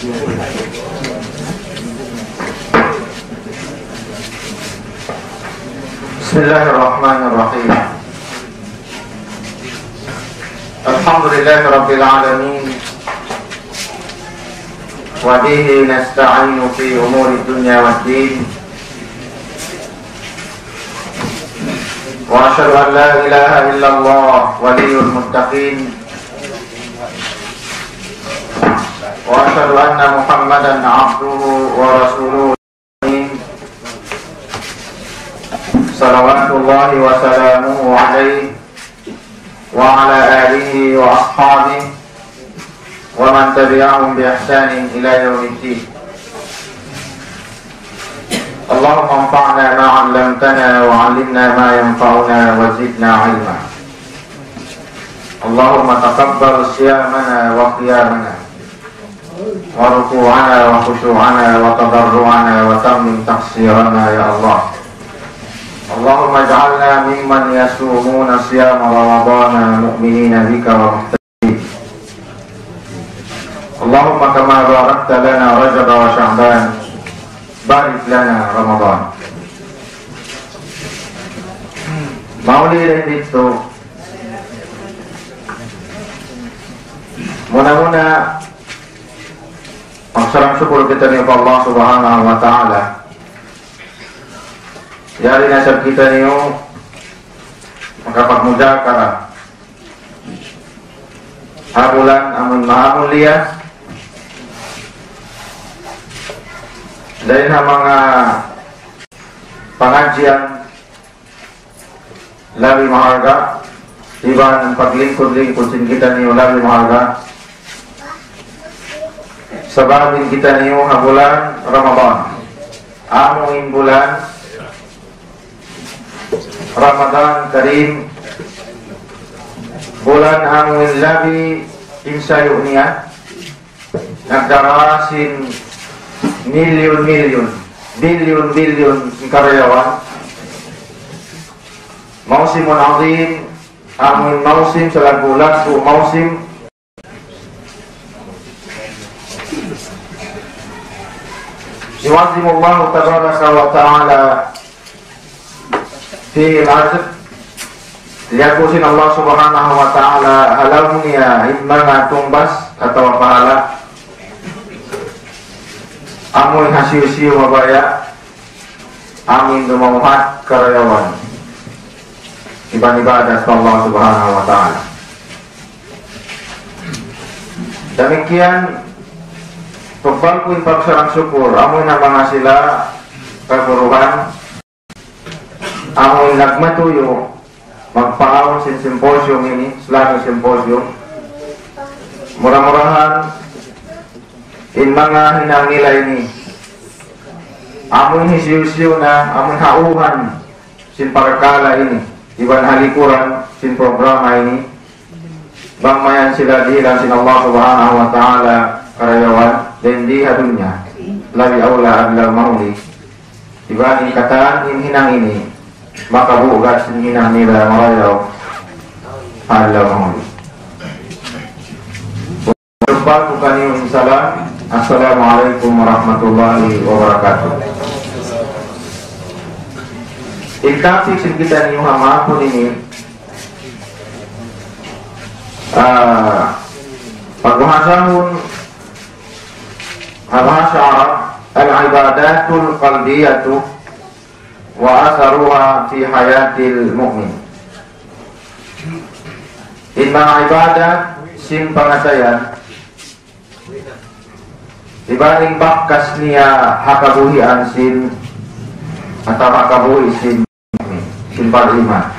Bismillahirrahmanirrahim. Alhamdulillahirabbil alamin. Wa bihi nasta'inu fi umuri dunya waddin. Wa asyhadu an la ilaha illallah waliyul muttaqin. Wa asyhadu anna Muhammadan 'abduhu wa rasuluhu. Salawatullahi wa salamuhu alaihi wa ala alihi wa ashabihi wa man tabi'ahum bi ihsanin ila yaumiddin. Allahumma anfa'na ma 'allamtana wa 'allimna ma yanfa'una wa zidna 'ilma. Allahumma taqabbal siyamana wa qiyamana wa ruku'ana wa khushu'ana wa tadarru'ana wa tammim taqsirana ya Allah. Allahumma ij'alna mimman yasumuna siyama ramadana mu'minina bika wa muhtadin. Allahumma kama barakta lana Rajab wa Sya'ban, barik lana Ramadan. Maulid itu muna-muna maksarang syukur kita ni Allah Subhanahu wa ta'ala. Yari nasab kita niyo makapak mujakara habulan amun mahamulia dari mga pengajian labi maharga iba ng paglingkod-lingkod sin kita niyo labi maharga sababin kita niyo habulan Ramadan amuin bulan Ramadan Karim, bulan Amul Labi Insayunia, nagdarasin milyon-milyon, bilyon-bilyon karyawan. Mausimun azim, Amul mausim salagu-lagu mausim. Yu'azimullahu tabaraka wa ta'ala fi al-azab liyakusin Allah Subhanahu wa ta'ala halamnya imma tumbas atau pahala amun hasiu-siu mabaya amin dumamuhat karyawan ibadah Allah Subhanahu wa ta'ala. Demikian pagbalkuin pagsarang syukur amun na mga sila kaguruhan amoy nagmatuyo magpaawon sin simposium ini Islamic Symposium murah-murahan in mga hinang nila ini amoy hisiu-siu na amoy hauhan sin pagkakala ini iban halikuran sin programa ini bangmayan sila dihilan sin Allah Subhanahu wa ta'ala karayawan dan di hadunya labi aula adlaw mahuli iban kataan in hinang ini maka bukas hinang nila marayaw Allah mahuli. Berubah bukan yung salam. Assalamualaikum warahmatullahi wabarakatuh. Ikasik sin kita niyo hamapon ini pagbahasahon bahasa Arab al-ibadatul qalbiyatu wa asaruha fi hayatil mu'min. Inna ibadah sin pangatayan dibanding bakkas niya hakabuhian sin atau hakabuhi sin pariman.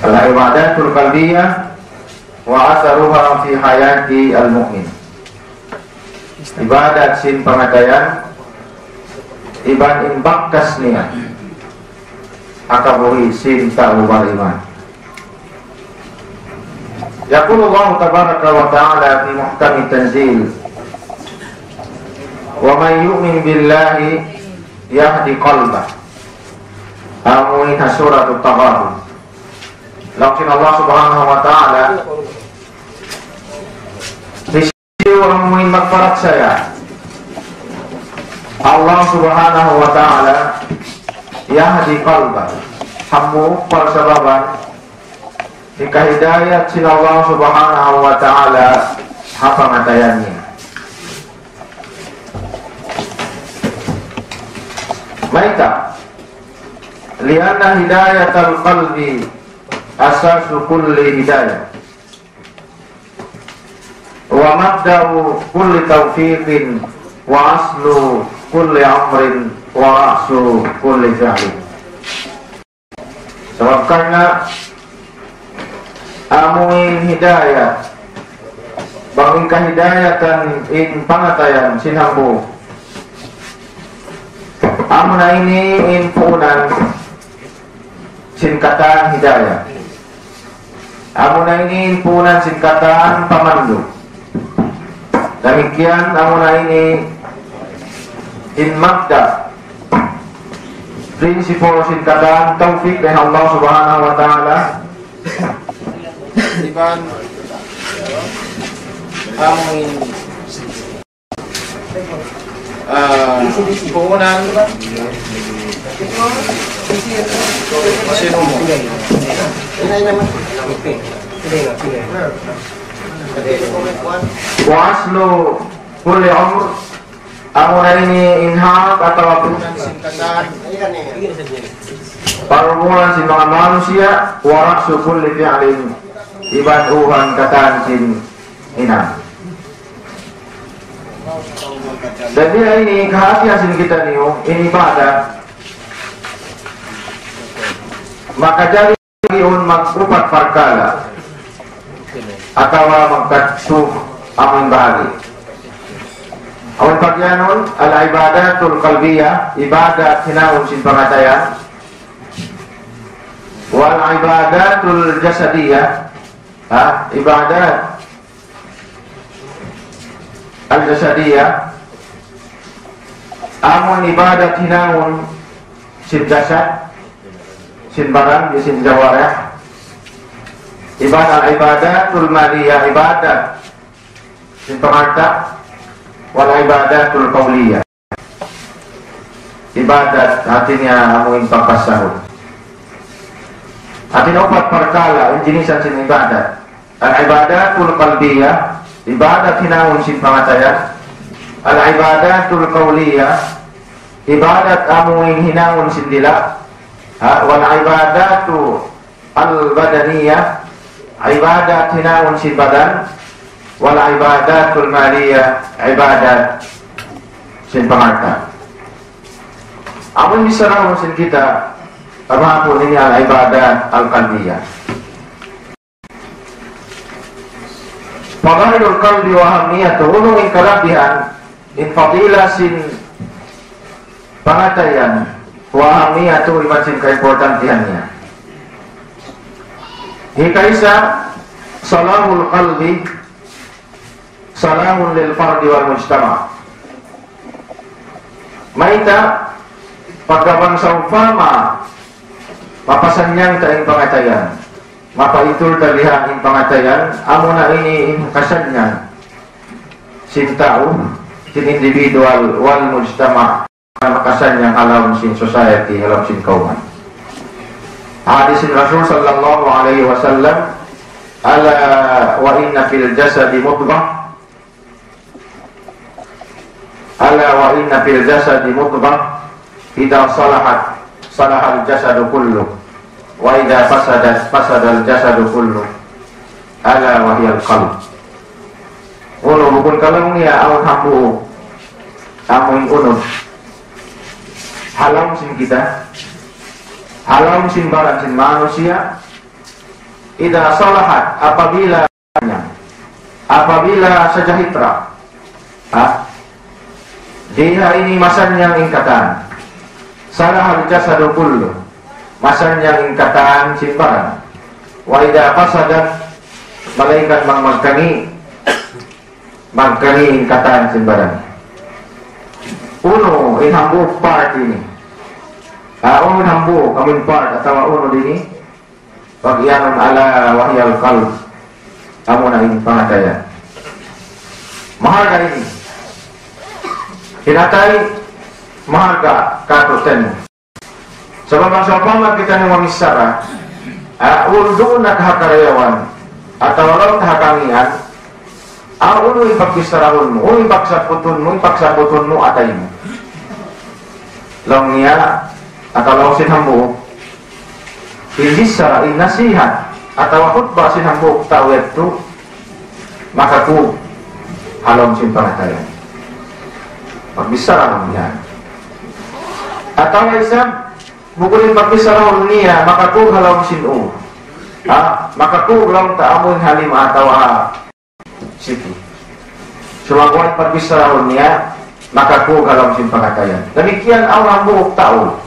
Al ibadatul qalbiyah wa asaruha fi hayati al mu'min. Ibadat sin pangatayan ibanding bakkas niya hakabuhi sin pariman. Yaqulu Allah tabaraka wa ta'ala fi muhkami tanzil wa man yu'min billahi yahdi qalbah. Amuin suratut Taghabun. Lakin Allah Subhanahu wa ta'ala disiu amuin magparat saya Allah subhanahu wa ta'ala yahdi qalba hammu persababan jika hidayat sin Allah subhanahu wa ta'ala apa matayannya maita lianna hidayatal qalbi asasu kulli hidayah wa mabda'u kulli taufiqin wa aslu kulli amrin wa ra'su kulli fi'lin. Sebab karena amuin hidayah bangingka hidayatan in pangatayan sinambu amuna ini in punan singkatan hidayah amuna ini in punan singkatan pamandu demikian amuna ini in mabda prinsipal singkatan taufik dari Allah subhanahu wa ta'ala Iban amuin puhunan sinumo wa aslu kulli amr amuna ini inhaq atau punan singkatan perumulan si mga manusia wa ra'su kulli fi'lin iban uhan kataan sin ina. Jadi ini kehati-hatian kita niyo ini ibadah maka jadi un mag-upat parkala atau magkatsuh aming bahagi awal pagyanon al-ibadatul qalbiyah ibadat hinaun sin pangatayan wal ibadatul jasadiyah ibadat al-jasadiyah amun ibadat hinaun sin jasad sin badan sin jawarah ibadatul maliyah ibadat sin pangata wal ibadatul qauliyah ibadat artinya amun pagpasahod artinya opat perkala jenisan sin ibadat al ibadatul qalbiyah ibadat hinaun sin pangatayan al ibadatul qauliyah ibadat amun hinaun sin dila wal ibadatu al badaniyah ibadat hinaun sin badan wal ibadatul maliyah ibadat sin pangarta amun bisaraw sin kita apapun ini al ibadat al qalbiyah fadailul qalbi wa hamiyatu ulung kalabihan in fadilah sin pangatayan wa hamiyatu iman sin keimportantiannya hikaisa salahul qalbi salahun lil fardi wal mujtama maita pagkabangsa upama mapasanyang taing pangatayan mapa itul talihan in pangatayan amuna ini in kasanyang sin tao sin individual wal mujtama makasanyang alam sin society alam sin kauman hadisin Rasul sallallahu alaihi wasallam ala wa inna fil jasadi mudghah ala wa inna fil jasadi mudghah idza salahat salahal jasadu kullu wa idza fasadat fasadal jasadu kullu ala wa hiyal qalb ulo bukun kalung ya awal hambu amun unus halam sin kita halam sin baran sin manusia idza salahat apabila sejahtera dia ini masanya ingkatan salahal jasadu kullu masanya ingkatan simbaran wa idza fasadat malaikat magkani ingkatan simbaran uno inhambu part ini uno inhambu kamin part atau uno dini bagian ala wahyal qalb kamu nahin pangatayan mahal ini Hinatai maharga katutan. Sebab bangsa kita yang memisara, ulun na kahakarayawan atau walau kahakamian, ulu ipagsarahun mo, ipagsaputun mo atay mo. Long niya atau long sinhambu, ilisara inasihat atau khutbah sinhambu tawet tu maka ku halom simpangatayan. Pagbisara lang yan. Atau isang bukulin pagbisara niya maka ku halom sinu. Maka ku lang taamun halim atau situ. Selakuan pagbisara niya maka ku halom simpangatayan. Demikian orang hambuk tahu.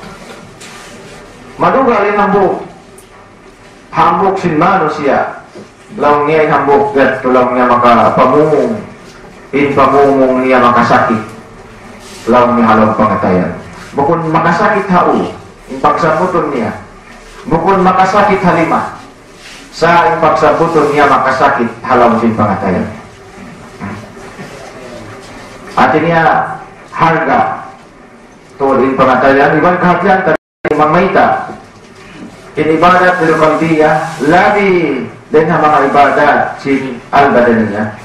Maduga rin hambuk sin manusia. Laung niya hambuk gat tulang niya maka pamumung. Pamumung niya makasakit. Laung niya halong pangatayan. Bukun makasakit hau, impagsabuton niya. Bukun makasakit halima. Sa impagsabuton niya makasakit halong sin pangatayan. Artinya harga tulin pangatayan iban kehatian tadi mamaita. In ibadat bil qalbiyah labi dan mga ibadat sin al-badaniyah.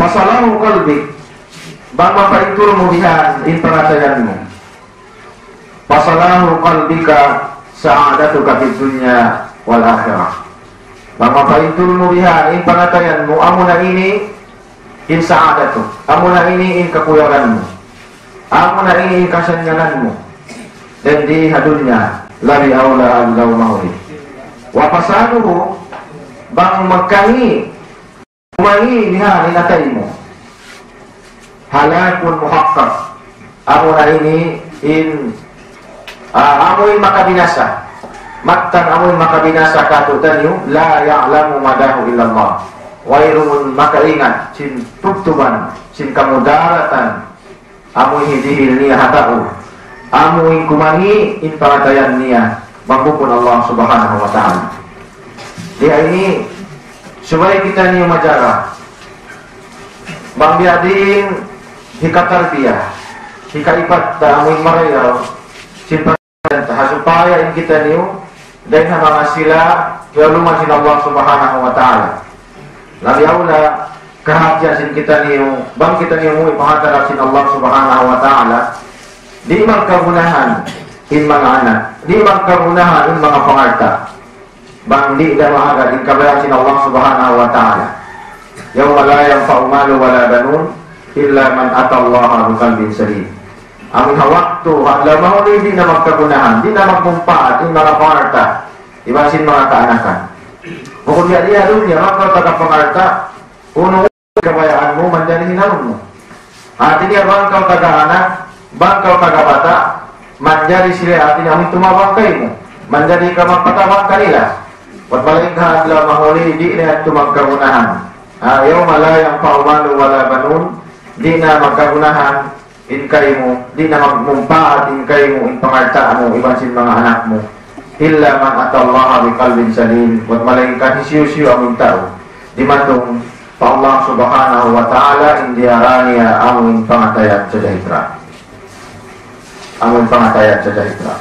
Pasalahu qalbi bang mapaitul mo bihan in pangatayan mo. Pasalahu qalbika sa'adatuka fid dunya wal akhirah. Bang mapaitul mo bihan in pangatayan mo amo na ini in sa'adatu. Amo na ini in kakuyaran mo. Amo na ini in kasanyanan mo. Dan di hadunya labi aula al-law mahuri. Wa pasaluhu bang magkangi umangi niya ninatay mo. Halakun muhakkak. Amo na ini in amoy makabinasa. Mattan amoy makabinasa katutan yung la ya'lamu madahu illallah. Wairumun makaingat sin tubtuban sin kamudaratan amoy hidihil niya hatau. Amoy kumangi in pangatayan niya magbukun Allah subhanahu wa ta'ala. Dia ini supaya kita niyo majara bang biadin hikatarbiyah hikaipat ta amoy marayaw sin pangatayan supaya in kita niyo dahil na mga sila yaluman sin Allah subhanahu wa ta'ala. Labi aula kahatian sin kita niyo bang kita niyo mo ipahatarap sin Allah subhanahu wa ta'ala. Di magkagunahan in mga anak, di magkagunahan in mga pangarta. Bang di na maaga in kabayan sin Allah subhanahu wa ta'ala. Yawma la yanfa'u malu wala banun illa man atallaha biqalbin salim. Ang hawaktu hadlaw mahuli di na magkagunahan, di na magpumpaat in mga pangarta. Iba sin mga kaanakan. Bukod dia dunya maka taga pangarta uno kabayaan mo mandali hinalon mo. Artinya bang kau taga anak bangkau kagabata menjadi sila artinya amin tumabangkay mo menjadi kamagpatabang kanila wat maling kahadla mahuli di na tumagkagunahan ayaw malayang paumalu wala banun di na magkagunahan in kayo mo di na magmumpaat in kayo mo in pangarta mo iban sin mga anak mo illa man atallaha biqalbin salim wat maling kahisiyusiyo amin tao di matong pa Allah subhanahu wa ta'ala indiaraniya amin pangatayan sa dahitra amun pangatayan sa dahitra.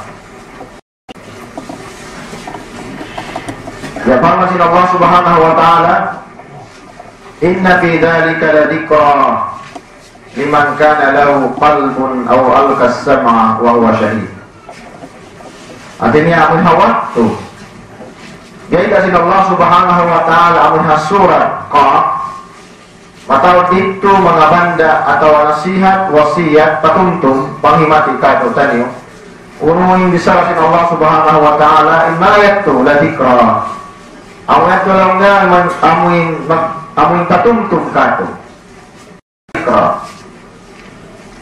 Ya pamasin Allah subhanahu wa ta'ala inna fi dhalika la dhikra liman kana lahu qalbun aw alqa as-sam'a wa huwa syahid. Artinya amun hawaktu jadi sin Allah subhanahu wa ta'ala amun hasurat qaf atau itu mengabanda atau nasihat wasiat patuntung panghimati katutan niyo unuhin bisarasin Allah subhanahu wa ta'ala imayat tu la dhikra awet lang nga amuin patuntung katu dhikra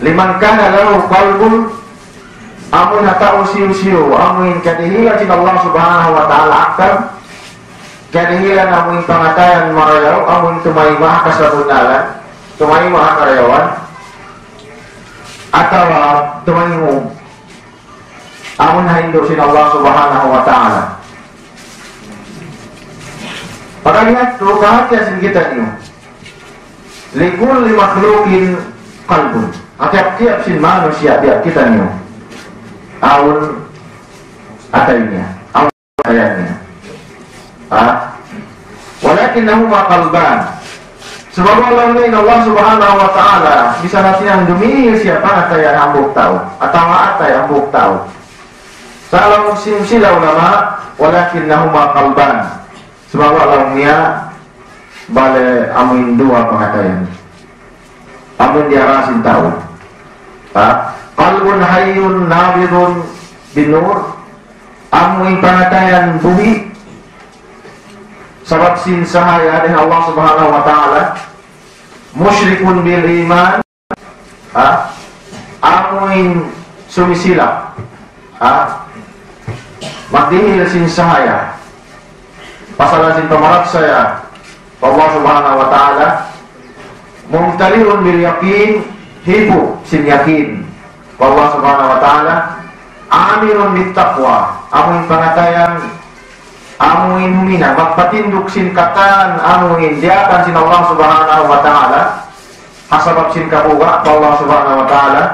liman kana lahu qalbun amun hatau siu-siu amuin kadihilan sin Allah subhanahu wa ta'ala aktar kadihilan amuin pangatayan marayaw amuin tumaymah kasabunalan tumaymah karyawan atau tumaymo amun haindur sin Allah subhanahu wa ta'ala. Pagalihat to kahatian sin kita niyo likulli makhluqin qalbun. Tiap-tiap sin manusia tiap kita niyo. Aun atainya, aun atayanya. Walakinnahuma qalban. Sebab Allah Subhanahu wa ta'ala bisa nantinya demi siapa ataya hambuk tahu atau ataya hambuk tahu. Salam musim sila ulama walakinnahuma qalban. Sebab Allahnya bale amin dua pengatayan. Amin dia rasin tahu. Qalbun hayyun nabidun binur. Amin pengatayan bumi. Sebab sin sahaya dengan Allah Subhanahu wa ta'ala musyrikun bil iman, amuin sumisila, magdihil sin sahaya pasal sin pemarat saya Allah Subhanahu wa ta'ala mumtalihun bil yakin hibu sin yakin Allah Subhanahu wa ta'ala amirun bit taqwa amuin pangatayan amuin humina magpatinduk sin katan amuin diatan sin Allah Subhanahu wa ta'ala hasabab sin kabuga Allah Subhanahu wa ta'ala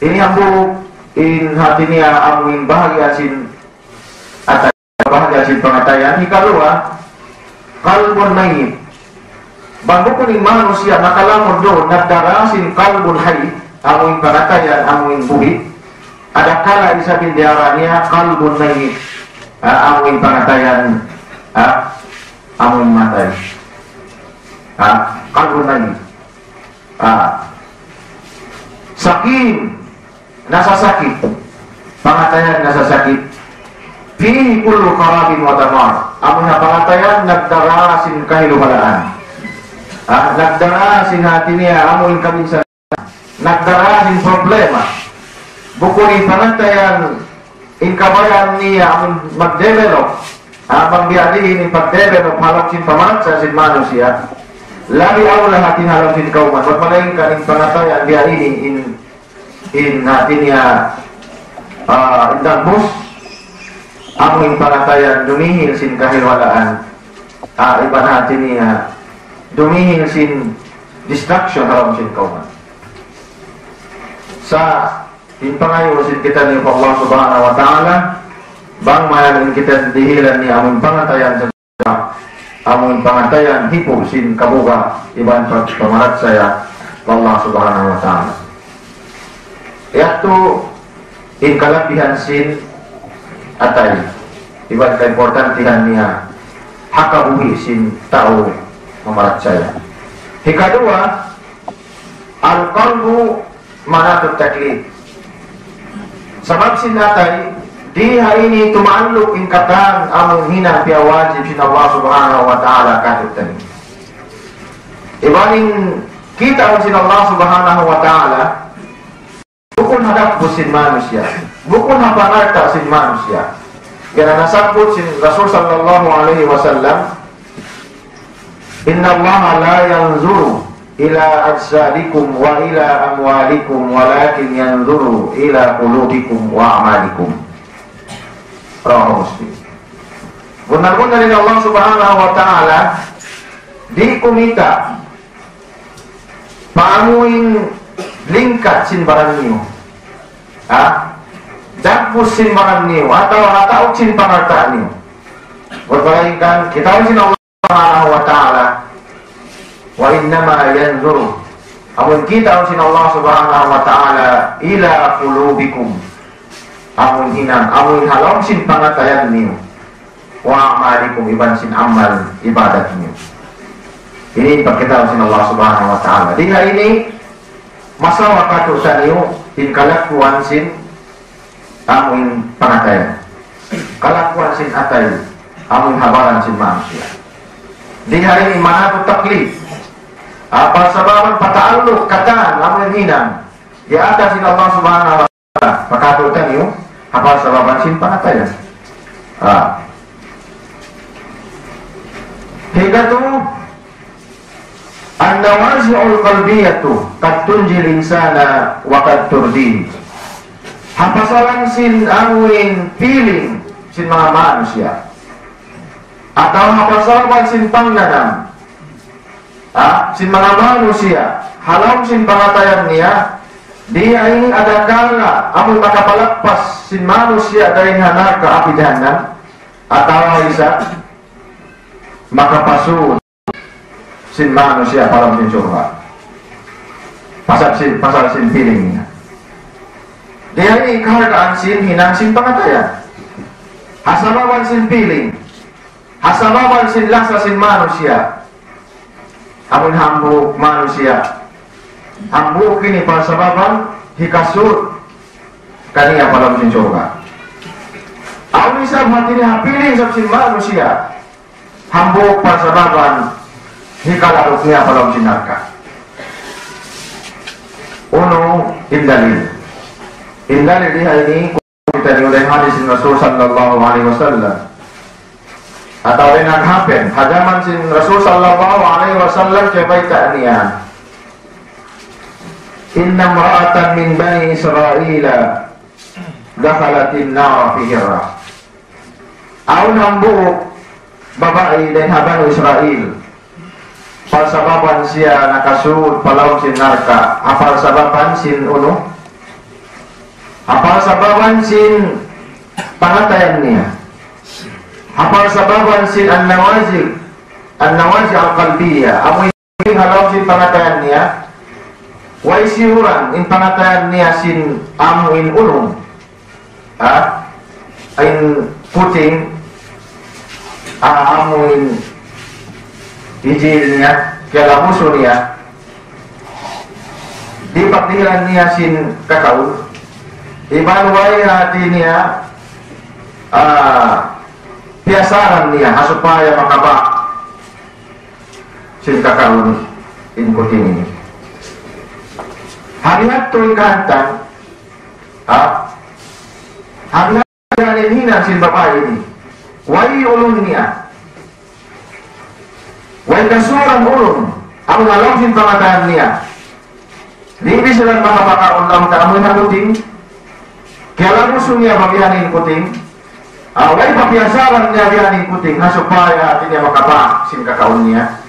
ini hambuk in hati niya amuin bahagia sin atay bahagia sin pangatayan ikalua kalbun mayit bangko ni manusia nakalamod doon nagdarasin kalbun hayy amuin pangatayan amuin buhi ada kala isabin diaranya kalbun mayit amuin pangatayan amuin matay kalbun mayit sakin nasa sakit pangatayan nasa sakit fihi kullu qarabin wa tamar amun pangatayan nagdarasin kahilumalaan nagdarasin hati niya amun kabinsan nagdarasin problema bukuri pangatayan inkabayan niya amun mag-develop abang bialihin pag-develop halap sin pamansa sin manusia labi awla hati halap sin kauman magmalingkan in pangatayan bialihin in hati niya indang bus amuin pangatayan dumihil sin kahilwalaan iban hati niya dumihil sin distraction haram sin kauman sa impangayusin kita ni Allah Subhanahu wa ta'ala bang mayanin kita dihilan ni amun pangatayan sa amun pangatayan hipo sin kabuga iban pamarat saya Allah Subhanahu wa ta'ala yaitu in kalabihan sin atay iban kaimportantihan niya hakabuhi sin tao mamarat saya hikadua al-qalbu manatut taklid sabab sin atay di hari ini tumaaluk in katan amun hina biya wajib sin Allah Subhanahu wa ta'ala katutan ibaning kita sin Allah Subhanahu wa ta'ala bukun hadap sin manusia bukun hapanarta sin manusia kaya nasabot sin Rasul sallallahu alaihi wasallam inna Allah la yanzuru ila ajsadikum wa ila amwalikum walakin yanzuru ila qulubikum wa amalikum rawahu Muslim. Benar-benar dari Allah Subhanahu wa ta'ala di kumita paamuin lingkat sin barang niyo dagpus sin barang niyo atau hataok sin pangartaan niyo berbalikan kita sin Allah Subhanahu wa ta'ala wa innama yanzuru amun kita sin Allah Subhanahu wa ta'ala ila qulubikum amun hinang amun halong sin pangatayan niyo wa amalikum iban sin amal ibadat niyo ini pagkita sin Allah Subhanahu wa ta'ala di hari ini masalah katusan niyo in kalakuan sin amun pangatayan kalakuan sin atay amun habaran sin manusia di hari ini mana tu taklid apa sababan pataaluk katan amun hinang di atas sin Allah Subhanahu wa ta'ala pakatutan niyo apa sababan sin pangatayan hingga tu an-nawazi'ul qalbiyatu qad tunjil insana wa qad turdi hapasalan sin amuin feeling sin mga manusia atau hapasalan sin pangnanam sin mga manusia halam sin pangatayan niya dia ini ada kala amun makapalakpas sin manusia dari neraka api jahanam atau isa makapasun sin manusia palam sin surga pasal sin piling niya. Dia ini kehargaan sin hinang sin pangatayan hasabawan sin piling hasabawan sin lasa sin manusia amun hambuk manusia hambuk ini pasababan hikasur kaniya palam sin surga amun isab hati ni hapiling sab sin manusia hambuk pasababan hikalaruk niya palam sin neraka. Uno indalil dia ini kita diulai hadis Rasul sallallahu alaihi wasallam atau dengan hapen hadaman sin Rasul sallallahu alaihi wasallam kebaita niya inna imra'atan min bani Israila dakhalatin nar fi Hira aw nambu babae dan habang Israel pasababan siya nakasud palaw sin neraka apal sababan sin uno apal sababan sin pangatayan niya apal sababan sin an-nawazil al-qalbiyah amoy halaw sin pangatayan niya way siuran in pangatayan niya sin amuin ulong ayin puting amuin hijil niya kaya muso niya di pagdiran niya sin kakaul iban way hati niya piasaran niya supaya makaba sin kakaul in kuting ini harihat tu'y kahantan harihat tu'y hinan sin babae ini way ulun niya way kasuran ulun ang alam sin pangatahan niya di bisilan makapakaunang kaamoy na kuting kaya lang gusto niya magihanin kuting way papiasaran niya gihanin kuting supaya niya makapa sin kakaun niya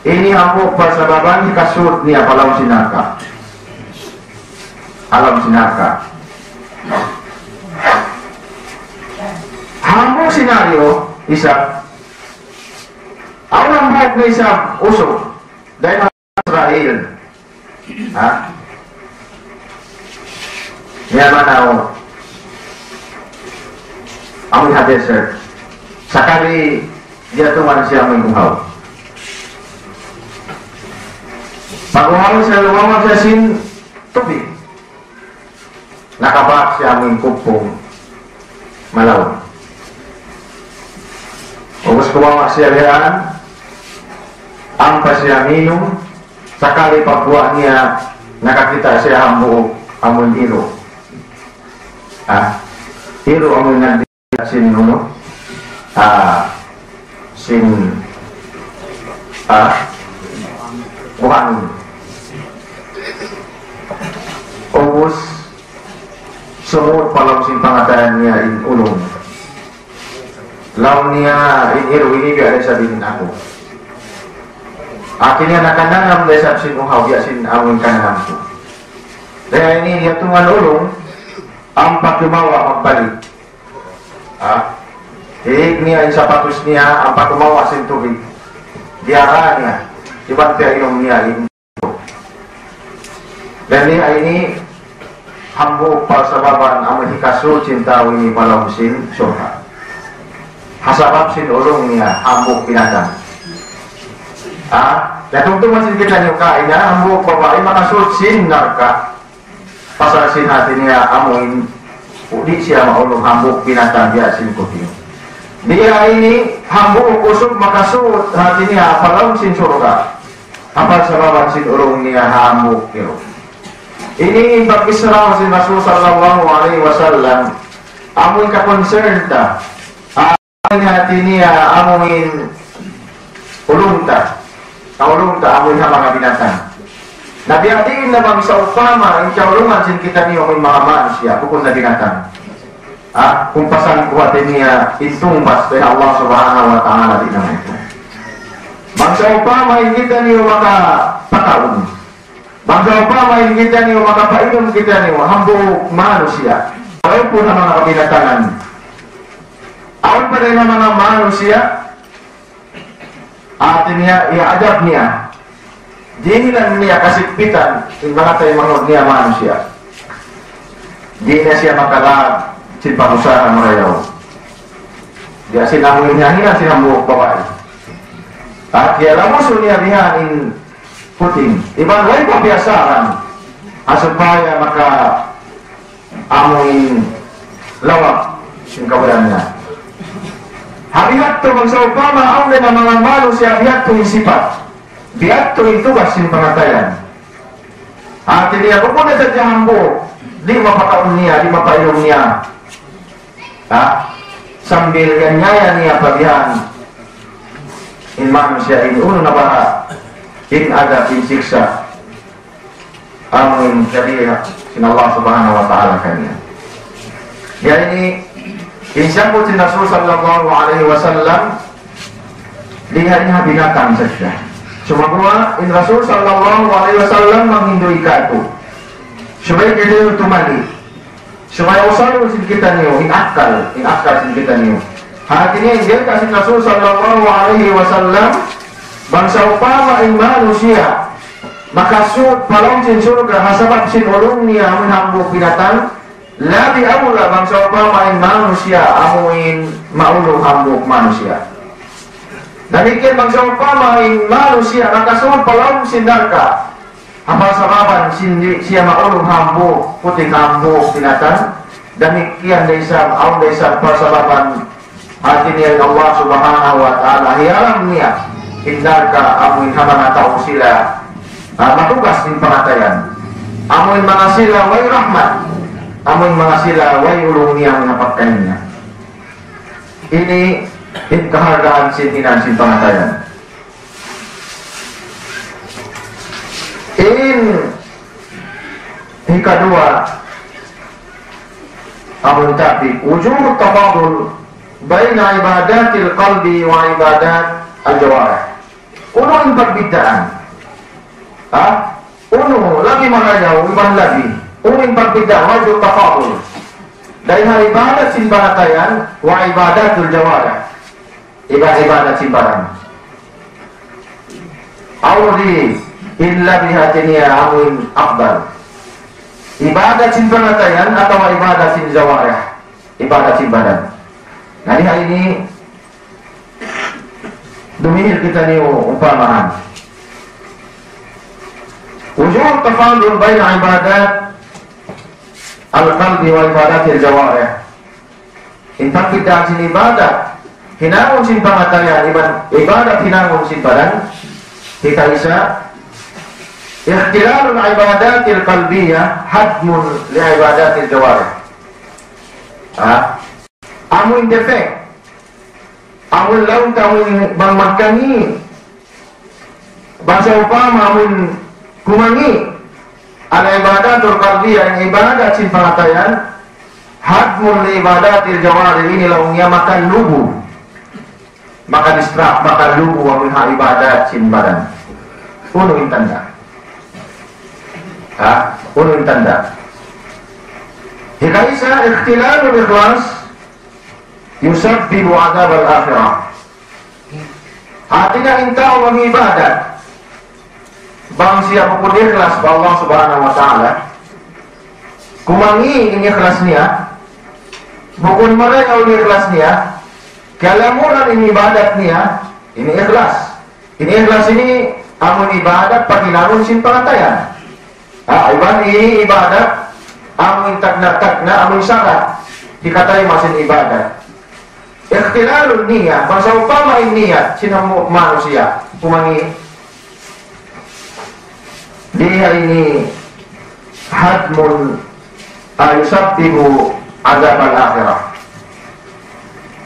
ini hambuk pasababan kasud niya palaw sin neraka alam sin neraka hambuk senaryo isa ang hambuk na isang usok dahil Israel niya manaw amoy ha desert sakali dia tuman siya may uhaw pag-uhaw siya lumawan siya sin tubig nakabak siya may kupong malaw ubus kumawa siya lihan ang pa siya minum sakali pagbuwa niya nakakita siya hambuk amoy hiro hiro amoy nagdila sin uno sin buhangin ubus sumut palam sin pangatayan niya in ulong law niya in hiro ini biya sabihin ako akhirnya nakananam desa sin uhaw biya sin amoy kananam ko kaya ini dia tungan ulong ang pagkumawa magbalik hihig niya yung sapatos niya ang pagkumawa sin tubig diara niya ibang inom niya dan niya ini hambuk palsababan ang mahikasul cintawi ni palaw sin surga hasabab sin ulong niya hambuk pinatang tungtung sin kita niyo kain hambuk babae makasul sin neraka pasal sin hati niya amoin udi siya maulong hambuk pinatang dia sin kuting dia ini hambuk usuk makasud hati niya palaw sin surga apal sababan sin ulong niya hambuk kiro ini pag-isra si Rasul sallallahu alaihi wasallam amoy ka-concern ta amoy hati niya amoy ulong ta amoy na mga binatang nabihatiin na mga sa upama yung kaulungan sin kita niyo may mga manusia bukod na binatang kung pasan kuwatin niya itumbas kay Allah subhanahu wa ta'ala din naman ito Bangsa upama yang kita niyo maka pataun. Bangsa upama yang kita niyo maka painom kita niyo hambuk manusia. Walaupun nama kabinatangan. Awan pada nama manusia, artinya ia adab niya. Dinilan niya kasikpitan, mga tayo mga niya manusia. Di na siya makalag, sinpakusahan marayaw. Dia sinamuin niya hina sinambuhok babae. At kaya lamuso niya bihanin puting. Ibang way pabiasaran, asupaya maka amuin lawak yung kawalan niya. Habihat to bangsa upama ang na mga manusia, habihat to yung sipat. Biat to yung tugas yung pangatayan. At niya, kung na sa jahambo, di mapakaon niya, di mapainom niya. Sambil ganyaya niya pabihan in manusia ini uno na baha in ada in siksa amin jadi sin Allah subhanahu wa ta'ala kanya. Ya ini insyamput sin Rasul sallallahu alaihi wasallam lihatnya binatang saja. Cuma gua in Rasul sallallahu alaihi wasallam menghindui katu supaya jadi utumani supaya usaha sin kita niyo in akal sin kita niyo. Artinya dia kasih Rasul sallallahu alaihi wasallam bangsa upama in manusia maka sud palong sin surga hasabab sin ulung niya amun hambuk binatang labi awla bangsa upama in manusia amuin maulung hambuk manusia. Demikian bangsa upama in manusia maka sud palong sin neraka apa sababan sin siya maulung hambuk putih hambuk binatang. Demikian desa au desa pasababan artinya Allah subhanahu wa ta'ala hialam niya hindarka amuin hamana tau sila matugas din pangatayan amuin mga sila way rahmat amuin mga sila way ulung niya napagkain niya. Ini kahargaan sintinan sin pangatayan. In kedua amun tapi wujud tafadul baina ibadatil qalbi wa ibadat al-jawarih. Uno yung pagbidaan. Uno, lagi marayaw, ibang lagi. Uno yung pagbidaan, wajud tafadul. Dahil na ibadat simbanatayan wa ibadatul jawarih. Ibadat simbaran. Awri illa bihatiniya amin akbar. Ibadat simbanatayan atau ibadat simjawarih. Ibadat simbaran. Nah ini dumihil kita ni umpamahan. Wujud tafadul baina ibadat al-qalbi wa ibadat al-jawarih. Intang kita sin ibadat hinangon sin pangatayan ibadat hinangon sin badan kita isa ikhtilalul ibadat al-qalbiyah hadmun li ibadat al-jawarih. Amun defek, amun laun tamun bang makani, bangsa upama amun kumangi, ala ibadat qalbiyah yang ibadat sin pangatayan, hadmun li ibadatil jawarih ini laungnya makan lubu, makan istirahat, makan lubu amun ha ibadat sin badan. Uno yung tanda, uno yung tanda. Hikaisa ikhtilalul ikhlas yusabbibu adab al-akhirah. Artinya engkau mengibadat bang siya pupun ikhlas ba Allah subhanahu wa ta'ala kumangi ini ikhlas niya bukun mereka ini ikhlas niya kalamunan ini ibadat niya ini ikhlas ini amun ibadat paginangon sin pangatayan iban ini ibadat amun tagna amun syarat dikatai masin ibadat. Ikhtilalun niyah, bangsa upama in niyat sinamuk manusia kumangi dia ini hadmun yusabbibu adab al-akhirah.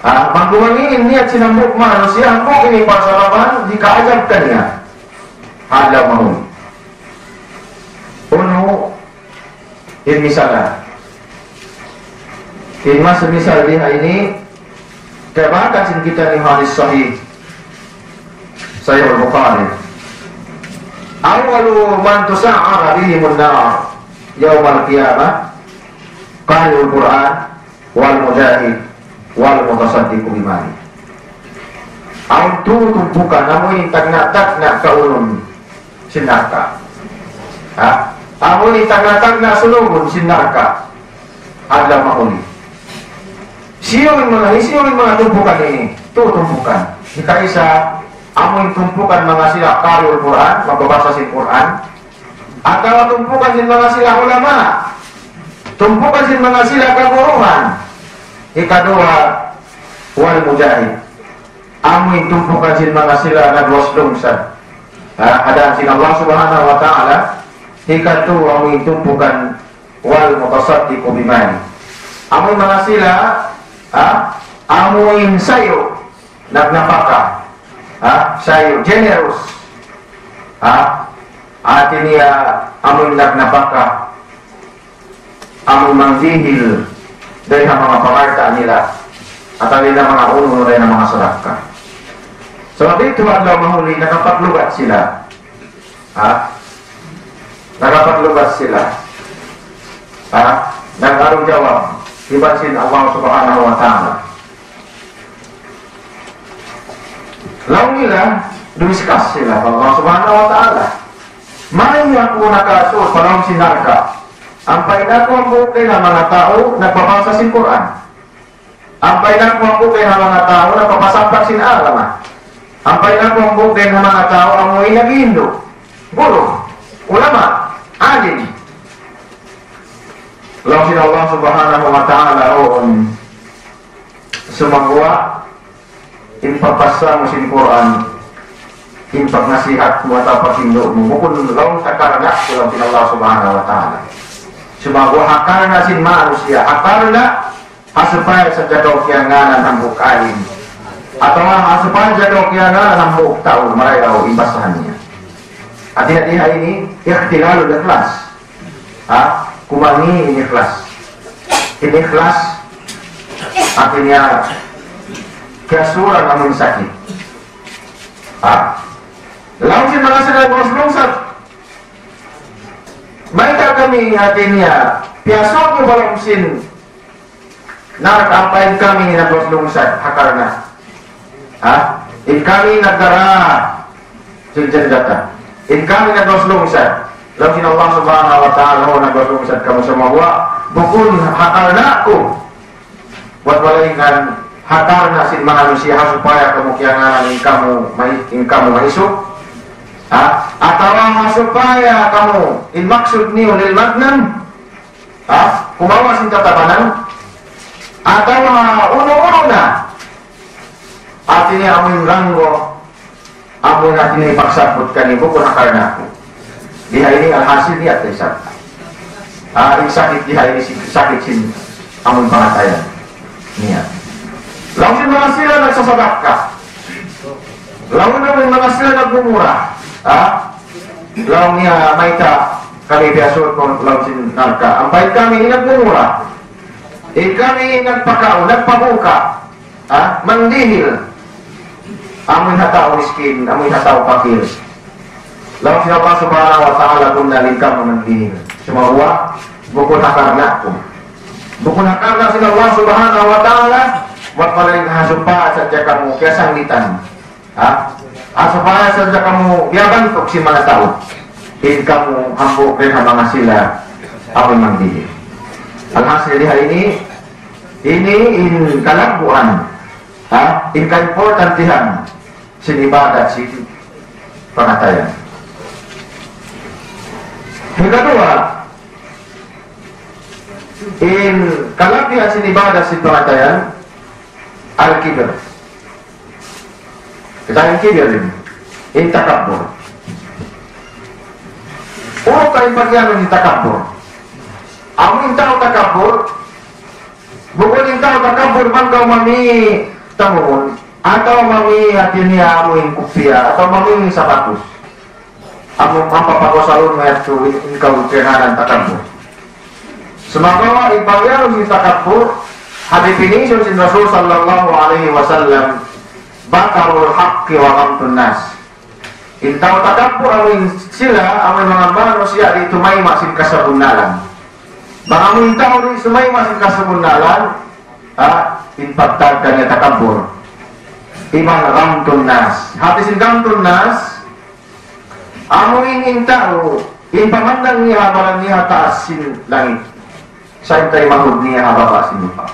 Mangkumangi niat sinamuk manusia kok ini pasalaban dikaajabkan ya ada mau uno in misalnya in semisal dia ini kebakan kita ni hadis sahih Sahih Al-Bukhari. Awalu man tusa'ara bihimun nar yaumal qiyamah qari'ul Qur'an wal mujahid wal mutasaddiqu bimali. Autu tumpukan namun tagna kaulun sinarka. Amun tagna sulubun sinarka ada mauli. Siung mga tumpukan ini, tu tumpukan. Jika isa amun tumpukan mga sila qari'ul Quran, magbabasa sin Quran, atau tumpukan sin mga sila ulama, tumpukan sin mga sila kaguruhan. Ikadua wal mujahid. Amun tumpukan sin mga sila nagwas lungsad. Ada sin Allah Subhanahu wa taala. Ikatu amun tumpukan wal mutasaddiqu bimani. Amun mga sila amun sayo nagnapaka. Sayo generous. Artinya amun nagnapaka. Amun manghihil dari mga pamarta nila atau nila mga uno dari mga sedekah. Sebab itu Allah mahuli nakapaglubat sila. Nakapaglubat sila. Dan harus jawab dibasin Allah Subhanahu wa taala. Lalu nila diskus sila Allah Subhanahu wa taala. May aku nakasul parang sinarka. Ampay na ko ang bukay ng mga tao nagbabasa sin Quran. Ampay na ko ang bukay ng mga tao nagpapasampak sin alama. Ampay na ko ang bukay ng mga tao amoy nagindo. Guru, ulama, alim. Lalu sin Allah Subhanahu wa taala on sumangwa impapasa mo sin Quran. Impag nasihat mo atau pakindo mo. Mukun law takarna lalu sin Allah Subhanahu wa taala. Sumangwa hakarna sin manusia, hakarna asupaya sa jadaw kiyanganan ng bukain. Atau asupaya jadaw kiyanganan ng buk taon marayaw imbasahan niya. Hati-hati ini ikhtilalu ikhlas. Kumangi ini ikhlas. Ini ikhlas artinya kasuran namun sakit. Lalu si mga sila lungsad. Mereka kami hatinya piasok ko balong sin nakakampain kami nagwas lungsad hakarna. In kami nagdara sinjan data. In kami nagwas lungsad. Lalu sin Allah Subhanahu wa taala nagwas lungsad kamu semua bukun hakarna ko. Buat walaingan hakarna sin manusia supaya kemungkinan kamu maisuk. Atau supaya kamu maksud ni ulil magnan kumawa sin tatabanan atau uno-uno na artinya amun ranggo amun artinya ipagsabutkan ibu kung nakarna ako diha ini alhasil niya tayo sakit diha ini sakit sin amun pangatayan niya lalu sin mga sila nagsasadaka lalu na mga sila nagbumura lalu niya maita kami biasot kung lalu sin narka ampay kami nagbumura kami nagpakao, nagpabuka mandihil amoy hatao miskin, amoy hatao pakir lalu sin Allah Subhanahu wa ta'ala kung nalikam mandihil sumawa bukun hakarna ko bukun hakarna sin Allah Subhanahu wa ta'ala buat paling hasupa sadya kamu kiasanglitan supaya saja kamu biabantuk si mga tao in kamu hambuk rin ang mga sila amoy mandihil. Alhasil di hari ini in kalangkuan in kaimportantihan sinibadat si pangatayan. Yang kedua in kalangkihan sinibadat si pangatayan al-kibir. Kita yang kibir ini takabur. Kain bagian ini takabur. Amin tahu takabur. Bukan tahu takabur bangkau mami tamun atau mami hatinya amin kupia atau mami sapatus. Amin apa pakosalun metu engkau kenanan takabur. Semoga ibadah ini takabur. Hadis ini Rasul sallallahu alaihi wasallam bakarul haqqi wa ghamtun nas Intau takapur amin sila amin mga manusia di tumay masin kasabunalan. Mga intau di tumay masin kasabunalan, impactad kanya takabur. Ibang ramtun nas. Hati sin ramtun nas, amin intau, impamandang niya habalan niya taas sin langit. Sa intay mahud niya hababa sin lupa.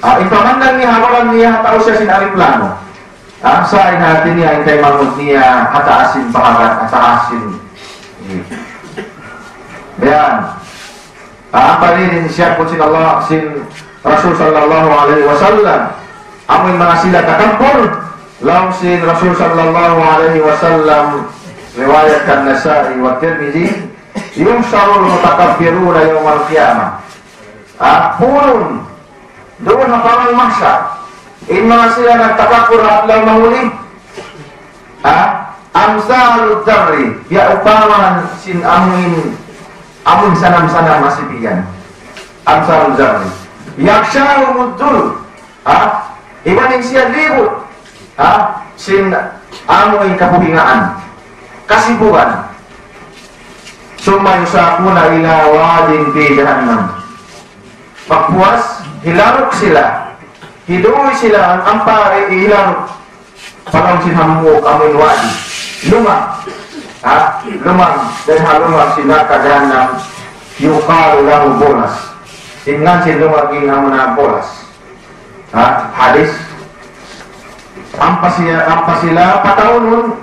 Impamandang niya habalan niya tao siya sin ariplano. Sa natin niya intay mahud niya hataasin pahagat hataasin. Yan. Palinin siya po sin Allah sin Rasul sallallahu alaihi wasallam. Amoy mga sila takampur. Law sin Rasul sallallahu alaihi wasallam riwayat kan Nasa'i wa Tirmidzi yung syarul mutakabbiruna yawmal qiyamah. Purun doon na parang mahsyar. In mga sila nagtakapur at lang mahuli. Amsalud darri ya upaman sin amun sanam-sanam masipigan. Amsalud darri yaksharu muddul. Ibaning siya libut. Sin amun kapuhingaan. Kasibuan. Summa yusakuna ila wadin fi jahannam. Pagpuas, hilarok sila. Hiduwi sila ang ampare ilarok. Palang sinhamuk amin wadi. Lumang. Lumang. Dan halumang sila ka jahannam. Yukaru lahu bolas. Singan silumagin ang mga bolas. Hadis. Ampas sila patahunun.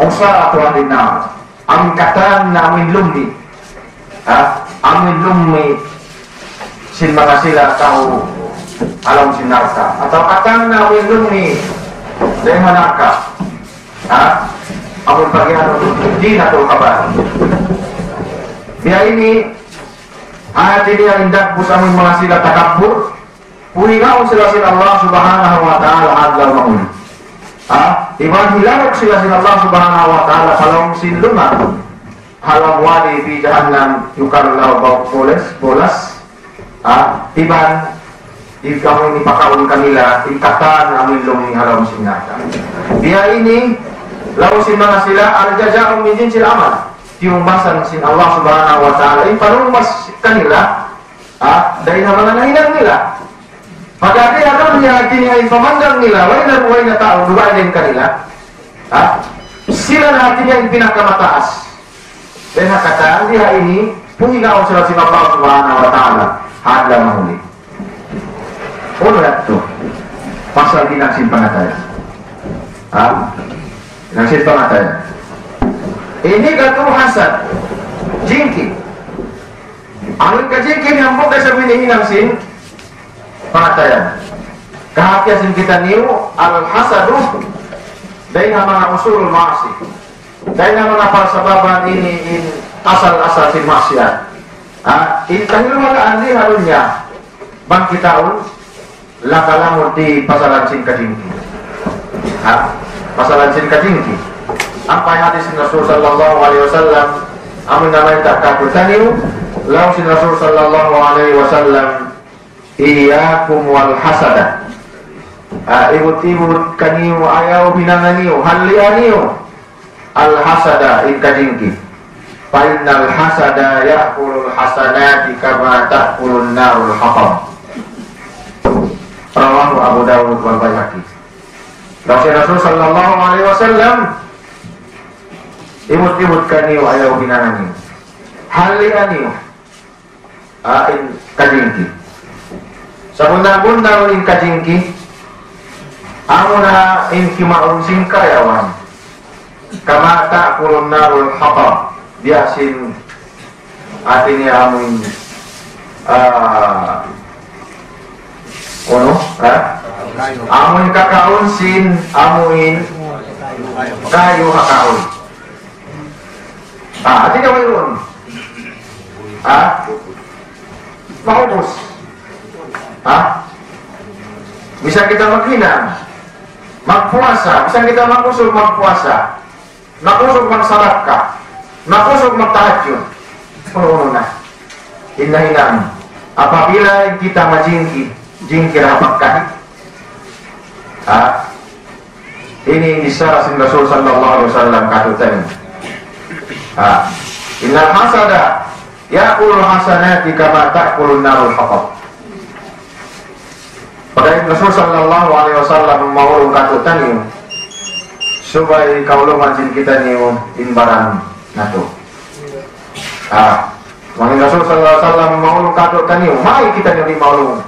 Usa ato ang dinaw. Ang katan na amin lumni. Amin lumni sin mga sila tao alam sinarta. Atau katan na amin lumni dahil manaka. Amin bagian di na ito kabar. Biya ini ayat ini yang indah bus amin mga sila takabur. Puhingaon sila sin Allah subhanahu wa ta'ala adlaw mahuli. Iman hilarok sila sin Allah subhanahu wa ta'ala kalong sin lumat halam wadi fi jahannam yukarlaw bolas. Iban ikaw ini pakaun kanila ikatan amin lumi halam sin nata. Biya ini law sin mga sila al-jaza'u min jinsil amal. Tiumbasan sin Allah subhanahu wa ta'ala iparumas kanila dari mga nahinang nila. Pada dia akan dihakimi ay pemandang nila, way na tao, duwain din kanila. Sila na hatinya yung pinakamataas. Dan nakataan dia ini, puhingaon sila si Allah subhanahu wa ta'ala, hadla mahuli. Ulat to, pasal dinaksin pangataya. Dinaksin pangataya. Ini katu hasad, jingki. Ang kajingki niyambok ay sabihin ni hinangsin, pangatayan. Kahatiasin kita niyo al-hasadu dahil na mga usulul ma'asi. Dahil na mga pasababan ini asal-asal sin maksiat. Dahil mga andi halunya bang kitaun lakalamod di pasalan sin kajingki. Pasalan sin kajingki. Ang hadis sin Rasul sallallahu alaihi wasallam amin namay takakita niyo law sin Rasul sallallahu alaihi wasallam iyakum wal hasada. Ibut-ibut kaniyo ayaw binanganiyo halianiyo al hasada ikadingki. Fa innal hasada ya'kulul hasanati kama ta'kulun narul hatab. Rawahu Abu Dawud wal Baihaqi. Rasul sallallahu alaihi wasallam ibut-ibut kaniyo ayaw binanganiyo halianiyo kadingki. Sa bunda-bunda uling kajingki, amo na inkimaun sing kayawan. Kamata kulun narul hatab. Biasin atin niya amoy amoy kakaun sin amoy kayo kakaun. Atin niya mayroon. Maubos. Bisa kita maghina, magpuasa, bisa kita makusog magpuasa, makusog magsarakka, makusog magtahajud. Puno na. Hinahinaan. Apabila kita majingki, jingkir hapagkahit. ini isyarat Rasul sallallahu alaihi wasallam katutan. Innal hasada ya'kul hasanati kama ta'kulun narul haqab. Pada Rasul sallallahu alaihi wasallam mau katutan ini supaya kaulo mancing kita ni imbaran nato. Mungkin Rasul sallallahu alaihi wasallam mau katutan ini, mai kita ni mau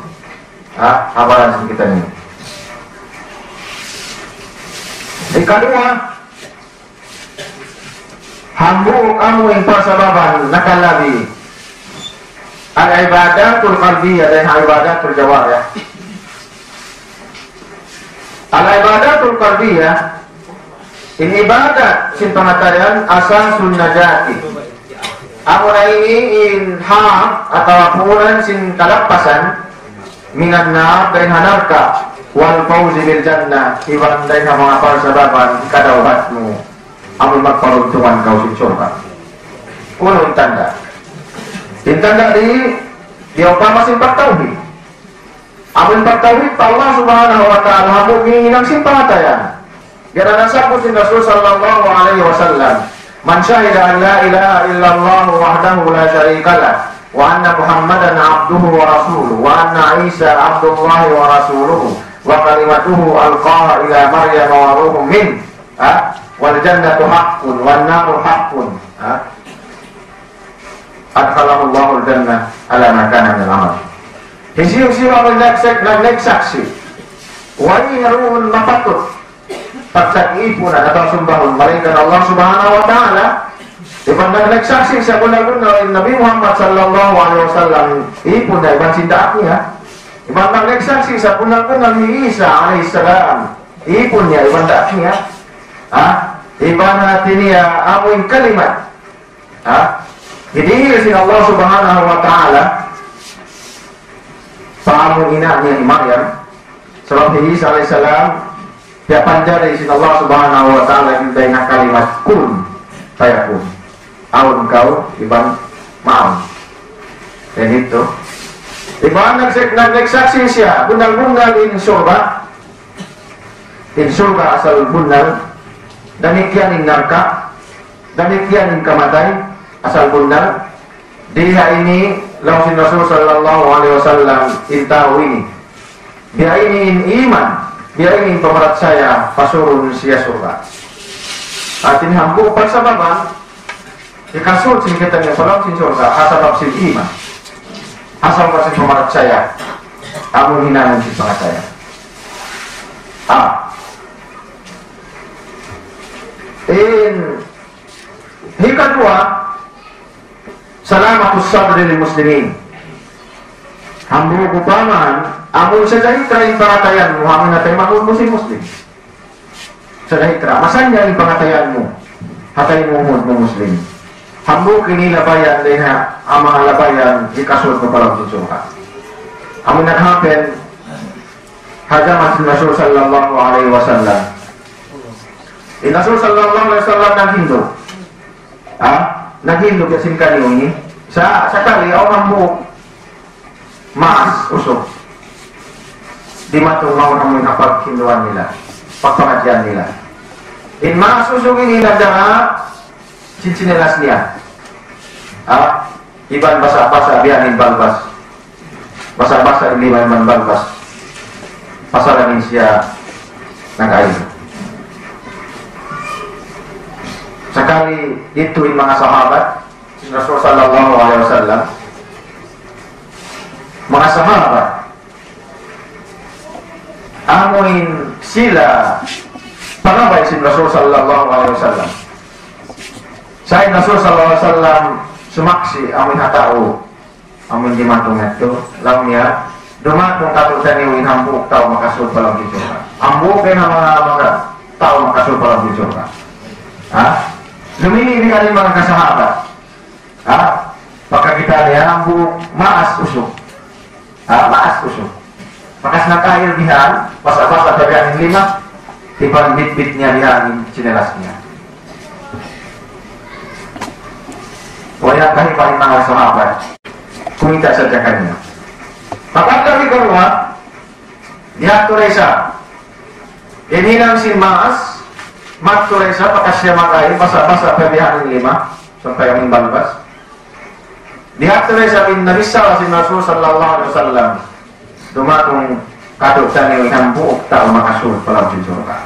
abaran kita ni. Yang kedua, hambuk kamu yang persababan nakalabi al-ibadatul qalbiyah dan al-ibadatul jawarih. Al-ibadatul qalbiyah ini ibadat sin pengatayan asal sunnajati. Amuna ini in ham atau apuran sin kalapasan minan nar dan hanarka wal fauzi bil jannah iban dai ha mga persababan kadawhatmu amun magparuntungan kau sa surga. Unang tanda. Yung tanda di upama sin pagtauhid. Amun pagtauhid pa Allah subhanahu wa ta'ala hamu gininang sin pangatayan. Gara nasabot sin Rasul sallallahu alaihi wasallam, man syahida an la ilaha illallah wahdahu la syarika lah wa anna Muhammadan abduhu wa rasuluhu wa anna Isa abdullahi wa rasuluhu wa kalimatuhu alqaha ila Maryam wa ruhum min wal jannatu haqqun wan naru haqqun adkhalahu Allahul jannah ala ma kana min amal. Hisiyo-siyo ang nagsaksi wa inaruun mapatut pagsakiipunan atau sumbahon malaikat Allah subhanahu wa ta'ala ipandang nagsaksi sa kunag-unang Nabi Muhammad sallallahu alaihi wasallam ipon na ibang sindaak niya. Ibang nagsaksi sa punang-punang ni Isa alaihissalam ipon niya, ibang daak niya ibang natin niya amoy kalimat hidihil sin Allah subhanahu wa ta'ala paamong ina niya ni Maryam sebab ni Isa alaihissalam dia panjari sin Allah subhanahu wa ta'ala hintay na kalimat kun fayakun awon kau ibang maam dan itu ibang nagsaksi siya bunal-bunal in surga asal bunal demikian in narka demikian in kamatay asal bunal dia ini lausin Rasul sallallahu alaihi wasallam intahu ini dia ini in iman dia ingin pemerat saya pasurun siya surga atin hambuk pagsababan ikasul sin kita niya palang sin surga asabab sin iman asal kasi pemerat saya amun hinangan si pangat saya Yang kedua, salamatus sadri lil muslimin. Hambuk upaman amun sadahitra in pangatayanmu amun natay muslim sadahitra masanya in pangatayanmu hatay muhud mo muslim hambuk ini labayan leha ama labayan ikasul ko palang susuka amun naghapen hagamat Rasul sallallahu alaihi wasallam Rasul sallallahu alaihi wasallam naghindo kasin kanyo ni sa kali o hambuk maas usok di matong maun amoy na paghinduan nila pagpangadyan nila in maas usok ini nagdara sinsinelas niya iban basa-basa biyanin balbas basa-basa iliman balbas pasalanin siya nag-ayin sakali ituin mga sahabat Rasul sallallahu alaihi wasallam mga sahabat amoin sila panabay si Rasul sallallahu alaihi wasallam sa Rasul sallallahu alaihi wasallam sumaksi amoin hatao amoin di matong ito lang niya dumatong katutan niyo inhambuk tao makasul palang bisurga ambuk din ang mga tao makasul palang bisurga lumini ka rin mga kasahabat pagka kita niya ambuk maas usok maas usok makas nakahil dihan basa-basa tabianin lima tipan bit-bit niya dihan sinelas niya wala kahit mga sahabat kumita saja kanya kapag kami karuha dihat to resa Ini nang sin maas maturesa pakasya makai basa-basa pembihan 5 sampai yang balbas. Dihaturesa bin Nabi Rasul sallallahu alaihi wasallam. Dumatong kadok tani hambu tak makasur palam sin surga.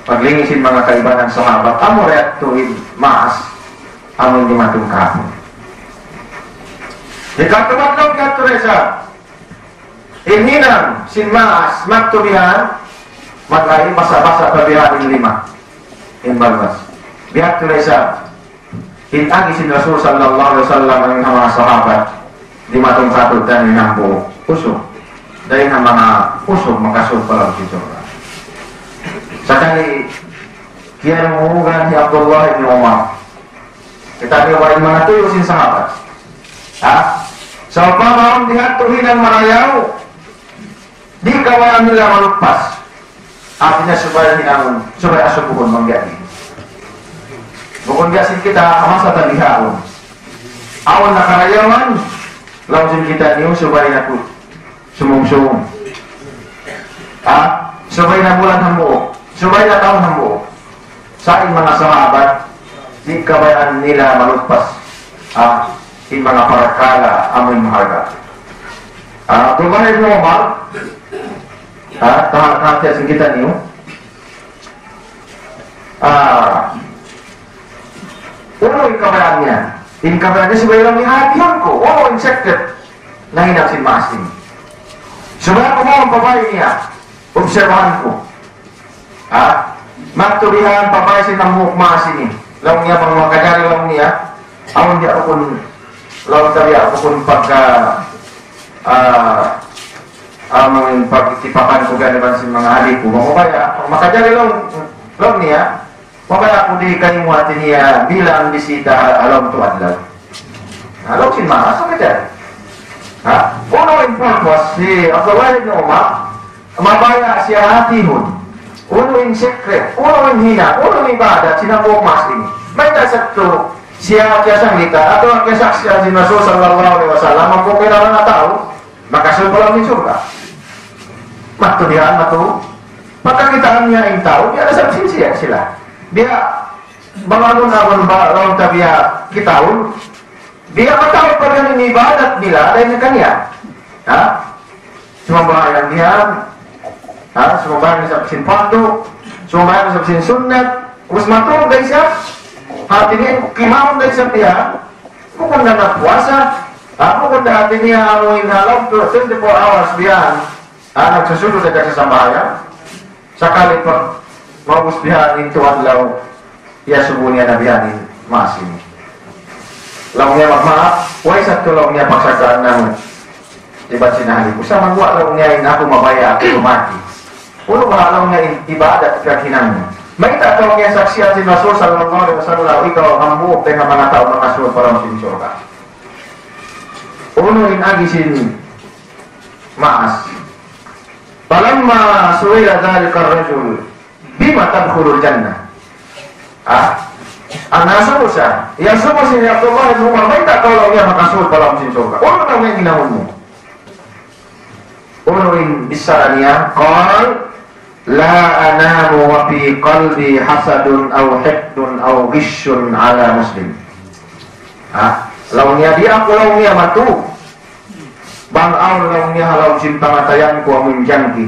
Paglingisin mga kaibahan sahabat, amo reaktuin maas among dimatong kahapon. Ikatumatlong katuresa, inhinang sin maas magtubihan, maglain basa-basa pabihan 5 in balbas. Bihat turesa, inagi sin Rasul sallallahu alaihi wasallam ang mga sahabat dimatong katod dan inambo usok. Dahil ang mga usok makasur palam sin surga. Sekali kian mengugan si Abdullah bin Umar. Kita niwain mga tuyo sin sahabat. So pamahon dihatuhin ang marayao. Di kawalan nila malupas. Artinya supaya asubuhon manggani. Bukon gasin kita masa talihaon. Awan na karayawan. Langsung kita niyo supaya naku sumung-sumung. Supaya na bulan hambuo. Supaya na taon hambuo. Sa mga sahabat, di kawalan nila malupas. In mga parakala amoy maharga. Abdullah bin Umar, tahap sa kita niyo. Uno yung kabayan niya. In kabayan niya, sabay lang ihatihan ko. Uno yung secret na hinapsin maasin. Sabay ko mo ang babae niya. Observahan ko. Magtubihan babae sinang maasin niya. Lang niya, mga kanyari lang niya. Awon niya ako kung lawan tabi ako kung pagka ang pagkitipakan ko gano'n sa mga halik ko. Mamaya, kung makajari lang niya, mamaya kung di kayo mo atin niya bilang bisita alam tuwan lang. Alam sin mga, so kajari. Uno in purpose, si Abdullah bin Umar, mabaya siya hatihon. Uno in secret, uno in hina, uno in ibadat, sinabok masing. May tasat to, siya kaya sanglita, atau kaya saksiyan si Rasul sallallahu alaihi wasallam, magpupira na tao, makasunod lang ni surga. Matudihan matu, pagkakitaan niya yung tao, dia ada saksi sila. Dia bangun awal lawan tabiya kitaun, dia matawag pa rin ng ibadat nila dahil na kanya. Sumabahayan niya, sumabahayan sa sinpando, sumabahayan sa sinsunat, mas matulog dahil siya. Hati niya, kimahon dahil sa tiya, kung na puasa, kung na hati niya ang inalaw, 24 hours biyan, nagsusunod na sa sambahayan, sakali pag maubos biyan, into adlaw, iya subo niya na biyanin, maasin. Law niya magmaak, way sa tulaw niya pagsagaan namin, diba't sinahali ko, sa magwa law niya, ako mabaya, ako lumaki. Uno ba law niya, ibadat kakinang niya. May tatawag niya saksiyan si Rasul sallallahu alaihi wasallam, ikaw ang hambuok tayo mga tao makasunod para sin surga. Uno in agisin maas. Palamma suwila dhalika ar-rajul bima tadkhulul jannah. Ang nasubo siya, yang subo si Abdullah bin Umar, may tatawag niya makasunod para sin surga. Uno na may ginawin mo. Uno in bisara niya, qal la anamu wa fi qalbi hasadun aw hiqdun aw ghishun ala muslim. Lawan niya dia ako lawan niya matu. Bang aw lawan niya halaw sin pangatayan ko amun jangki.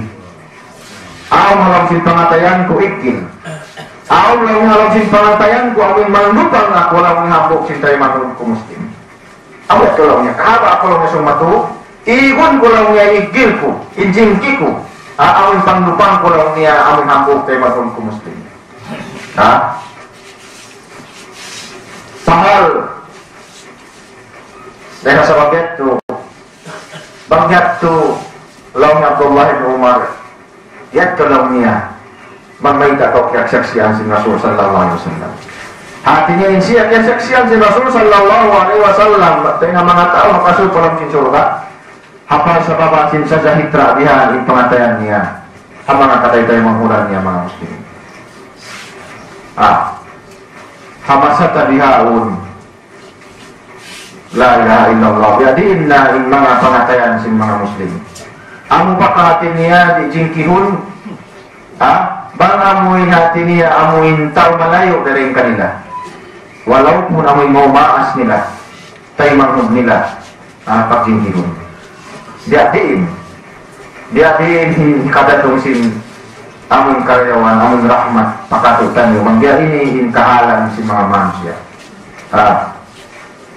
Aw halaw sin pangatayan ko ikin. Aw lawan halaw sin pangatayan ko amun manlupang ako lawan hambok sin tayo manulog ko muslim. Abot ko lawan niya kahaba ako lawan niya sumatu. Igun ko lawan niya igil ko, injingki ko. Amin panglupang ko lang niya amin hambok tayo matulog ko muslim. Pahal dahil sa bagyat to law ni Abdullah bin Umar, yat to law niya may tatok saksiyan si Rasul sallallahu alaihi wasallam. Hati niya siya kaya saksiyan si Rasul sallallahu alaihi wasallam tayo mga tao makasul palang sin surga. Hafal sa babasin sa zahitra diha in pangatayan niya ang mga katay-tay manghulan niya mga muslim. Hamasata bihaun la ilaha illallah, yadiin na in mga pangatayan sin mga muslim. Amu baka hati niya di jingkihun. Bang amuin hati niya, amuin tao malayo dari kanila. Walaupun amuin mau maas nila, tayo manghub nila pagjingkihun. Diatiin kadatong sin amuin karyawan, amuin rahmat, pakatutan yung mangga ini kahalan si mga manusia.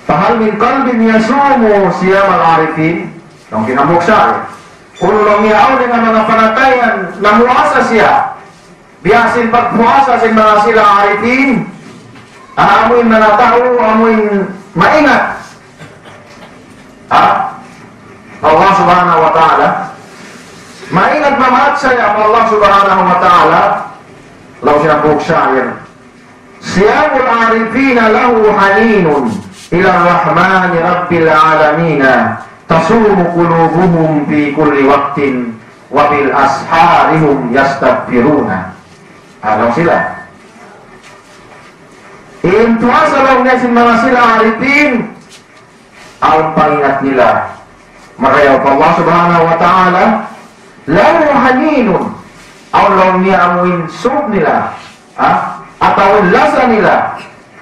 Pahal min kalbin yasumu siya mal-arifin, nung kinamuksa Ulong niyaw dengan mga panatayan na muasa siya. Biyasin pagpuasa sa mga sila arifin. Amuin mga tao, amuin maingat. Allah subhanahu wa ta'ala. Maingat mamahat saya Allah subhanahu wa ta'ala. Law sinabuk syair. Siyamul arifina lahu haninun ila rahmani rabbil alamina. Tasumu qulubuhum fi kulli waqtin wa bil asharihum yastaghfiruna. Alam sila. Puasa lang niya si mga sila arifin. Ang pangingat nila. Marayaw pa Allah subhanahu wa ta'ala. Lahu haninun. Ang lang niya amuin sub nila. Atau lasa nila.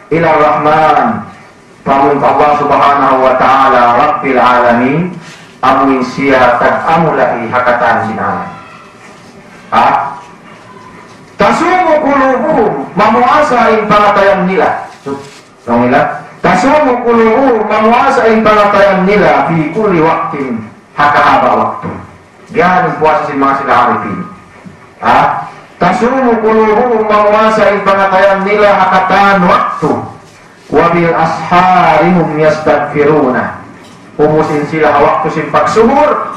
Ila Rahman. Pamun Allah subhanahu wa ta'ala Rabbil alamin. Amuin siya tag-amulahi hakatan sinalan. Tasumu kulubuhum mamuasain pangatayang nila. Tasumu kulubuhum mamuasain pangatayang nila fi kulli waktin hakahaba waktu. Diyan puasa si mga sila arifin. Tasumu kulubuhum mamuasain pangatayang nila hakatan waktu. Wabil asharihum yastaghfiruna. Umusin sila hawaktu simpak suhur.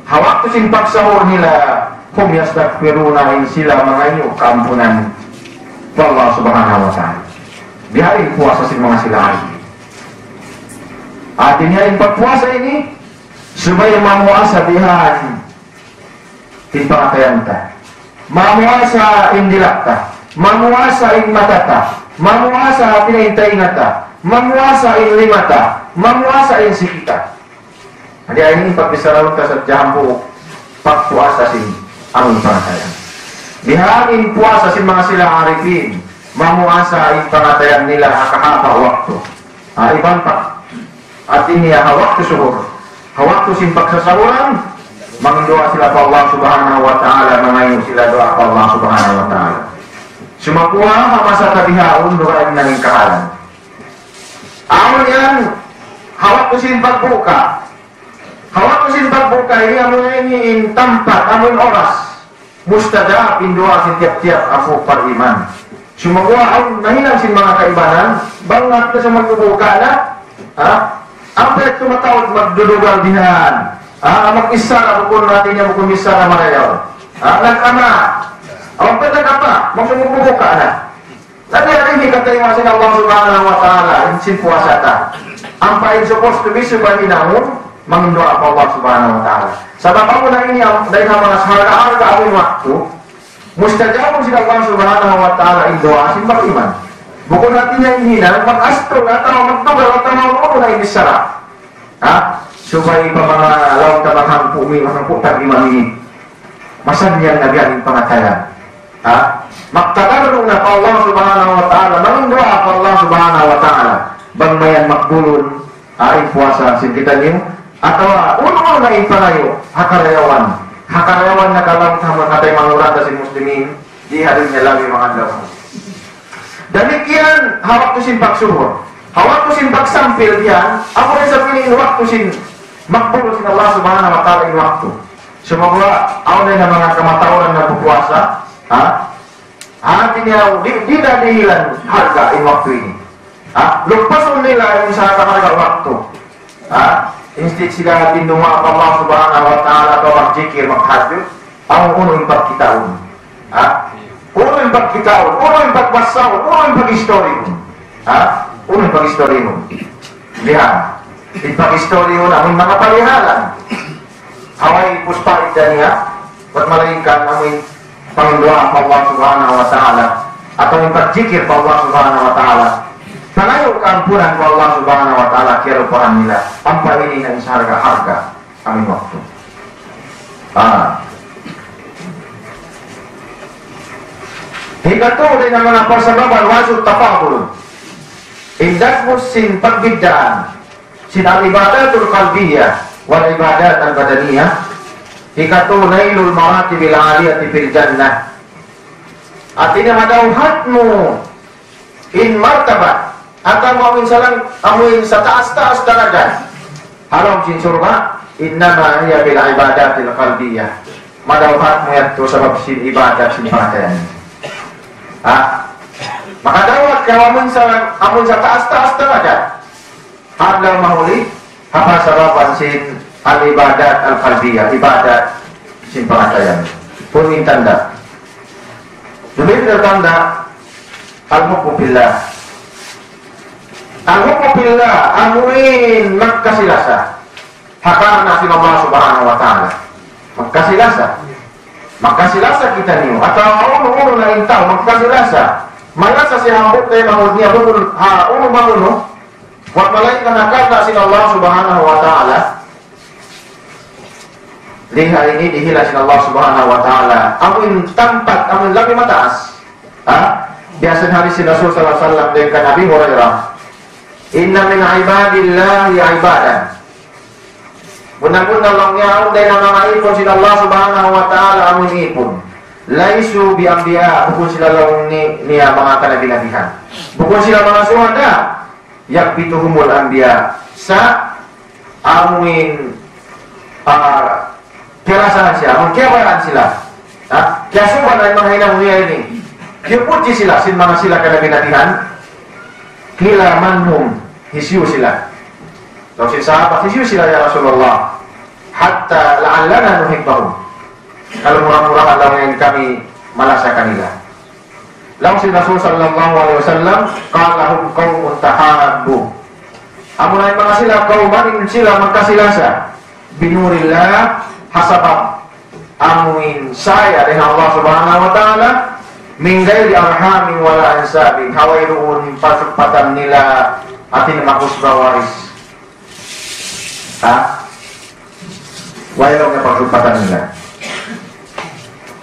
Hawaktu simpak sahur nila. Hum yastaghfiruna in sila mengayu keampunan Allah subhanahu wa ta'ala. Di hari puasa si mga sila ini. Artinya in pagpuasa ini supaya mamuasa dihan timpakatayanta. Mamuasa in dilakta. Mamuasa in matata. Mamuasa pinaintaingata, mamuasa in limata, mamuasa in sikita. Jadi ini pagbisaraw ka sa jambu pagpuasa sin aming pangatayan. Dihain puasa sin mga sila arifin, mamuasa in pangatayan nila kahaba waktu. Iban pa. At iniya hawaktu suhur. Hawaktu sin pagsasawaran, mangindoa sila pa Allah subhanahu wa ta'ala, mangayon sila doa pa Allah subhanahu wa ta'ala. Sumakuha masa tabihaun doain nanging kahalan. Amun yan, hawak kusin pagbuka. Hawak kusin pagbuka ini amun ini in tempat, amun oras. Mustajab in doa sin tiap-tiap aku pariman. Sumakuha amun nahinang sin mga kaibanan, bangat na sa magbubuka na. Ampe tumatawag magdudugal dihan. Mag-isa bukun natin niya bukun isa na marayaw. Nag-ama. Ang pwede ka pa, magsububuka na. Lagi hari ini kata imasin Allah subhanahu wa ta'ala, insin puasa ta. Ang pain supposed to be subhanahu namun, mengindoa Allah subhanahu wa ta'ala. Sabab ako na ini, dahil mga harga-harga awin waktu, mustajabun sila Allah subhanahu wa ta'ala indoa, simbak iman. Bukun natin niya inhinan, mag-astro, atau magtugal, atau mamuno na inisara. Supaya pa mga law ka maghangpu, may maghangpu tag iman ini. Masan niyang nagaling pangatayan. Magtagarong na pa Allah subhanahu wa ta'ala, mangindoa pa Allah subhanahu wa ta'ala, bangmayan makbulun, puasa sinkitan niyo, atau uno na ipanayo, hakarayawan na kalang tama katay mangurata si muslimin, di hari niya lagi mga daw. Demikian, hawak to sin pagsuhor, hawak to sin pagsampil diyan, ako rin sa piliin waktu sin, makbulun sin Allah subhanahu wa ta'ala in waktu. Semoga awalnya mga kamatawaran na pupuasa, artinya tidak dihilang harga in waktu ini. Lepas nila yung sa harga waktu. Instead sila tinunga Allah subhanahu wa ta'ala atau magjikir, maghadyo, ang unong pagkitaon. Unong pagkitaon, unong pagbasaw, unong pag-history mo. Unong pag-history mo. Lihan. Di pag-history mo na may mga palihalan. Hawai puspa idaniya, at malingkan namin pangindoa pa Allah subhanahu wa ta'ala atau yung pagzikir pa Allah subhanahu wa ta'ala. Panayo keampunan pa Allah subhanahu wa ta'ala kirupahan nila ang pahini ng isa harga-harga aming waktu. Hingga tu dengan mga persababan wasud tafadul. Indak musin perbedaan sin al-ibadatul qalbiyah wal ibadat al-badaniyah. Hingga tu nailul maratibil aliyati fil jannah. Artinya madauhatmu in martabat atau mau salang amuin sa taas-taas darajat. Haram sin surga innama hiya bil ibadatil qalbiyah. Madauhatmu itu sebab sin ibadat sin perhatian. Maka dawat kalau amun sa taas-taas darajat. Hadal mahuli apa sababan sin al ibadat al qalbiyah, ibadat sin perhatian. Pun tanda. Demi tanda al-hukmu billah. Al-hukmu billah amuin magkasilasa. Hakarna sin Allah subhanahu wa ta'ala. Magkasilasa kita niyo. Atau uno na intaw magkasilasa. Malasa si hambuk tayo mahod niya. Uno mamuno. Wag malay ka nakarna sin Allah subhanahu wa ta'ala. Liha ini dihila sin Allah subhanahu wa ta'ala. Amuin tampat, amuin lebih mataas. Biasa hari si Rasul sallallahu alaihi wasallam dengan Nabi Hurairah. Inna min ibadillahi ibadan. Benar-benar langnya ang dahil na mga ipon sila Allah subhanahu wa ta'ala amun ipon. Laisu bi anbiya, bukun sila lang niya mga kanabi-nabihan. Bukun sila mga suhada, yakbituhumul anbiya sa amuin kirasahan siya, amun kiyawaran sila. Kaya suban ay mga hinang niya ini. Kipuji sila, sin mga sila kanabi-nabihan. Kila manhum, hisyu sila. Lalu si sahabat hisyu sila ya Rasulullah. Hatta la'allana nuhibbahum. Kalau murah-murah Allah yang kami malasakan nila. Lalu si Rasul sallallahu alaihi wasallam qalahum qaumun tahabbu. Amun ay mga sila kauman sila magkasilasa binurillah hasabab amuin saya dengan Allah subhanahu wa ta'ala min ghairi arhamin wala ansabin hawairuun pasupatan nila atin makusba waris. Wayang na pagsupatan nila.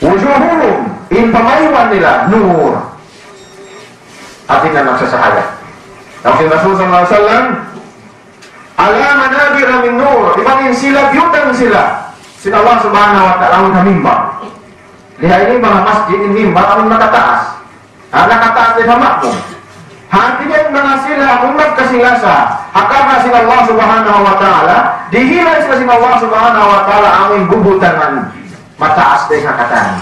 Wujuhum in pamayuan nila nur atin na nagsasahaya. Ang Rasul sallallahu alaihi wasallam ala manabira min nur, ibanin sila biyutan sila sin Allah subhanahu wa ta'ala ang mimbar. Lihat ini mga masjid ini mimbar ang nakataas. Nakataas din hamakmo. Artinya yung mga sila umat kasilasa akarna sila Allah subhanahu wa ta'ala dihilay sila sila Allah subhanahu wa ta'ala ang bubutangan mataas din hakatan.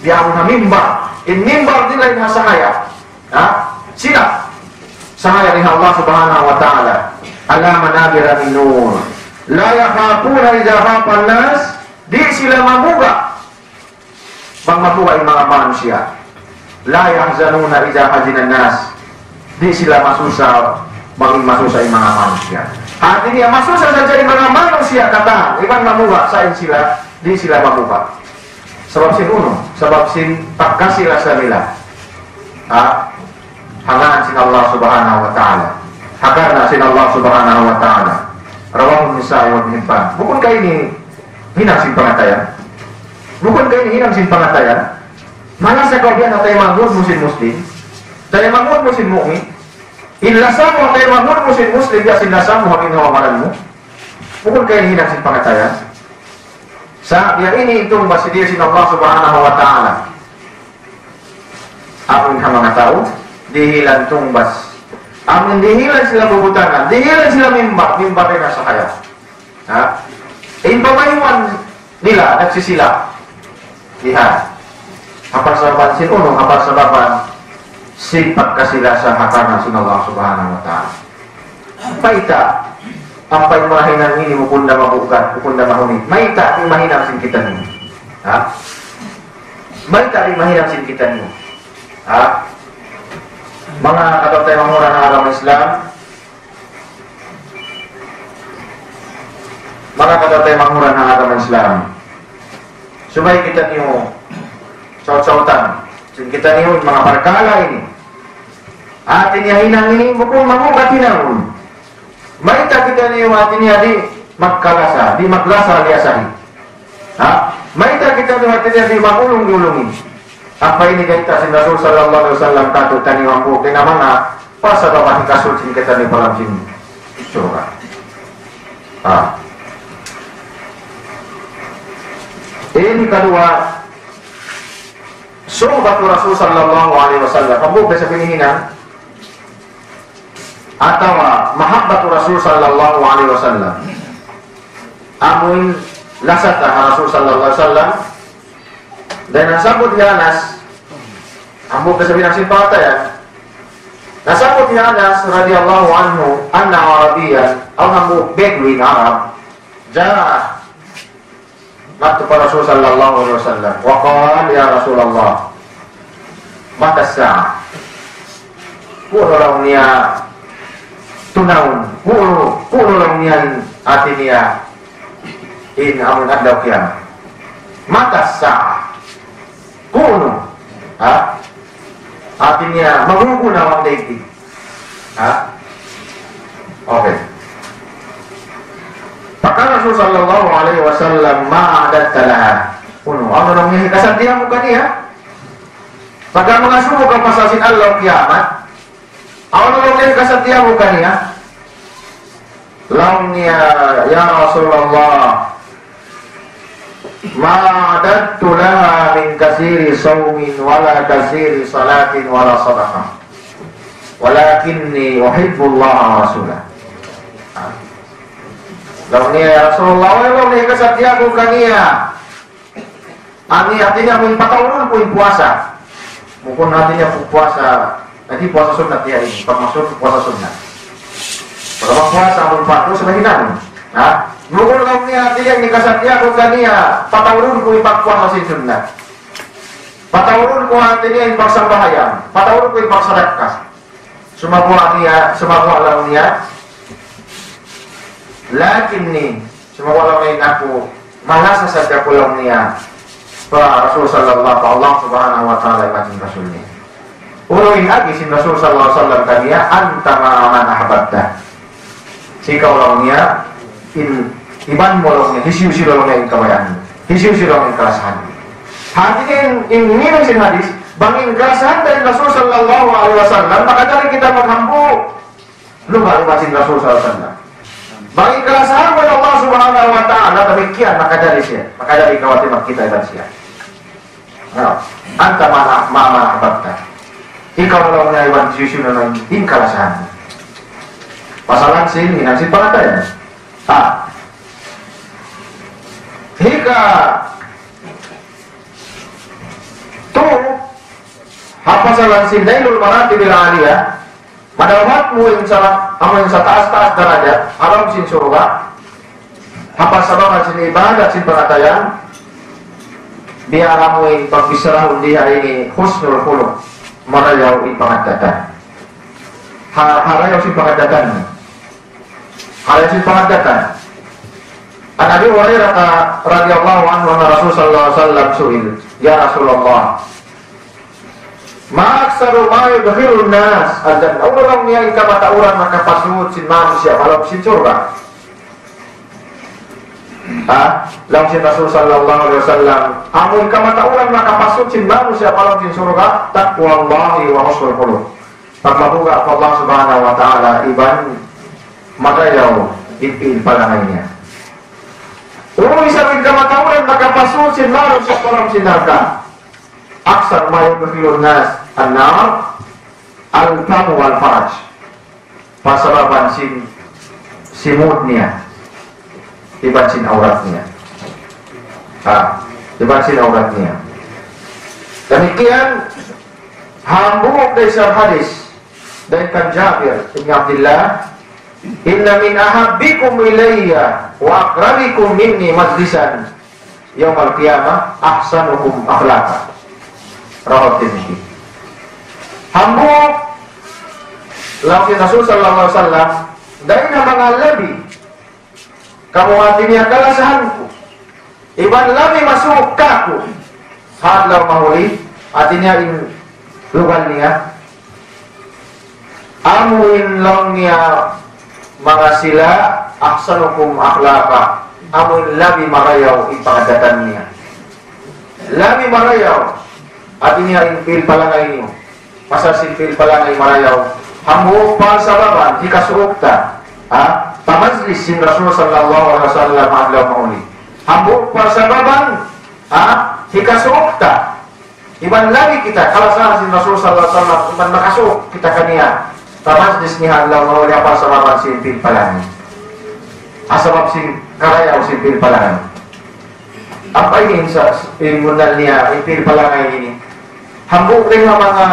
Di ang mimbar. In mimbar nila yung sahaya. Sila sahaya rin Allah subhanahu wa ta'ala ala manabira min nur. La yakhafuna idza khafa an-nas, di sila mamuga bang mabuhay mga manusia. La yahzanuna idza hazina an-nas, di sila masusa bang masusa yung mga manusia. Artinya masusa saja yung mga manusia kata iban mamuga sa sila, di sila mamuga. Sebab sin uno, sebab sin pagkasila sa nila. Hangaan sin Allah subhanahu wa ta'ala. Hakarna sin Allah subhanahu wa ta'ala. Rawang Nisa'i wa Hibban. Bukun kayo ini hinang sin pangatayan. Bukun kayo ini hinang sin pangatayan. Mana sa kaudian na tayo manggod musin muslim. Tayo manggod musin mu'min. Inlasam mo tayo manggod musin muslim. Ya sinlasam mo ang inawamaran mo. Bukun kayo ini hinang sin pangatayan. Sa yang ini itong basidir sin Allah subhanahu wa ta'ala. Amin ha mga tao. Dihilan tumbas. Amin dihilan sila bubutangan, dihilan sila mimbar rin nasa kaya. Pamayuan nila, nagsisila. Lihat. Kapag sababan sin uno, kapag sababan sipat kasila sa hakarna sin Allah subhanahu wa ta'ala. Maita, ang paimahinan ini mukunda mabukat, mukunda mahuni. Maita, imahinan sin kita niyo. Maita, imahinan sin kita niyo. Mga kapatay mangura ng agama Islam, mga kapatay mangura ng agama Islam, subay kita niyo saut-sautan, kita niyo mga perkala ini atin yahinang ini bukong mamugat hinangon maita kita niyo atin niya di magkalasa, di maglasa aliasahi Maita kita hatinya di makulung diulungi. Apa ini kita sin Rasul sallallahu alaihi wasallam katu tani mampu kena mana pas ada mati kasul sin kita di dalam sini. Surga. Ini kedua suhbatu Rasul sallallahu alaihi wasallam. Kamu bisa pilihan atau mahabbatu Rasul sallallahu alaihi wasallam. Amun lasata Rasul sallallahu alaihi wasallam dan nasabut ya Anas. Ambo kesabihan si pata ya. Nasabut ya Anas radhiyallahu anhu anna Arabiyan aw namu Bedouin Arab jaa matu para Rasul sallallahu alaihi wasallam wa qala ya Rasulullah mata sa'ah pulau nia tunaun pulau nia atinia in amun ada kiamat mata sa'ah kuno artinya menunggu nawang deiti oke. Maka Rasul sallallahu alaihi wasallam ma'adattalah kuno amun ngi kasantia bukan ya maka mengasuh ke pasasin Allah kiamat amun ngi kasantia bukan ya lamnya ya Rasulullah ma'adattu laha min kasiri sawmin wala kasiri salatin wala sadaqah walakinni uhibbullaha wa rasulah. Lalu ya Rasulullah lalu kesatya ko kaniya ani artinya mun patawon ko puasa mukun artinya puasa nanti puasa sunat ya ini termasuk puasa sunat kalau puasa mun patu sebagai namun mukul kaum ni hati yang nikasatnya ko kaniya patawurun ko ipak puasa sin sunnah patawurun ko hati niya ipak sambahayan patawurun ko ipak sedekah sumabuha niya sumabuha niya lakin ni sumabuha niya aku malasa saja pulang niya pa Rasul sallallahu Allah subhanahu wa ta'ala imajin Rasul niya uruin lagi sin Rasul sallallahu alaihi wasallam kaniya anta ma'aman ahbabta sika ulang niya iban molongnya hisiusi dolongnya kawayan hisiusi dolongnya kerasahan hatinya ini sin hadis bangin kerasahan dari Rasul sallallahu alaihi wasallam maka dari kita menghampu lu gak lupasin Rasul sallallahu alaihi wasallam bangin kerasahan pada Allah subhanahu wa ta'ala demikian maka dari khawatir kita iban siap anta ma'ama abadta ikaw dolongnya iban hisiusi dolongnya in kerasahan pasalan sin hinansin pangatay hika tu hafasalan sindailul maratib al-aliyah madawamatmu yang salah amun sa taas-taas derajat alam sin surga hafasalan sin ibadat sin pengatayan biar amun pagkisarah undi hari ini husnul khuluq marayaw ipangadadan harayaw sin pangadadan harayaw sin pangadadan. An Abi Hurairah radhiyallahu anhu anna Rasul sallallahu alaihi wasallam su'il ya Rasulullah ma aksaru ma yudkhilun nas adan orang yang kamata orang maka pasut sin manusia kalau sin surga langsung Rasul sallallahu alaihi wasallam amun kamata orang maka pasut sin manusia kalau sin surga taqwallahi wa husnul khuluq takwa Allah subhanahu wa ta'ala iban maka yau ipin palangannya bisa kamatahuan maka pasusin maru sa kolam sinarka aksar mayu kefilun nas an-nar al-famu wal-faraj pasalaban simutnya iban sin auratnya iban sin auratnya demikian hambuk dari hadis dari kan Jabir bin Abdullah inna min ahabbikum ilayya wa aqrabikum minni majlisan yaumil qiyamah ahsanukum akhlaqa rawahu Tirmidzi. Hambuk lawan Rasul sallallahu alaihi wasallam dari nama Nabi kamu hatinya kalasahanku iban labi masuk kaku hadlau mahuli artinya in lugannya amuin longnya mangasila ahsanukum akhlaqa amun labi marayaw ipagdatan niya. Labi marayaw artinya infil palangay niyo. Pasal sinfil palangay marayaw hambu pasababan hikasukta tamajlis sin Rasul sallallahu alaihi wasallam adlaw mauli. Hambu pasababan hikasukta iban lagi kita kalau salah sin Rasul sallallahu alaihi wasallam iban makasuk kita kania tamajlis ni adlaw mauli apa sababan sinfil palangay. Asabab sin karayaw sinfil palangay. Apa ini ilmunal niya infil palangay ini? Hambuk rin ang mga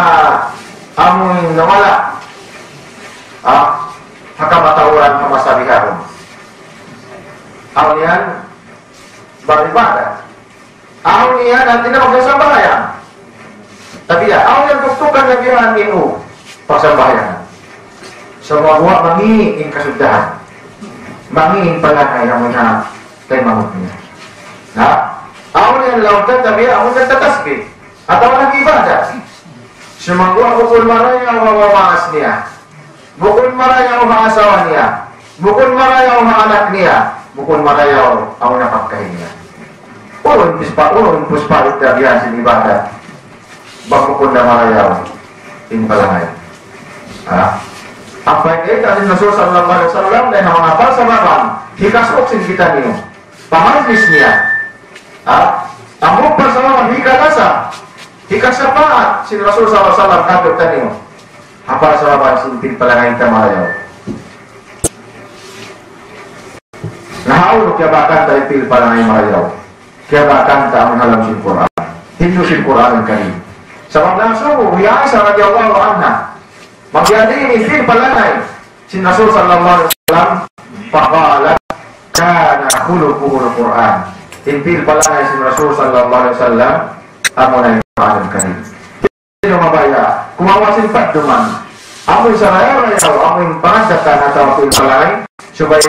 amoy nawala. Hakamatawaran kamasabihan. Aw niyan, beribadah. Aw niyan, nanti na magsasambahayan. Tapi ya, aw niyan tuktukan na bihan inu, pagsambahayan. Semua buat mangiin kasudahan. Mangiin palangay ang mga kay mamut niya. Aw niyan lautan, tapi aw niyan tatasbih. Atau lagi ibadah. Semangguang bukul marayaw mawamas niya. Bukul marayaw maasawa niya. Bukul marayaw maanak niya. Bukul marayaw ang napagkain niya. Ulun puspa ita bihasin ibadah. Bakukul na marayaw impalangay. Apa yang kita sin Rasul sallallahu alaihi wasallam dan mga pasababan hikasok sin kita niyo. Pamajlis niya. Amok pasababan hikatasa. Jika syafaat sin Rasul SAW kabut taniyo apa sahabat sinpil palangay tamarayaw nahaulog yabakan tayo pil palangay marayaw yabakan ta menghalam sin Quran hindu sin Quran ang karim sabab nasubo Aisyah radhiyallahu anha magyadini pil palangay sin Rasul SAW faqala kana khuluquhul Quran pil palangay sin Rasul SAW amunay Quran Karim. Sino mabaya? Kumawasin patduman. Amoy saraya-rayaw, amoy pangadatan atau palay, subay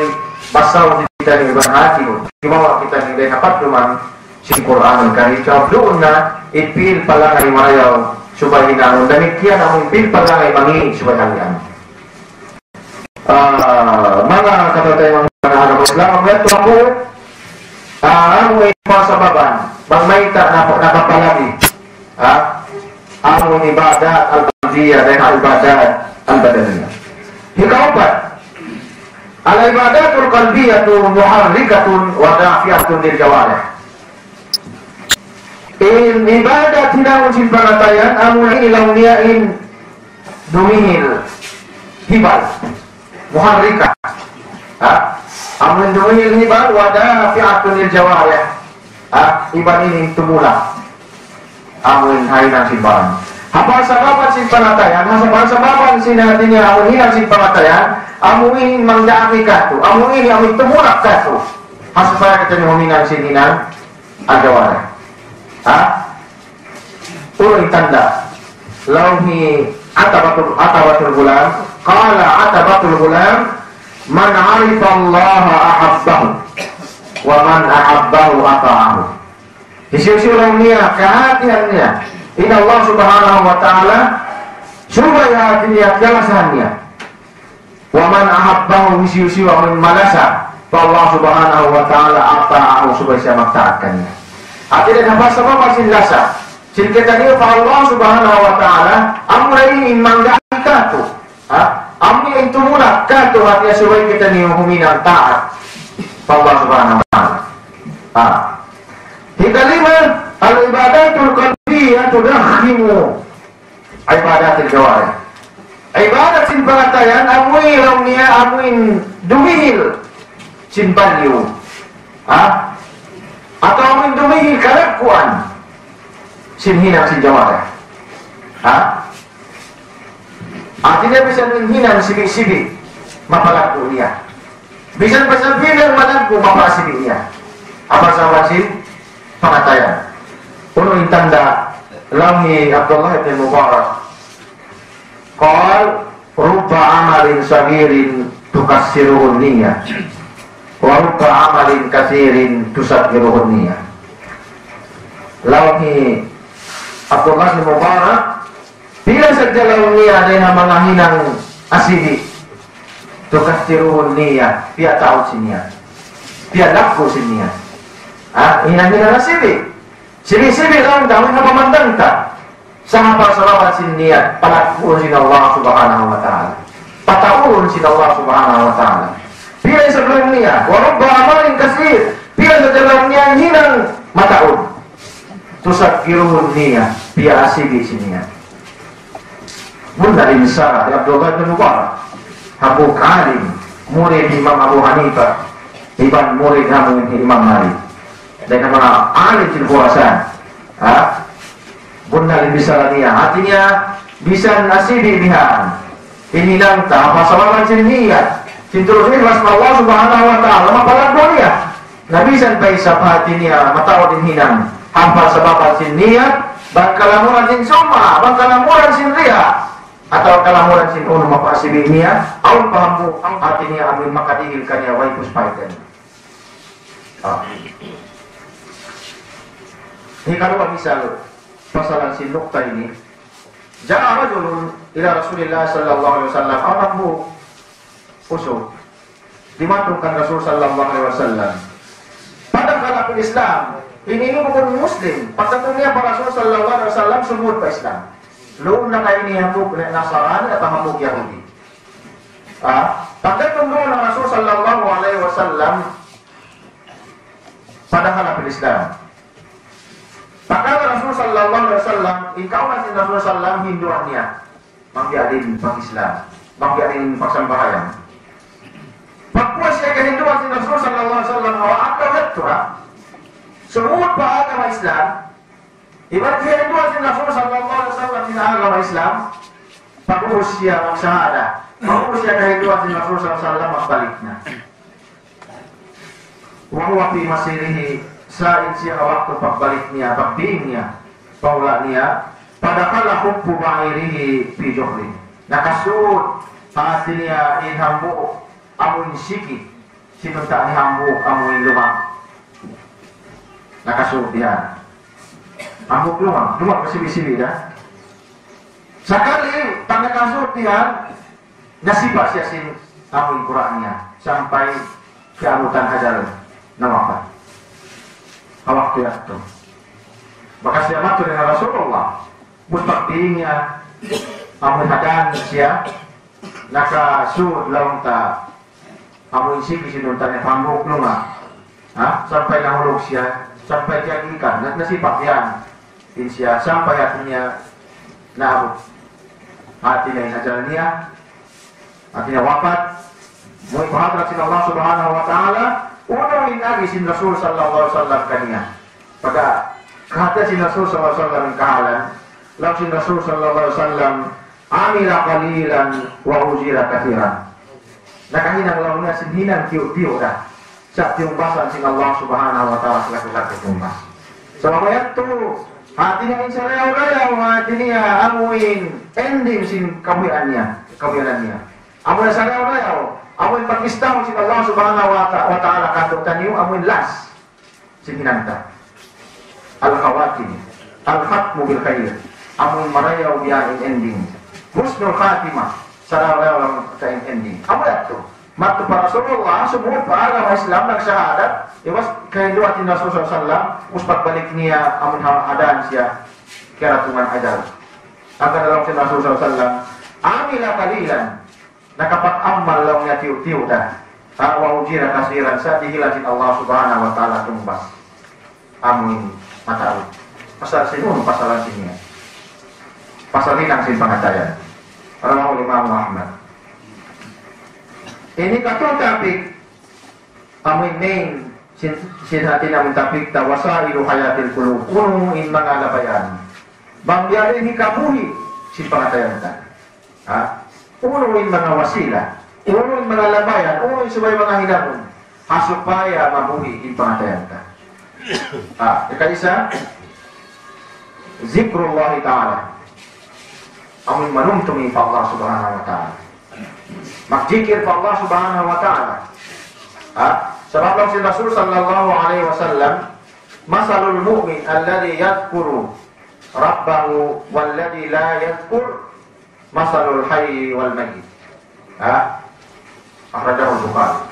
basaw kita ni ibang hati mo. Kumawa kita ni patduman si Quran Karim. So, doon na ipil palangay marayaw, subay hinanon. Damikian amoy ipil palangay mangi, subay halian. Mga katatay mga panahon Islam, ang ito ako, amoy pasababan, bangmayta na napapalagi. Ang ibadat al-qalbiyah dan ibadat al-badaniyah. Hikaopat, al-ibadatul qalbiyatu muharrikatun wa dafiyatun lil jawarih. Ibadat hinahon sin pangatayan amun ilaw niyain dumihil hibal muharrika. Amun dumihil hibal wa dafiyatun lil jawarih. Iban ini tumulak amun hainang simbahan. Apa sababan sin pangatayan? Apa sababan sin hatinya amun hinang sin pangatayan? Amun mangdaami kato. Amun ini amun tumulak kato. Supaya kita huminang sin hinang agawara. Uloy tanda. Lauhi atabatul gulam. Qala atabatul gulam. Man arifa Allah ahabbahu. Wa man ahabbahu ata'ahu. Disiusilang niya, kehatiannya Inna Allah subhanahu wa ta'ala supaya hatinya kelasahannya wa man ahabbahu disiusi wa man malasa Allah subhanahu wa ta'ala ata'ahu supaya siya magtaatkannya. Artinya dapat sebab masih lasa silkita niyo pa Allah subhanahu wa ta'ala amray manggahi kato amri yang tumulak kato hatinya supaya kita niyo huminang taat pa Allah subhanahu wa ta'ala. Hikalima, al-ibadatul qalbiyah tudakhimu ibadatul jawarih. Ibadat sin pangatayan amoy raw niya amoy dumihil sin balyo. Atau amoy dumihil kalakuan sin hinang sin jawarih. Artinya bisa hinang sibik-sibik mapalaku niya. Bisa pasabihin managku mapasibik niya. Apa sahabat sin pangatayan. Uno intanda lamhi Abdullah bin Mubarak. Qal rubba amalin sagirin tukassiruhun niyah. Wa rubba amalin katsirin tusaggiruhun niyah. Lamhi Abdullah bin Mubarak bila saja launnya ada mga hinang asibi tukassiruhun niyah, pia tahu sinya. Dia laku sininya. Hina-hina na sibi. Sibi-sibi lang dami na pamandang ta. Sahabat salamat siniya palakuun sin Allah subhanahu wa ta'ala. Pataun sin Allah subhanahu wa ta'ala. Bila sa dalam niya, warubba amalin kasir. Bila sa dalam niya hinang mataun. Tusakirun niya, biya asibi siniya. Mula insara, Abdullah bin Mubarak. Habuk alim, murid Imam Abu Hanifah. Iban murid namun Imam Malik. Dan mga alim sin kuasaan. Bunda bisa niya, artinya bisa nasibi bihan. Ini lang ta pasalaman sin niya. Sinturus ikhlas Allah subhanahu wa ta'ala mapalag dunia. Nabisan pa isa hati niya matao din hinang. Hampar sa bapak sin niya, bang kalamuran sin summa, bang kalamuran sin riya. Atau kalamuran sin uno mapasibi niya, aun pahamu ang hati niya amin makadigil kanya way puspaitan. Ini kalau misal pasalan si nukta ini, ja'a rajulun ila Rasulillah sallallahu alaihi wasallam, amammu usul dimatungkan Rasul sallallahu alaihi wasallam. Pada kala Islam, ini bukan muslim, patutnya para Rasul sallallahu alaihi wasallam sumut pa Islam. Lum na kayo ni hamuk na Nasarani at hamuk Yahudi. Pagdatong doon ng Rasul sallallahu alaihi wasallam pada kala Islam. Maka Rasul sallallahu alaihi wasallam, ikaw na si Rasul sallallahu hinduan niya. Magbiadin pang Islam, magbiadin pagsambahayan. Pagpuas siya kahinduan si Rasul sallallahu alaihi wasallam, awaan ka ito sumut pa agama Islam. Iba't kahinduan si Rasul sallallahu alaihi wasallam sa agama Islam, pagpuas siya magsahada. Pagpuas siya kahinduan si Rasul sallallahu alaihi wasallam, magbalik na. Wahuwa fi masirihi, saat siya waktu pagbalik niya, pagdiin niya, paula niya, padakala hubbu ba'irihi fi johri. Nakasud hati niya inhambu amuin sikit, sinunta ni hambu amuin lumang. Nakasud yan. Hambu lumang kasi-bisibi ya. Sakali, pag nakasud yan, nasiba siya sin amuin Quran niya, sampai keamutan ajal na wafat. Waktu itu, maka siya matur dengan Rasulullah, mustaqbilnya, amun hadan siya, nakasud laung ta, amun sigi sinuntanya pambuk lunga, sampai nahulog siya, sampai dia ikan, nasipak yan, din siya, sampai hatinya naabot, hatinya inajal niya, hatinya wafat, mau ipahadrat sin Allah subhanahu wa ta'ala. Unang inagi sin Rasul sallallahu alaihi wasallam kaniya. Pagka kata sin Rasul sallallahu alaihi wasallam kahalan, lang sin Rasul sallallahu alaihi wasallam amila qalilan wa ujira kathiran. Nakahinang lang niya sin hinang tiyo-tiyo dah. Sa tiumbasan sin Allah subhanahu wa ta'ala laku-laku tumbas. So mamaya to, hati niya insarayaw-rayaw, hati niya amuin ending sin kawiran niya. Amuin sarayaw-rayaw. Amoy pag-istaw si Allah subhanahu wa ta'ala katutan niyo, amoy las si hinanta. Al-khawatim, al-khatmu bil khair, amoy marayaw biyain ending. Husnul khatimah, sarayaw lang sa ending. Amoy ato. Matu para Rasulullah, sumut pa agama Islam, nagsyahadat, iwas kahinduatin Rasulullah sallallahu, uspat balik niya, amoy hadan siya, kiratungan ajal. Ang kadalang si Rasulullah sallallahu, amila kalilan, nakapag-amal lang niya tiyo-tiyo dah. Wa ujira kasiran sa dihilasin Allah subhanahu wa ta'ala tumbas. Amuin mataru. Pasal sinun, pasalan sinya. Pasal hinang sin pangatayan. Rawahu Imam Muhammad. Ini katong topik amuin main sin hati namun topik tawasailu hayatil qulub. Kuno in mga labayan. Bangyari ni kabuhi sin pangatayan ta. Unuin mga wasila, unuin mga labayan, unuin subay mga hinapon, supaya mabuhi in pangatayan ka. Ika-isa, zikrullah ta'ala. Amoy manumtumi pa Allah subhanahu wa ta'ala. Magjikir pa Allah subhanahu wa ta'ala. Sebab lang si Rasul sallallahu alaihi wasallam, masalul mu'min alladhi yadhkuru rabbahu walladhi la yadhkur masalul hayy wal mayyit. Akhrajahu Bukhari.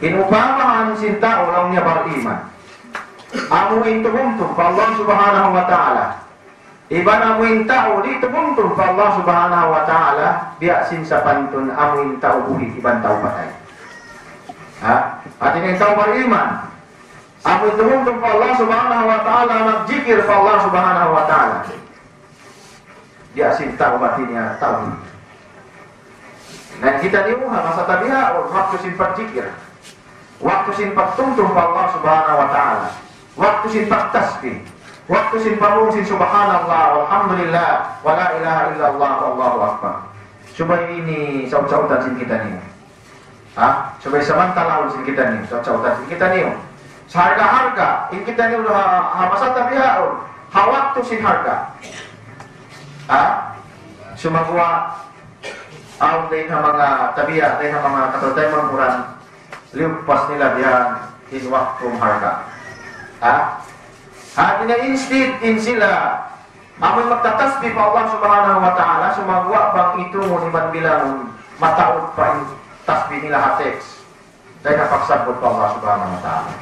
Inupamahan sin tao lang niya beriman. Amuin tumungtong pa Allah subhanahu wa ta'ala. Iban amuin tao di tumungtong pa Allah subhanahu wa ta'ala. Biasin sa pantun amuin tao buhit iban tao patay. Ha? At ini tao beriman. Amuin tumungtong pa Allah subhanahu wa ta'ala. Magjikir pa Allah subhanahu wa ta'ala. Biasin tao batinnya tao. Dan kita diuha masa tabiha waktu simpat jikir. Waktu simpat tungtung pa Allah subhanahu wa ta'ala. Waktu simpat tasbih. Waktu simpat mungsin subhanallah walhamdulillah wa la ilaha illallah wallahu akbar. Supaya ini saut-sautan sin kita nih. Ha? Supaya samantalaw sin kita nih, saut-sautan sin kita nih. Seharga-harga in kita nih udah masa tabiha waktu sin harga. Ha? Sumagwa ang din ng mga tabiya, din ng mga katutay murang liupas nila diyan in waktong harga. Ha? At in sila amoy magtatasbih pa Allah subhanahu wa ta'ala sumagwa bang ito mo ni manbilang mataod pa yung tasbih nila hateks dahil napagsabot pa Allah subhanahu wa ta'ala.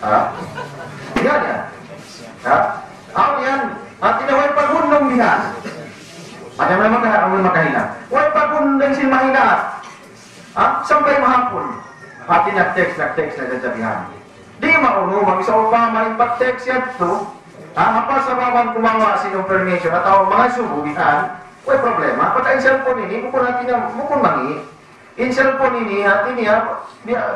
Ha? Yan yan. Ha? Aw yan. At tinaway paghundong dihan. At yung makahilang. Huwag pagkundang sin mahina. Ha? Sampay mahapon. At nag-text na sasabihan. Di mauno, mag-isa Obama impact-text yan to. Apa sa baban kumawa sin information at mga sububihan. Huwag problema. Pata in cellphone ini, mukun natin na, mukun mangi. In cellphone ini, atin niya,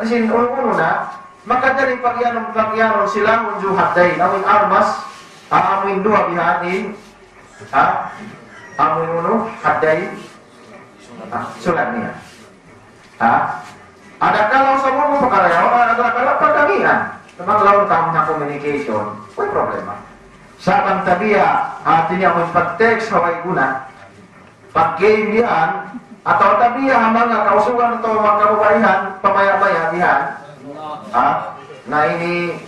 sin uno na, makadali pagyanon sila unju haday. Amin armas, amin dua bihanin. Ha? Amin uno, haday. Sulat niya. Ha? Ada kalau semua pekaryawan, ada kalau perdagangan. Memang lawan kamu na communication, may problema. Sa bang tabiya, artinya mo pag-text, haway guna. Pag-game diyan, atau tabiya, mga kausugan atau mga kababaihan, pamaya-maya diyan. Na ini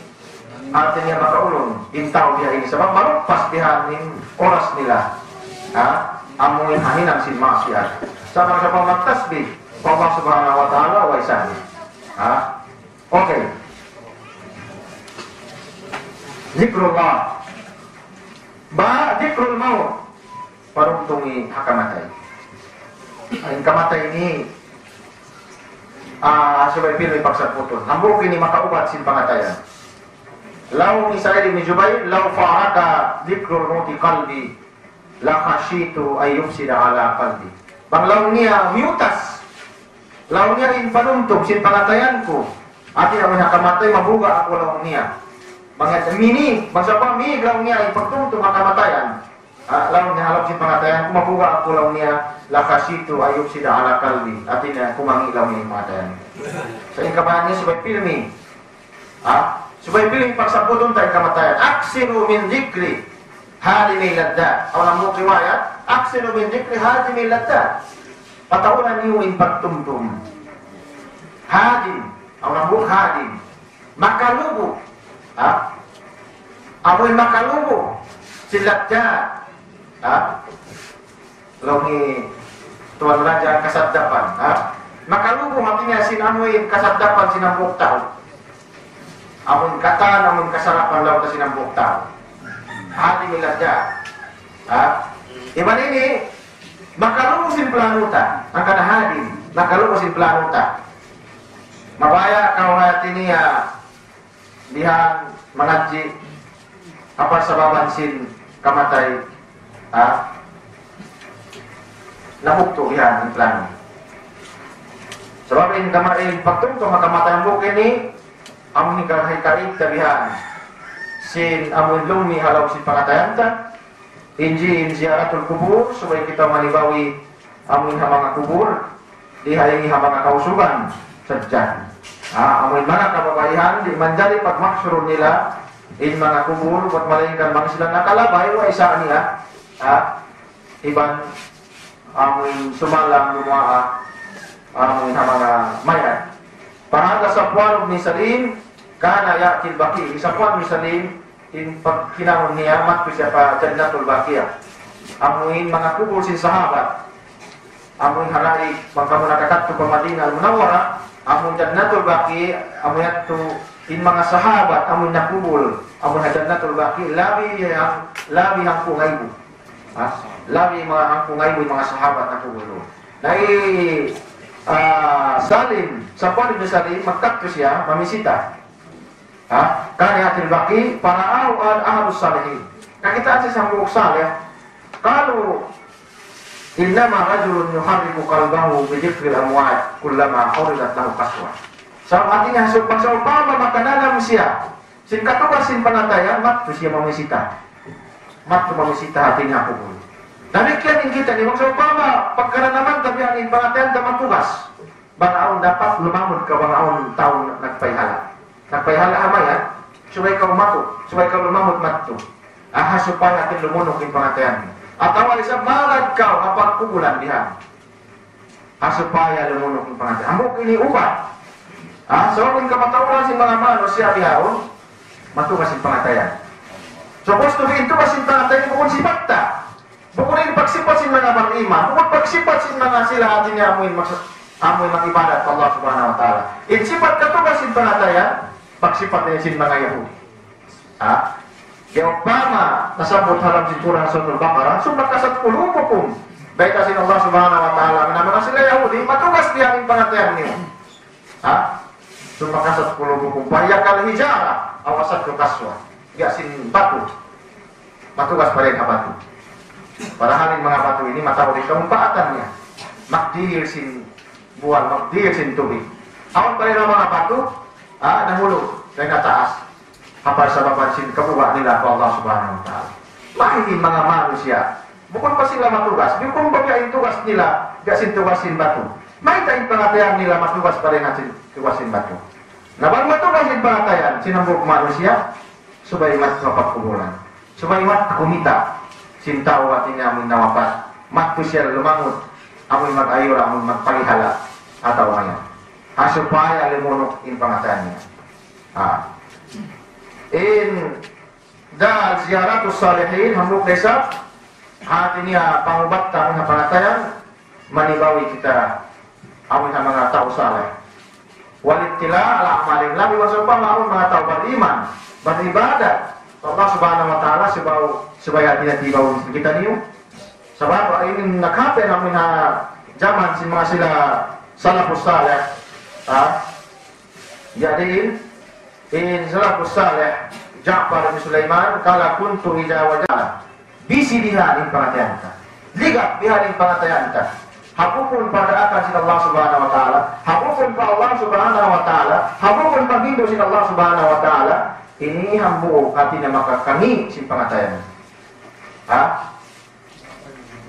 artinya makaulong. Intaw diya ini. Sabang marupas diyan yung oras nila. Amuin hahinang sin masyad. Sabang sa pamagtasbih, Allah subhanahu wa ta'ala wa isani. Okay. Zikrullah. Zikrul maut. Parungtungi hakamatay. Ang kamatay ini subay pinoy pagsaputol. Hambuk ini makaubat sin pangatayan. Law ni Sa'id ibn Jubair, law fa'aka zikrul mauti qalbi la khashitu ay yufsida ala qalbi. Banglaw niya miutas. Law niya in panuntog sin pangatayan ko. Ati ang nakamatay mabuga ako law niya. Mga mini, bangsa pa mi law niya in pagtuntog makamatayan. Law niya halap sin pangatayan ko mabuga ako law niya la khashitu ay yufsida ala qalbi. Ati na kumangi law niya pangatayan. Sa ingkabahan niya subay pilmi. Subay pilmi pagsaputon tayo kamatayan. Aksiru min dhikri hadimi laddat. Aw namu riwayat, aksiru min dhikri hadimi laddat. Patawanan niyo in pagtumtum. Hadim. Ang nabuk hadim. Makalubo. Amoy makalubo. Silatya. Longi tuan raja kasaddapan. Makalubo matinya sinamoy kasaddapan sinambuk tao. Amoy katan, amoy kasarapan law ta sinambuk tao. Hadim iladya. Iban ini makalumusin planuta ang kanahadim, makalumusin planuta. Mabaya kau hati niya dihan mengaji apa sababan sin kamatay nabukto dihan ang plano. Sebab in kamarin pagtungtong makamatay ang buk ini amun hikarit tabihan sin amun lumi halaw sin pangatayan ta. Inji ziaratul kubur supaya kita manibawi amin ha mga kubur dihalingi ha mga kausugan sadyan. Amin mga kababaihan di manjari pagmaksurun nila in mga kubur buat malingkan mga sila nakalabay wa isa niya iban amin sumalang lumaa amin ha mga mayat. Pahada sa puan ni Salim kana yakil baki sa puan ni Salim in pagkinahon niya matpo siya pa Jannatul Baqiyah. Amuin mga kubur sin sahabat. Amuin harai pagkamu nakakadto pa Madinah al-Munawwara amun jannatul baqi amun tu in mga sahabat amun nakubul amun jannatul baqi labi yang kungaibu. Labi mga ang kungaibu mga sahabat nakubul. Nai Salim sampai di Salim magkakto siya mamisita. Kaya atil baqi para ahlus salihin. Kita sa buok saleh kalau innama rajulun yuharriku qalbahu bi dzikril amwat kullama uridat lahu qaswa. So artinya seumpama makanan siya sin katugas sin panatayan mat tu siya mamisita. Mat tu mamisita hatinya aku pun. Demikian kita ni seumpama perkara naman tapi ang panatayan tamang tugas. Banaon dapat lumamod ka banaon taon nagpayhala. Nagpayhala amaya supaya kau matu, supaya kau lumamod matu. Supaya atin lumunok yung pangatayan mo. At awal isa, magad kau kapag kubulan dihan. Supaya lumunok yung pangatayan. Amok ini ubat. So, kung kapatawuran si mga mano siya dihaon, matugas yung pangatayan. So, gusto rin ito kasi yung pangatayan, bukod si Bakta. Bukod rin pagsipat si mga bang-iman, bukod pagsipat si mga sila atin niya amoy mag-ibadat Allah subhanahu wa ta'ala. Insipat katugas yung pangatayan, pagsipat niya si mga Yahudi. Kaya upama nasabot halam si Quran Surah Al-Baqarah, sumakasat kulubukum. Baik asin Allah subhanahu wa ta'ala, naman sila Yahudi, matugas diyan yung pangatayan niyo. Sumakasat kulubukum. Pahiyakal hijara, awasat kukaswa. Gasin batu. Matugas pa rin ang batu. Padahal yung mga batu ini matawag yung kamumpaatannya. Magdihil sin buwan, magdihil sin tubig. Awan pa rin ang mga batu, nahulog, kaya nataas. Kapag sa mapansin, kabuwa nila ko Allah subhanahu wa ta'ala. Mahiging mga manusia. Bukod pa sila matugas. Yung kung bagay yung tugas nila, gasin tugasin batu. May tayong pangatayan nila, matugas pa rin natin tugasin batu. Nabang matugas yung pangatayan, sinambok manusia, subay mat mapagkumulan. Subay mat kumita. Sintaw atin niya amoy nawapat. Matu siya lumangot. Amoy mag-ayura, amoy magpalihala. Ataw ngayon. Supaya limunok yung pangatayan niya. In dahil ziyaratus salihin hamuk desa hati niya pangubat ta mga pangatayan manibawi kita amin ang mga tao saleh walit tila ala amalin labi wasapa maun mga tao beriman beribadat Allah subhanahu wa ta'ala subaya tidak tibaw kita niyo sebab ini nakape namin na zaman si mga sila salafus saleh jadi in salafus saleh Ja'far bin Sulaiman kala kuntu ida wajah bisi diharin pangatayan ka ligat diharin pangatayan ka hapupun pada akan si Allah subhanahu wa ta'ala hapupun pa Allah subhanahu wa ta'ala hapupun pa hidup si Allah subhanahu wa ta'ala ini hambu artinya maka kami si pangatayan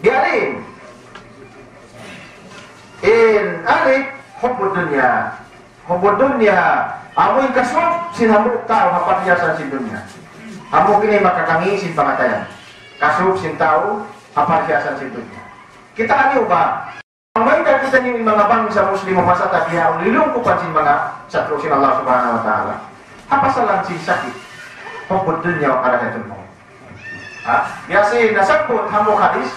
diharin in alif hubbud dunya amoy kasok sinambok tao hapatyasan sin dunya. Amo kini makakangi sin pangatayan. Kasok sin tao hapatyasan sin dunya. Kita ani ba? Ang may kita ni mga bangsa Muslim masa tabiha ulilungkupan sin mga satro sin Allah subhanahu wa ta'ala. Hapasalan sin sakit. Hubbud dunya wa karahatul maut. Biasa nasabot hamo hadis.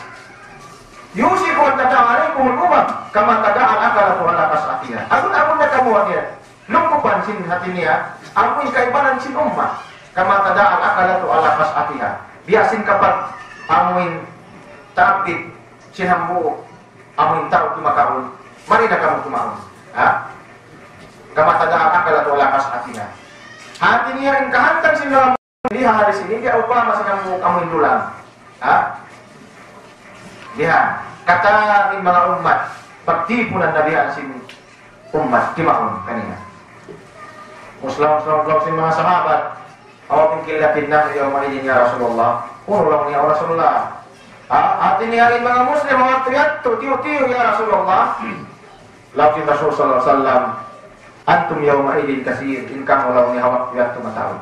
Yusiku an tada'alaikum al-umam kama tada'al akalatu ala kas'atiyah. Agun-agun na kamuha niya. Lungkupan sin hati niya, amoy kaibanan sin ummah. Kama tada'al akalatu ala kas'atiha. Biasin kapag amoy tapit sinambu, amoy tao tumakaon, mari na kamu tumaon. Kama tada'al akalatu ala kas'atiha. Hati niya rin kahantang sin mga liha hari sini, dia upama sa kamu dulang. Liha, kata ni mga umat, pagtipo ng nabihan sin umat, timaon kanina. Muslim sin mga sahabat awatin kilatin na ya umanin ya Rasulullah ulang ya Rasulullah atin niyarin mga Muslim mga triyat tiyo ya Rasulullah lakin Rasul sallallahu alaihi wasallam antum yawma idin kasir in kam ulang ni hawak triyat tumatawid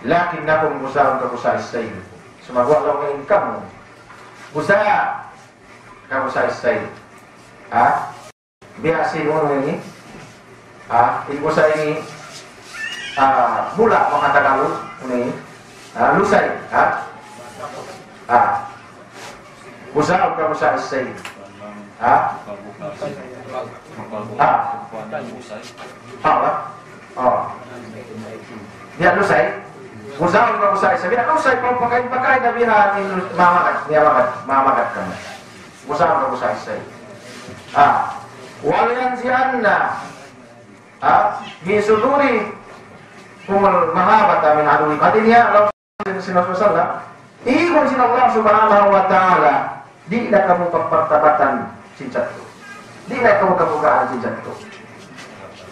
lakin nakum busa'un ka busa'is sayyid sumagwa lang ni income busa' ka busa'is sayyid biasin mo ini busa' ini mula mengatakan ini lusai Musa atau Musa Sayyid Dia usai. Usaha untuk usai. Sabi na usai pagkain na bihan mamagat kami. Usaha untuk usai say. Walian sianna. Min suduri kumul mahabata min adui. Artinya Allah Rasulullah Iwan sin Allah subhanahu wa ta'ala. Di na kamu pertabatan cincat itu. Di na kamu kebukaan cincat itu.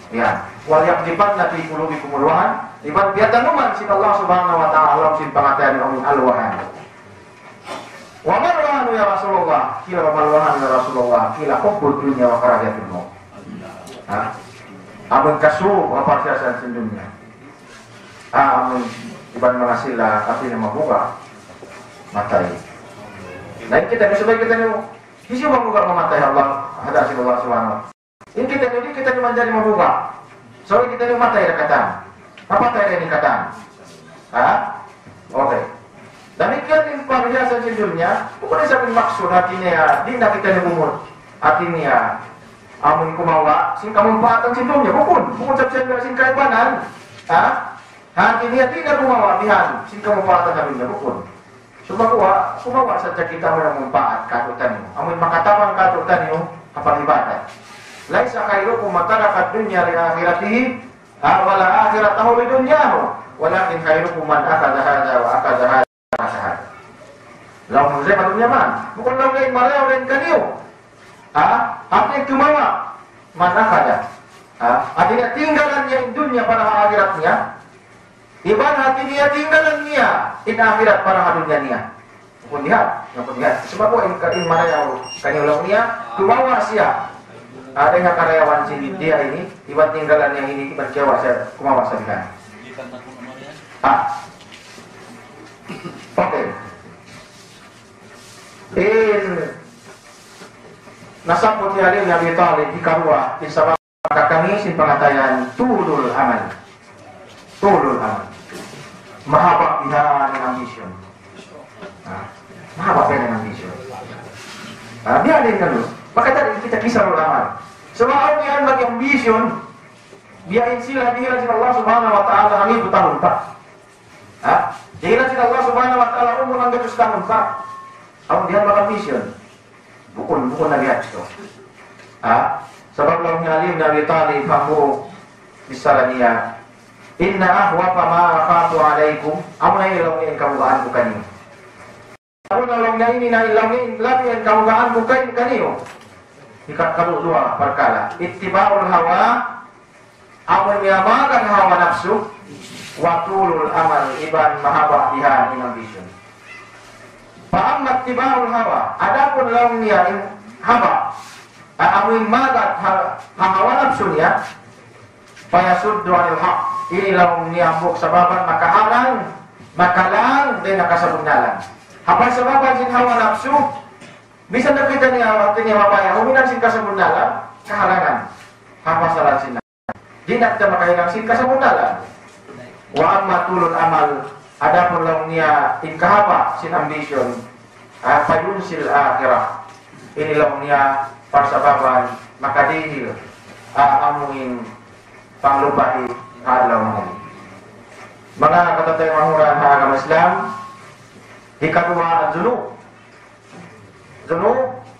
Ya, wal yaqdiban fi qulubikum alwahan. Iban biatanuman sin Allah subhanahu wa ta'ala sin pangatayan amin alwahan. Wa man wahanu ya Rasulullah? Kila wa man ya Rasulullah? Kila hubbud dunya wa karahiyatul maut. Amun kasu wa parsiasan sin dunya. Amun iban mengasila artinya membuka matai. Nah kita sebagai kita ni isi membuka mematai Allah hadasi Allah subhanahu. Ini kita ni menjadi membuka. Soalnya kita ni matai dekatan. Apa tadi ini kata? Oke. Demikian ini perhiasan sejumnya. Bukan sampai maksud hatinya ya. Dina kita ni bumur. Hatinya ya. Amun kumawa. Sing kamu paatan sejumnya. Bukan sabsian sing kaibanan. Hatinya tidak kumawa bihan. Sing kamu paatan sejumnya. Bukan. Kumawa saja kita menemumpaat katutan itu. Amun makataman katutan itu. Apa ibadat. Laisa khairukum matarakat dunya li akhiratihi. Wala akhiratahu li dunyahu. Walakin khairukum man akadha hadha wa akadha hadha. Lawan saya maksudnya man. Bukan lawan lain maraya lain kaniu. Artinya kumawa man akadha. Artinya tinggalannya dunia pada akhiratnya. Ibarat hati dia tinggalannya in akhirat pada dunia nia. Pun lihat. Sebab apa in maraya kaniu lawan dia kumawa sia. Adanya karyawan sini dia ini ibarat tinggalan yang ini berjawa saya kumawa sabihan. Oke. In nasab putih Ali bin Abi Thalib di Karwa disebab kami sin pengatayan tulul amal. Mahabak bihan ambition. Mahabak bihan ambition. Dia ada yang dulu. Maka tadi kita kisah ulama. Sebab yang bagi ambition, dia insilah dihilangkan Allah Subhanahu Wa Taala hari itu tahun tak. Dihilangkan Allah Subhanahu Wa Taala umur angkat tahun tak. Kalau dia bagi ambition, bukan Nabi itu. Sebab Allah Ali bin Abi Thalib kamu bisa dia. Inna ahwafa ma akhatu alaikum. Amna ilangin kamu gaan bukan ini. Aku nolongnya ini na ilangin yang kamu gaan bukan ini. Kalau dua perkara ittiba'ul hawa amun menyamakan hawa nafsu wa tulul amal iban mahabah biha min ambition. Fa amma ittiba'ul hawa adapun launnya hawa amun magat hawa nafsunya fa yasuddu 'anil haq ini launnya buk sababan maka lang dan kasabunalan. Apa sababan sin hawa nafsu bisa kita ni artinya apa ya? Huminan sin kasamundalan kehalangan. Apa salah sin? Jinak kita makahilang sin kasamundalan. Wa amma tulul amal adapun laungnya inkahapa sin ambition. Payunsil akhirah. Ini laungnya persababan maka dihil amuin panglupahi hadlaw ini. Mga katatay mahuran agama Islam ikatwa dzunub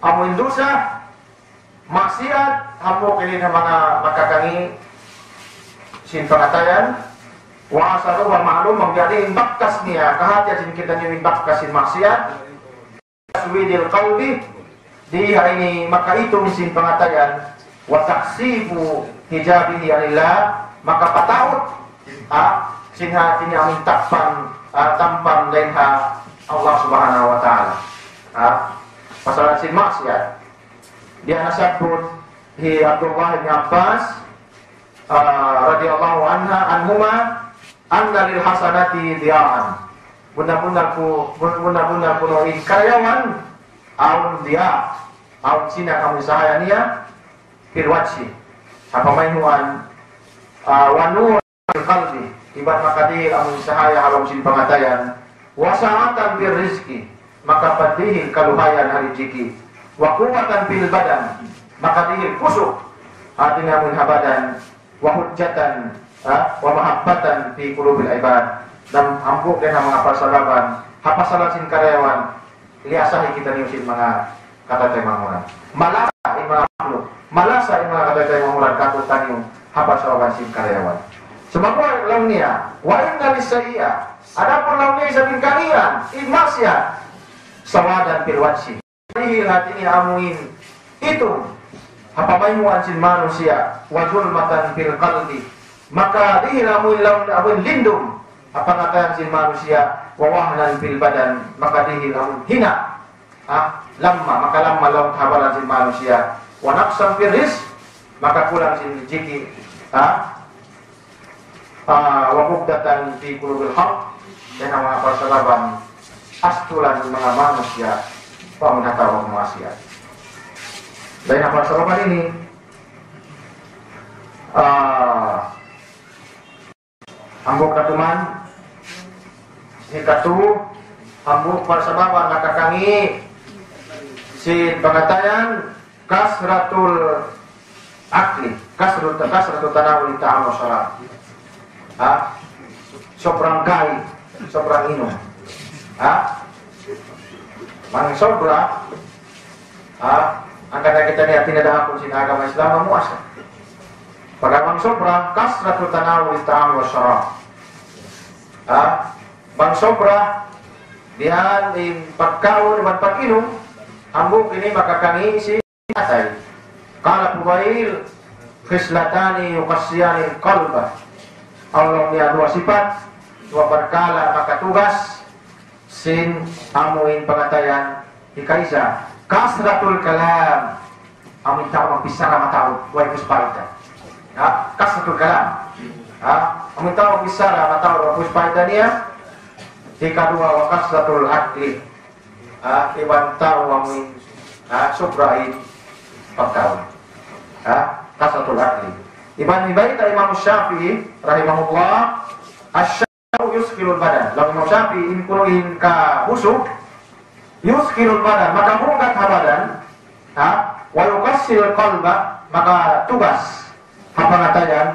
amun dosa maksiat hambok ini mga makakangi sin pangatayan wa asaru wa ma'lum menjadi bakkas niya kahati sin kita ni bakkas sin maksiat suwidil qalbi di ini maka itu sin pangatayan wa taksibu hijabihi alillah maka pataut sin hati ni amin tampan lenha Allah Subhanahu wa taala. Masalah sin maksiat. Dia nasabut hi Abdullah bin Abbas radhiyallahu anhuma anna lil hasanati diya'an. Bunda-bunda kuno ini karyawan aun dia aun sina kamu sahayania firwachi. Apa mainuan wanu qalbi ibarat makadir amun sahaya halam sin pangatayan wasa'atan bir rizki maka padihin kaluhayan hari jiki wa kuwatan bil badan maka dihil kusuk artinya min habadan wa hujjatan wa mahabbatan fi qulubil ibad dan ampuk dan mengapa salaban apa salah sin karyawan liasahi kita niusin mga kata temanguran malasa in mga makhluk malasa in mga kata temanguran katutan yung apa salaban sin karyawan sebab launia wa inna lisaiya adapun launia sabin kalian in maksiat sawadan fil wajhi hati ini amuin itu apa maymuan sin manusia wa zulmatan fil qalbi maka dihiramuin laun amuin lindung apa ngataan sin manusia wa wahnan fil badan maka dihiramuin hina lamma maka lamma laun habalan sin manusia wa naqsan fil rizq maka kurang sin rezeki wa mubdatan fi qulubil haq dan nama persalaban astulan mga manusia pamunatawa manusia. Dan apa persalaban ini ambok katuman hikatu ambok persalaban nakakangi si pangatayan kasratul akli kasratul tanawul ta'amul syarat sobrang kali sobrang inum mang sobra angkatan kita lihat tidak ada akun sin agama Islam memuaskan pada mang sobra kasratul tanawul ta'amul syarat mang sobra dihan di pagkaon dan pag-inom ambok ini maka kami si atay kala pubail khislatani yukassiyani qalbah Allah niya dua sifat, dua berkala maka tugas sin amuin pangatayan ikaisa kasratul kalam amin tao magpisara matao way puspalita kasratul kalam amin tao magpisara matao way puspalita niya ikadua wa kasratul akli iban tao amuin sobrain pagkaon kasratul akli Ibn Ibaita Imam Syafi'i rahimahullah asy'aru yuskilul badan. Lalu Imam Syafi'i inkuruhin ka busuk yuskilul badan maka mungkat badan wa yukassil qalba maka tugas apa ngatayan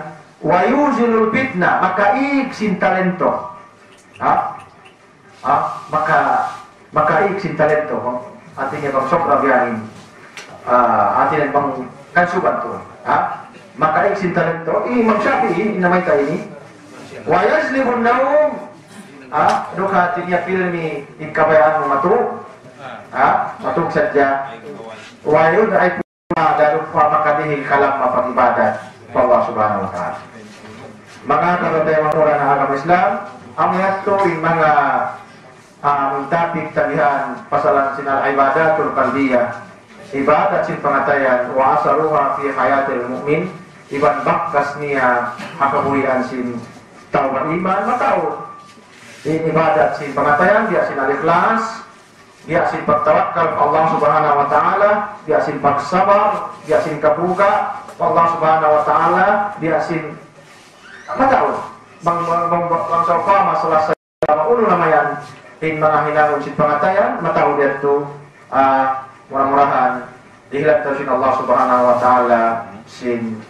wa yuzilul fitnah maka iksin talento maka iksin talento artinya bang sobra biarin artinya bang kan suban tuh maka iksin talento Imam Syafi'i namanya ini wa yazlimun naum duka tinya filmi ikabayaan matuk matuk saja wa yud'ai daru maka dihil kalam mapag ibadat Allah subhanahu wa ta'ala maka kalau tayo mangura ng agama Islam ang yato yung mga topic tabihan pasalan sinal ibadatul qalbiyah ibadat sin pangatayan wa asaruha fi hayatil mu'min iban bakkas niya hakabuhian sin tawad iman matao in ibadat sin pangatayan dia sin al-ikhlas dia sin pagtawakkal Allah subhanahu wa ta'ala dia sin pagsabar dia sin kabuga Allah subhanahu wa ta'ala dia sin matao bang sopa masalah sa ulo namayan in mga hinangon sin pangatayan matao dia to murah-murahan dihilat sin Allah subhanahu wa ta'ala sin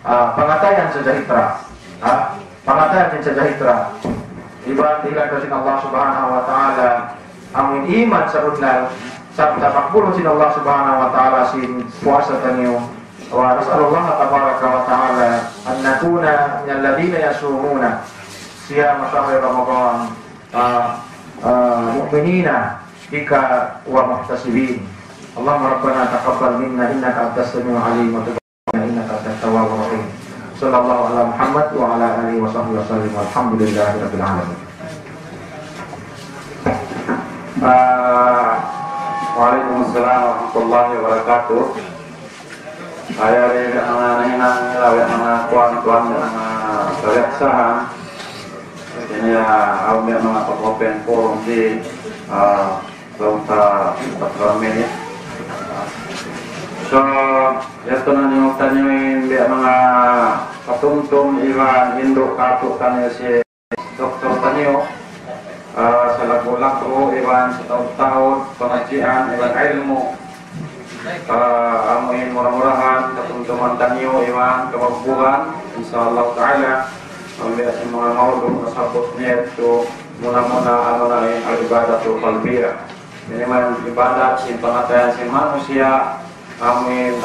pangatayan sa jahitra pangatayan sa jahitra iba dihilat sin Allah subhanahu wa ta'ala amin iman sa udnal sa tapakbulo sin Allah subhanahu wa ta'ala sin puasa tanyo wa nas'alullah tabaraka wa ta'ala an nakuna min alladhina yasumuna siyama shahri ramadan mu'minina bika wa muhtasibin Allahumma rabbana taqabbal minna innaka antas samiul alim wa tub alaina innaka antat tawwabur rahim sallallahu ala Muhammad wa ala alihi wa sahbihi wasallam walhamdulillahi rabbil alamin. Waalaikumsalam warahmatullahi wabarakatuh. Saya dari anak-anak lawe anak tuan-tuan dan kereksahan ini ya awam yang mga open forum di sa menit. So, ito na yung tanyoin biya mga katungtong iwan Indo kato tanyo si Dr. Tanyo sa lago-lago iwan sa taon-taon pengajian iwan ilmu amuin murah-murahan ketuntuman tanyo iman kemampuan insyaallah taala ambil semua maudhu nasabutnya itu mula-mula amalain al-ibadatul qalbiyah minimal ibadat sin pengatayan sin manusia amin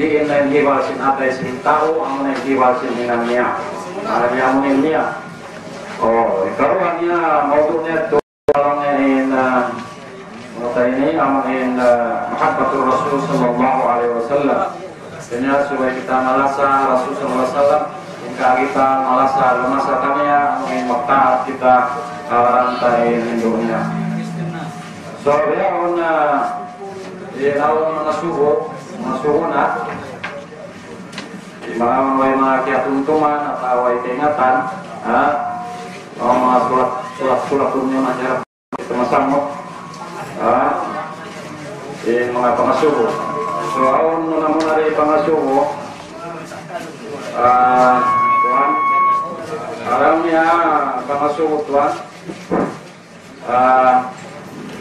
diin lain hiwal sin atai sin tahu amin hiwal sin minamnya amin niya karuannya maudhunya itu orangnya ini amin mahabbatur Rasul sallallahu alaihi wasallam. Artinya supaya kita malasa Rasul sallallahu alaihi wasallam, jika kita malasa lemasakannya, amin maktaat kita rantai lindungnya. So ya di tahun masuhuna di mana mga kiatuntuman atau ingatan, mga sulat dunia masyarakat kita masamot. Yung mga pangasuho. So, aon muna rin pangasuho. Tuan, alam niya pangasuho, Tuan.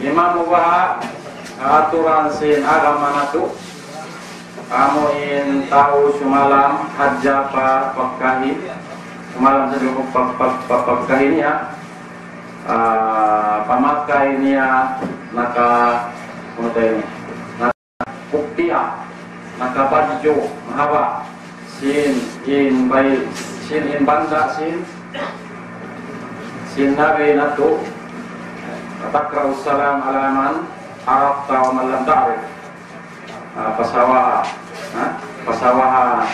Imam Mubaha, aturan sin agama na to. Amuin tao sumalam, hadja pa pagkahi. Sumalam sa lubog pagkahi niya. Pamakai niya nakapuktiya, nakabadyo, mahaba, sin in banda, sin nabi na to, takraw salam alaman, harap tao malam ta'arif, pasawaha,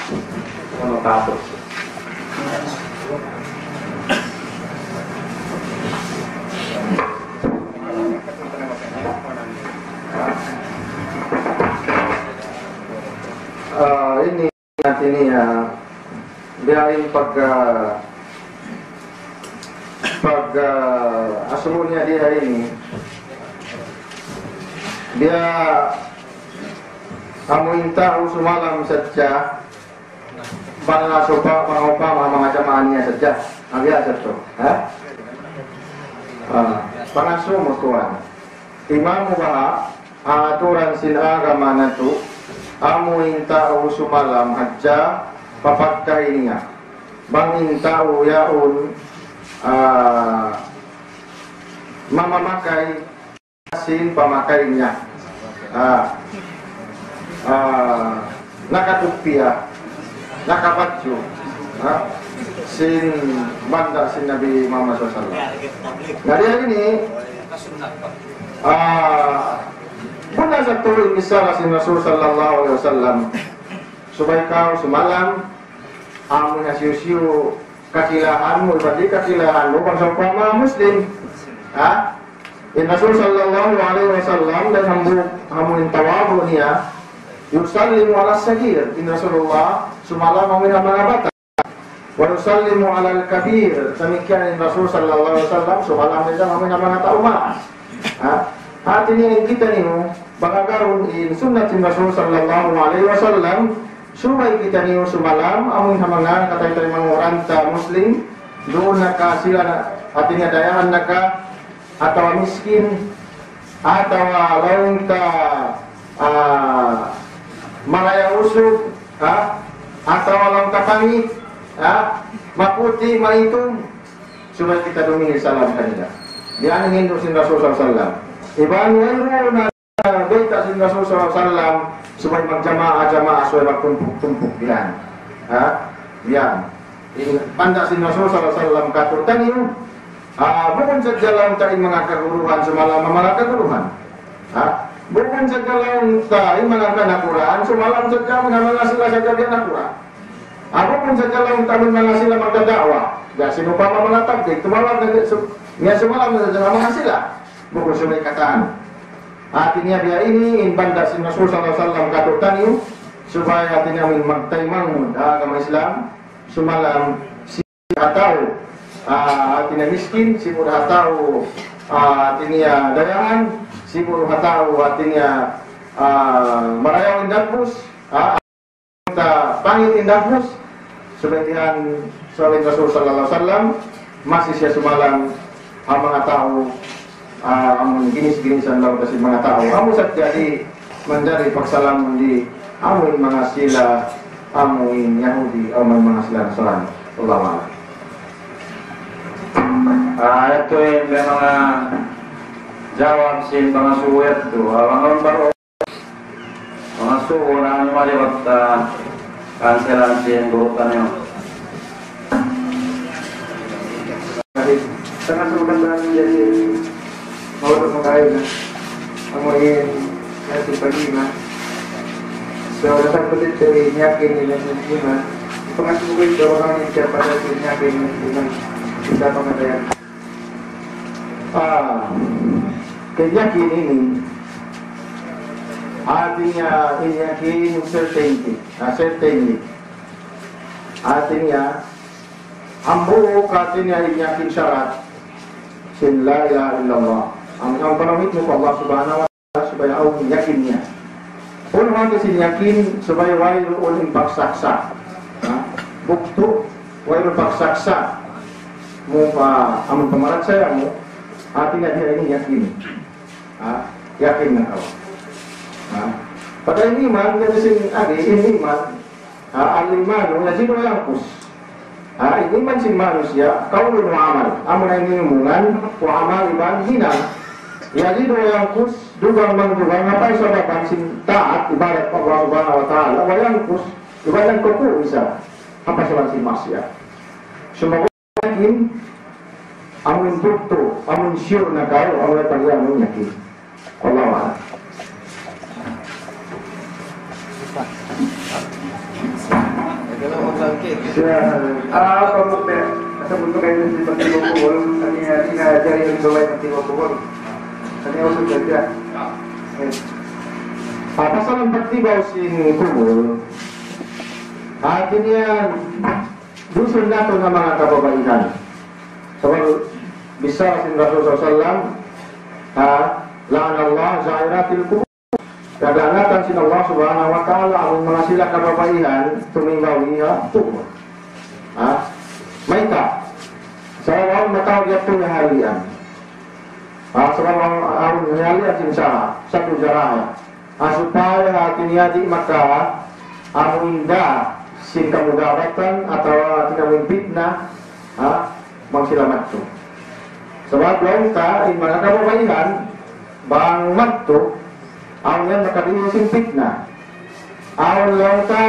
ano tapos. Ini nanti ini ya biarin pag asumulnya dia ini dia kamu tahu semalam saja para sopa mga jamaahnya saja biasa tuh pangasumo tuan Imam Mubaha aturan sin agama na to amuin tao sumalam hadja papagkain niya bangin tao yaon mamamakay sin pamakain niya nakatupia nakapatyo sin banda sin Nabi Muhammad SAW. Dari ini muna sa tuwing isa si Rasul sallallahu alaihi wasallam subay kau sumalam amon nga siyo kakilaan mo ibadi kakilaan mo pang sama muslim in Rasul sallallahu alaihi wasallam dan hamun tawabu niya yusallimu ala sagir in Rasulullah sumalam amin ang mga bata wa yusallimu ala al-kabir demikian in Rasul sallallahu alaihi wasallam sumalam din amin ang mga tauma hati ini kita nih bagagarun in sunnah Rasul sallallahu alaihi wasallam sumay kita nih sumalam amun hamangan katay manguranta muslim doon naka sila na ating dayahan naka atau miskin atau lain ka maraya usuk atau lang kapangit maputi maitum sumay kita dumingin salam kanila diyan Hindu sin Rasul sallallahu alaihi wasallam Iban wayro na baita sin Rasul sallallahu alaihi wasallam supaya magjamaah supaya magtumpuk-tumpuk diyan. Diyan. Panda sin Rasul sallallahu alaihi wasallam katutan yun. Bukan sa jalan tain mga kaguruhan sumalam mga kaguruhan. Bukan sa jalan tain mga kanakuran sumalam sa jalan mga sila sa jalan nakuran. Bukan sa jalan tain mga sila magdadakwa. Ya sinupama mga tabdik tumalam niya sumalam sa jalan mga sila. Bukan sunay kataan. Artinya dia ini in banda si Rasul sallallahu alaihi wasallam katutan yun supaya artinya magtaymang agama Islam sumalam si atau artinya miskin si mudah tahu artinya dayangan si mudah tahu artinya marayang indahus pangit indahus sebagian selain Rasul sallallahu alaihi wasallam masih siya sumalam ang mga tao ginis-ginisan lang kasi mga tao amo sa jadi menjadi paksalamun di amuin mga sila amuin Yahudi o mga sila Nasrani. Allah. Ito yung mga jawab sin mga suwet to. Mga baro mga suwo na ano maliwat kanselan sin burutan nyo. Sangat berkembang jadi mau mengkain amuin nanti pagi mah seorang pelit dari yakin dengan iman pengasuh orang yang siapa dari yakin dengan kita pengadaan keyakinan ini artinya yakin certainty artinya ambo katanya yakin syarat sin la ilaha illallah ang panamit mo Allah subhanahu wa ta'ala supaya ako yakinnya kung mga sin yakin supaya wayroon pagsaksa bukto wayroon pagsaksa mo pa among pamarat saya mo atin na dia ini yakin yakin na ako pada ini man kasi sin agi ini man alimano na sino yang kus ini man sin manusia kaulun wa amal amun ay ngimungan wa amal iban hinang jadi yang kus dugang mangdugang apa sababan sin taat ibarat Allah subhanahu wa ta'ala wa yang kus ibarat kuku isa apa sababan sin maksiat semoga yakin amun bukto amun sure na kau amun pagyan mo yakin Allah wa apa mungkinasa bentuk kayak ini seperti bukul tadi jari yang bawah seperti bukul tadi aku sudah pasal yang bertiba sin kubur artinya dusun nato na mga kababaihan sebab bisa sin Rasulullah SAW la'an Allah zairatil kubur kaganatan sin Allah subhanahu wa ta'ala ang mga sila kababaihan tuminggaw niya kubur maita sa awang matawag yato na halian sa awang halian sin sa tujaraya supaya atin yadi maka amuinda sin kamudawatan atau tinawin fitnah magsilamat to sebab lawan ka in mga kababaihan bang matto ang yan makadiyo sin fitnah ang lang ta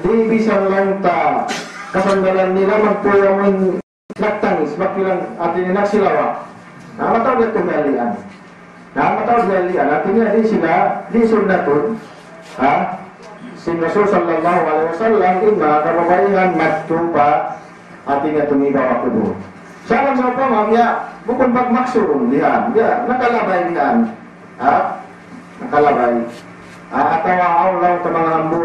di bisan lang ta kasandalan nila magpuyamin nagtangis magpilang atin nagsilawa matawag ito galian matawag galian artinya di sila di sunnaton sin Rasul sallallahu alaihi wasallam ima kababaihan mattupa artinya tumigaw ako doon salam sa pamam ya bukod pagmaksurong dihan ya nakalabay dihan nakalabay atawa awlaw ta mga hambu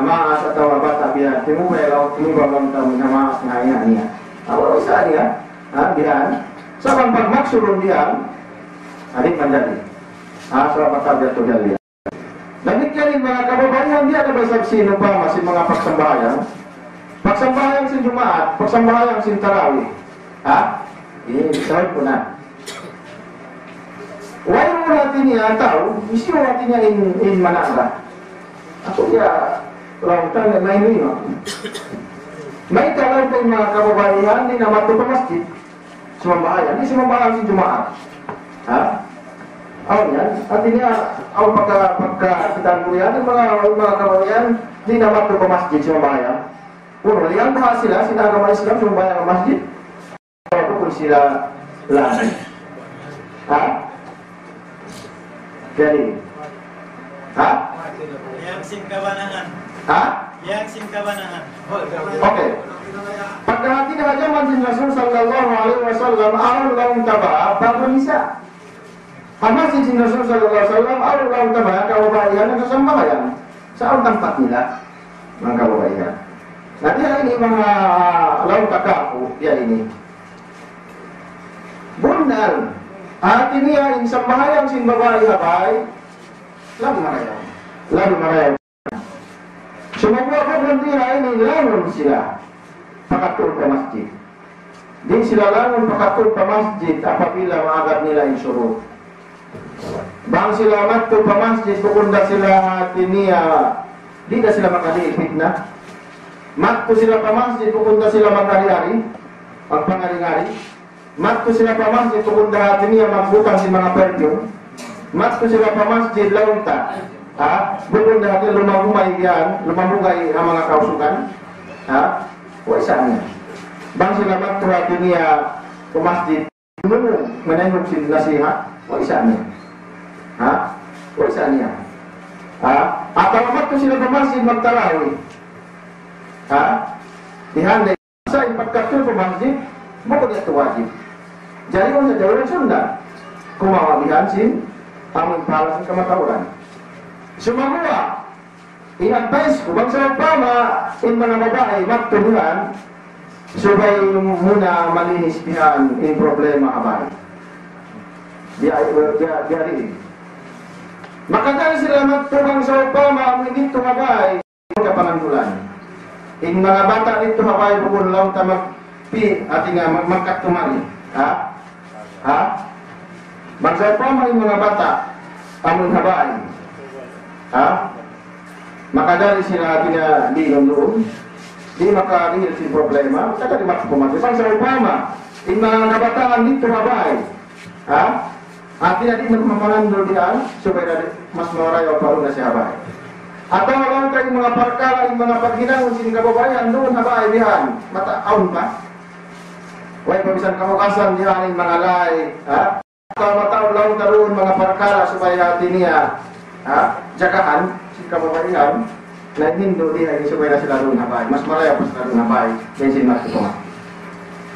maas atawa bata biya timuway law timugaw lang ta mga maas nga ina niya awal isa niya dihan sabang pagmaksurong dihan adik manjadi sa matabiya to dihan Demikian mga kababaihan dia ada basab sino pa masih mga pagsambahayan sin Jumaat, pagsambahayan sin Tarawih. Ini bisa po na. Why mo natin niya tao, isi mo natin niya in manara. Ako ya, lautan na ini no. May talaw po mga kababaihan din na matuto masjid. Sumambahayan, di sumambahayan sin Jumaat. Yan, artinya pagka kita kuliah mga kabayan di namat ke masjid sumbayan. Puro yang bahas sila agama Islam sumbayan ke masjid. Itu pun sila lain. Jadi, yang sim kabanahan. Yang sim kabanahan. Oke. Pagkahati na zaman sin Rasul sallallahu alaihi wasallam Allah taba'a bago nisa. Apa sih Rasul sallallahu alaihi wasallam Allah taba'a kababaihan na kasambahayan sa tempat nila mga kababaihan. Nah dia ini mga laut kakaku dia ini. Benar. Hati niya in sambahayan sin babae habay lalu marayang. Sumabwa ko dia ini langon sila pakatul ke masjid. Di sila langon pakatul ke masjid apabila maagad nila insyurut. Bang sila matto pa masjid kukunda sila tinia di na sila makali fitnah. Matto sila pa masjid kukunda sila magari-ari ang pangari-ari. Matto sila pa masjid kukunda tinia magbutang si mga perfume. Matto sila pa masjid launta. Ha? Bukunda hati lumamugay yan, lumamugay ang mga kausukan. Ha? O isa niya. Bang sila matto tinia ke masjid menengok si nasihat. O isa niya. Ha? O isa niya. Ha? Atau matto sila pa masjid magtarawih. Ha? Dihandai sa ipagkatul ke masjid, bukan itu wajib. Jadi kung sa jauh Sunda, kumawabihan sin, amun palasin kamatauran. Sumamua, in-advise ko, bang sa pama, in mga babae, magtuluhan, supaya muna malinis pihan in problema abay. Diari. Makadali sila magtulong sa pama, amun dito abay, kapangandulan. In mga bata dito habay bukod lang ta magpi ating magkat tumari. Ha? Ha? Bangsa pa may mga bata amon habay. Ha? Makadali sila ating di doon. Di makarihil si problema. Kaya di makapumati. Bangsa pa in mga kabataan dito habay. Ha? Atin na di magmamanandol diyan supaya mas marayaw pa na si habay. Atau lang kayo mga parkala, yung mga paghinangon sin kababayan doon habay dihan, mataon pa. Way pabisan kamukasan dihan yung mga lay, ha? Atau mataon lang karoon mga parkala supaya niya, ha? Jagahan sin kababayan, na hindo dihan supaya sila doon habay. Mas malaya pa sila doon habay, yan sin matutong.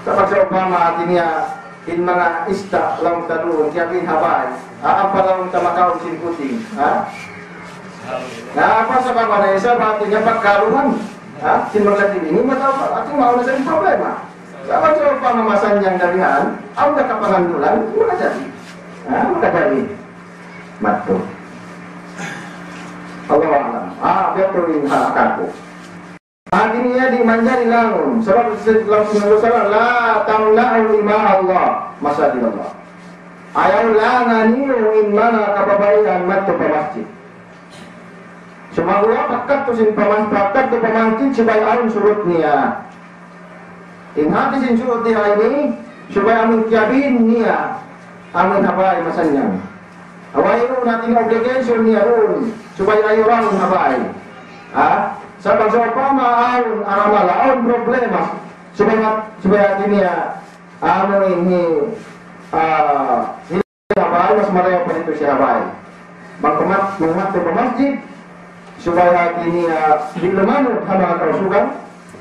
Kapag sa Obama niya, in mga ista lang doon, kaya bin habay, ang palang tamakaon sin kuting, ha? Nah, apa sa pangkanesa bakit niya pagkaruhan? Ha? Sinulat ini matapal. At yung mauna sa problema. Dapat sa pangamasan niyang dalihan, ang nakapangandulan, makadali. Ha? Makadali. Matto. Allah alam. Betul yung halakan ko. Hati niya di manjari langun. Sebab Rasulullah la tamla'u ima Allah. Masa di Allah. Ayaw langaniyo in mana kababaihan matto pa masjid. Sumangula pakat to sin pamangkin supaya aron surut niya. Inhati sin surut niya ini supaya amin kiabin niya amin habay masanyang. Away ro natin obligation niya ron supaya ayo ron habay. Ha? Sabang sa pama aron aramala aron problema supaya niya ano ini habay mas marayo pa nito siya habay. Bangkamat to masjid supaya hati niya di lemanot ang mga kausukan,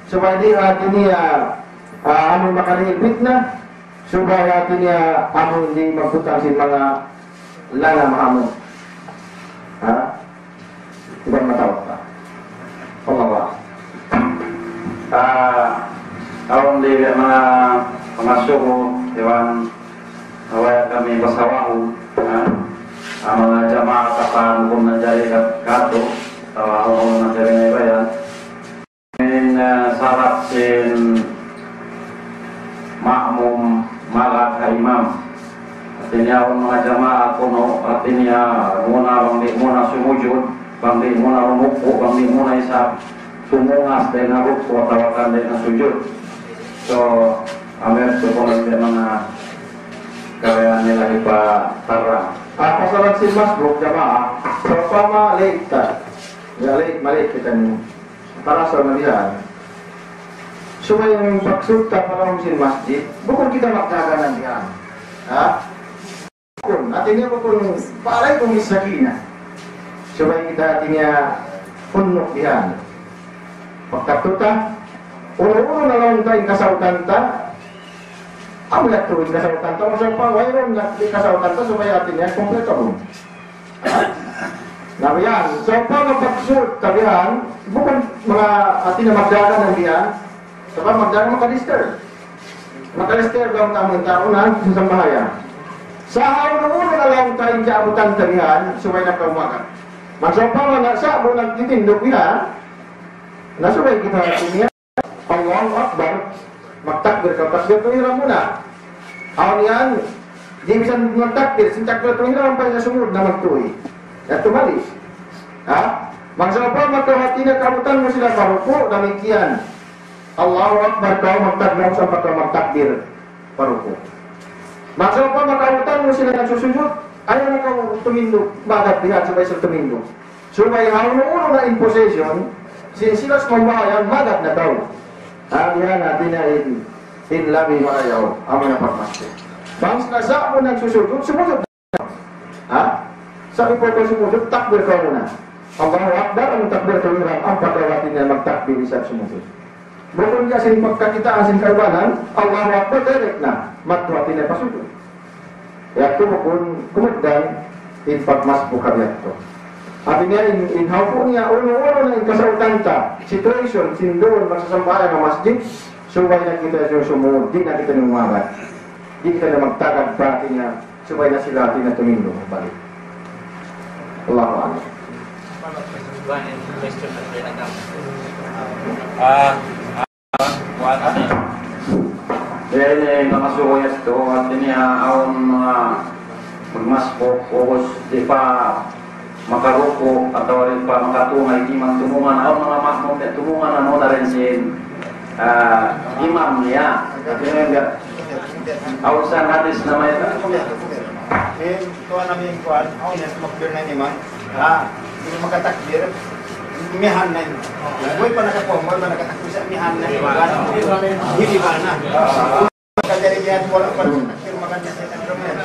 supaya di hati niya amon makalihil fitnah, supaya hati niya amon di magputang sin mga lana mahamon. Ha? Ibang matawag pa. Pangawa. Kawan di mga pangasuko, iwan away kami basawaho, ang mga jamaah kapan kung nandiyan kato, tawa-tawa na dari na iba yan. Ngayon, sarap sin makmum malat ka imam. At niya ang mga jamaah kuno, at niya muna bang di muna sumujud, bang di muna rumupo, bang di muna isa sumungas dahil na rupo, tawakan dahil na sujud. So, amer so kung mga kawaan nila ipatarang. Pasaran si masbuk jamaah, pertama leikta. Ya malik kita ni para sama dia. Supaya yang maksud para muslim masjid, bukan kita magdaganan diyan. Ha? Bukan, artinya bukan palay kumisakina. Supaya kita artinya punok diyan. Pagkatuta, ulo-ulo na lang tayong kasautan ta. Ang turun kasautan ta, masang pangwayron na kasautan ta supaya artinya kompleto mo. Nah yan, so pagpagsult tabihan, bukan mga atin na magdagan ng diyan, sabab magdagan makalister. Makalister lang tamang taonan sa sambahayan. Sa hawlo na lang tayong kaabutan tabihan, subay na kaumakan. Magsapang na sa mo nagtitindog niya, nasubay kita niya, Allahu Akbar, magtakbir ka, takbir ko muna. Awan yan, Di bisa magtakbir, sintakbir ito hilang pa niya sumunod na magtuwi. At tumalis. Ha? Magsama pa magkahati na kamutan mo sila paruko, demikian. Allahu Akbar kau magtakbir sampai kau magtakbir paruko. Magsama pa magkamutan mo sila nagsusujud, ayaw na kau tumindog, bagat bihat sabay sa tumindog. Subay hauno na in possession, sinsilas mambahayan, magat na kau. Diyan natin na in labi marayaw, amo na pagmaster. Bang nasa mo nagsusujud, sumusud na. Ha? Sabi po ko sumusud, takbir ka muna. Allahu Akbar, ang takbir ka muna, ang pagkawatin niya magtakbir sa sumusud. Bukod niya sin pagkakita asin karbanan, Allahu Akbar, direct na, matwatin niya pasujud. Kaya ito bukod, kumagdan, in pagmas po kabiyak to. At niya, in haupo niya, ulo-ulo na in kasautanta, situation, sindoon, magsasambahan ng masjid, subay na kita sumunod, di na kita numagat. Di kita na magtagad pati niya, subay na sila atin na tumindo. Balik. Allahu Akbar. Jadi nakasuko niya ito at niya aon mga magmaspok o di pa makaruko atau di pa makatungay di man tumungan aon mga makmong di tumungan ano na rin si imam niya. At yun yung aon sa hadis na may kuha namin kuhan, ako na sumakbir na ni man. Hindi makatakbir, mihan na yun. Huwag pa nakapomoy, pa nakatakbir sa mihan na yun. Hindi ba na? Kajarihan, wala pa nakatakbir, maganda sa takbir.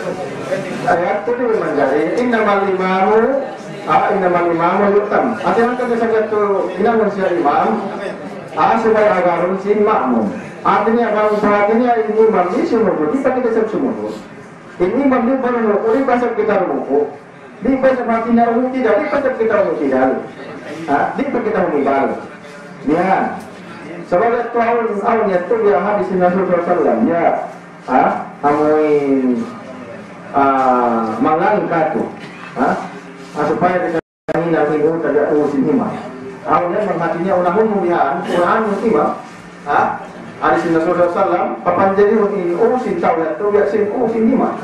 Ayat itu dia menjadi innamal imamu yutam. Artinya kan saya itu innamal imam. Supaya agarun sin makmum. Artinya kalau saatnya ini imam di semua, kita semua. Ini imam di baru ini pasal kita ruku. Di pasal mati naruh tidak, di pasal kita ruku tidak. Di pasal kita mengibal. Ya. Sebagai tahun itu dia hadis Nabi Sallallahu ya. Amoy mangang katu. Supaya kita hina minggu tidak usin imam. Awalnya menghatinya unahun mulihan, unahan imam. Hadis Nabi Sallallahu papanjari ini usin tahu ya, tu biasa usin imam.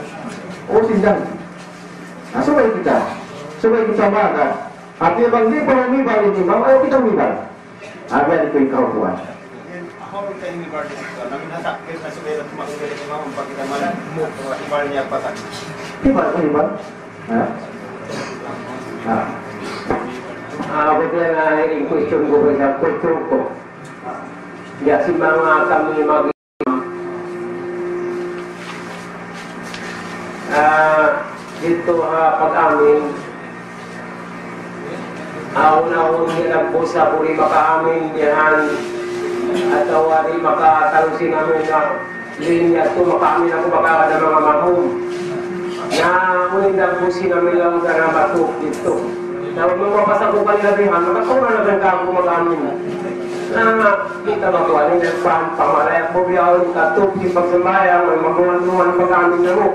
Usin dan. Supaya kita makan. Artinya bang di kalau mibal ini imam, ayo kita mibal. Biar itu kau kuat. Ako rin kayo mibal dito. Namin natakbir na sabay at tumakbir ni mama pag kita malam mo, ibal niya patak. Ibal. Betul na ini question ko sa question ko. Ya si mga kami mag dito pag-amin una-una niya po sa puri maka-amin yan at awari maka-talusin namin na linya ito maka-amin ako makakada mga mahum na unindag po sinamin lang na batok dito. Na magpapasa ko kanila bihan, makakuna na rin ka ako mag-amin. Na kita makuha ng pamalayak po biyawin katok, yung pagsambayang, may maguhan-guhan pag-amin na mo.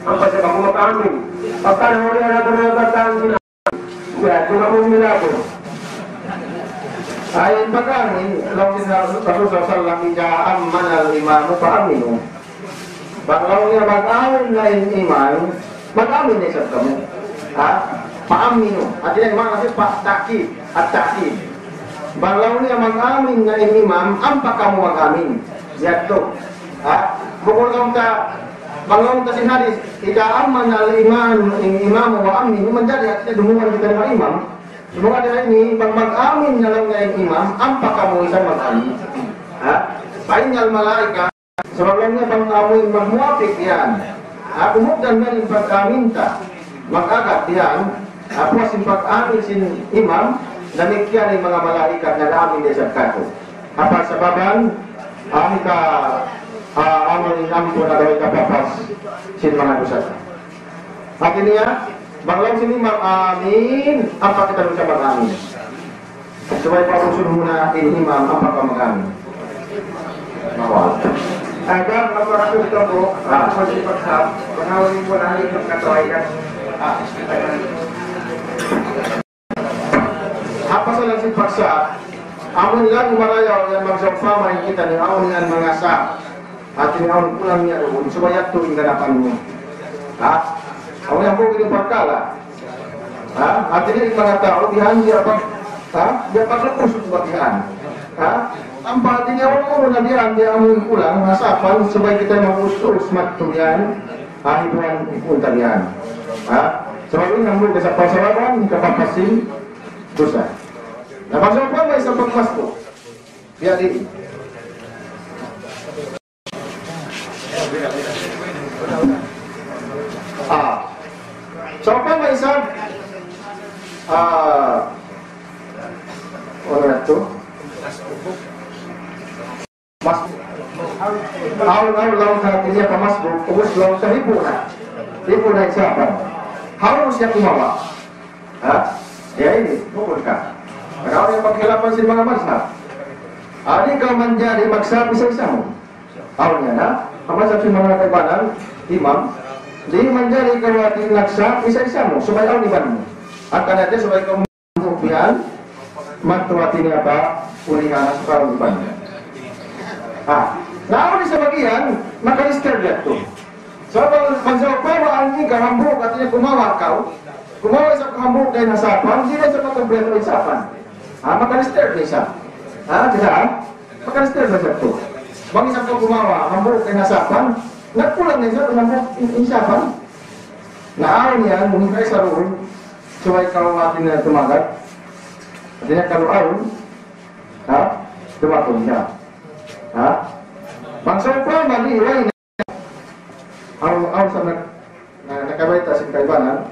Ang pasap ako mag-amin. Pagka nahuli na natin na bataan sila. Kaya ito na mong milabo. Ayon pag-amin, law Rasulullah sallallahu amman al-imamu pa'aminu. Bakaw niya mag-amin na yung imam, mag-amin na isang kamu. Pa'aminu. At yan yung mga kasi pa-taki at taki. Bakaw niya mag-amin na yung imam, ampa kamu mag-amin. Yato. Bukul kang Bangun kasih hadis, ida aman al imam wa amin menjadi artinya dumungan kita dengan imam. Semoga ada ini bang mag-amin dalam imam, apa kamu bisa mag-amin? Painal malaika sebelumnya bang amin muafiq yan. Kemudian dari pag-aminta mag-agat yan. Apa simpak amin sin imam demikian yung mga malaikat na amin dia sa kato. Apa sababan? Ka amin ampun atau kapapas sin mga dosa. Akhirnya banglaw sini mag-amin, apa kita bisa mag-amin? Supaya pausun muna ini imam, apa mag-amin? Mawal. Agar masyarakat itu po, masih pagsap, panawin po na itong katuayan. Apa salah si paksa? Amun lang marayaw yang magsama yang kita ni amun yang mengasah. At yung pulang niya doon, supaya ito yung ganapan mo. Ang yang ini perkala. Artinya yung mga tao, dihan dia dia paglubos yung bagihan. Ang artinya wala na diyan, dia ang kulang, nasapan, sabay kita mag-ustos, magtulian, hibuan ipunta diyan. Sebab ini yang boleh sa pasawaran, kapapasin, dosa. Nah, maksud apa may isang pagmaspo? Biar di. So apa may isang ano to? Mas Haul lawan sa atin niya pamasbo, ubos lawan sa hipunan. Hipunan siapa? Haul siya kumawa. Ya ini, bukod ka. Kalau yang paghilapan sa mga mazhab, di kau menjadi maksa isa-isa mo. Haulnya na, kamasap sa mga kaibanan, imam, di menjadi kawatin laksa isa-isa mo, supaya aw iban mo. Akan natin supaya kau mengumpian, matuwati niya ba, ulihan supaya aw iban mo. Naon sa bagian, makalister dito. So, pag ang kahambog at niya kumawa sa kahambog kayo nasapan, hindi na sa pagkompleto ng isapan. Makalister na isa. Makalister na siya ito. Bang isang kang gumawa, hambog kayo nasapan, nagpulang na siya, hambog isapan. Naaw niya, mungkin kayo sa roon, suway kawawatin na tumagat. At niya kaluaron, dumatong siya. Bangsa pa, maliway na aw sa nakabaita sa kaibanan,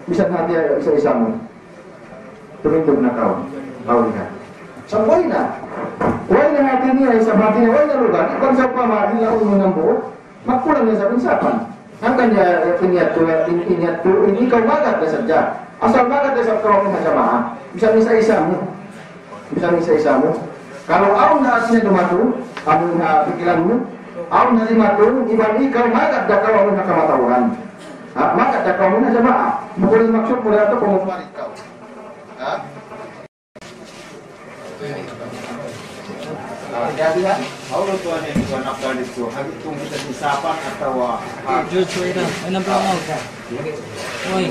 bisan natin isa-isa mo, tumindog na kaw niya. So, why na natin niya, sa batin niya, why na lugar, bangsa pa, malilaon mo ng buo, magkulang niya sa pinsapan. Hanggang niya, hindi ikaw magat na sadya. Asal magat na sa kawang na samaha, bisan isa-isa mo. Kalau aw na asin na dumato, ang pikilan mo, aw na limato, ibang ikaw, magat na kaw ang nakamatauhan. Magat na kaw na samaha. Mukul maksud mo na ito kung umarit ka. Jadi kan, Allah tuan yang tuan apa itu, hari itu kita disapan atau Jujur itu, enam puluh kan? Oi.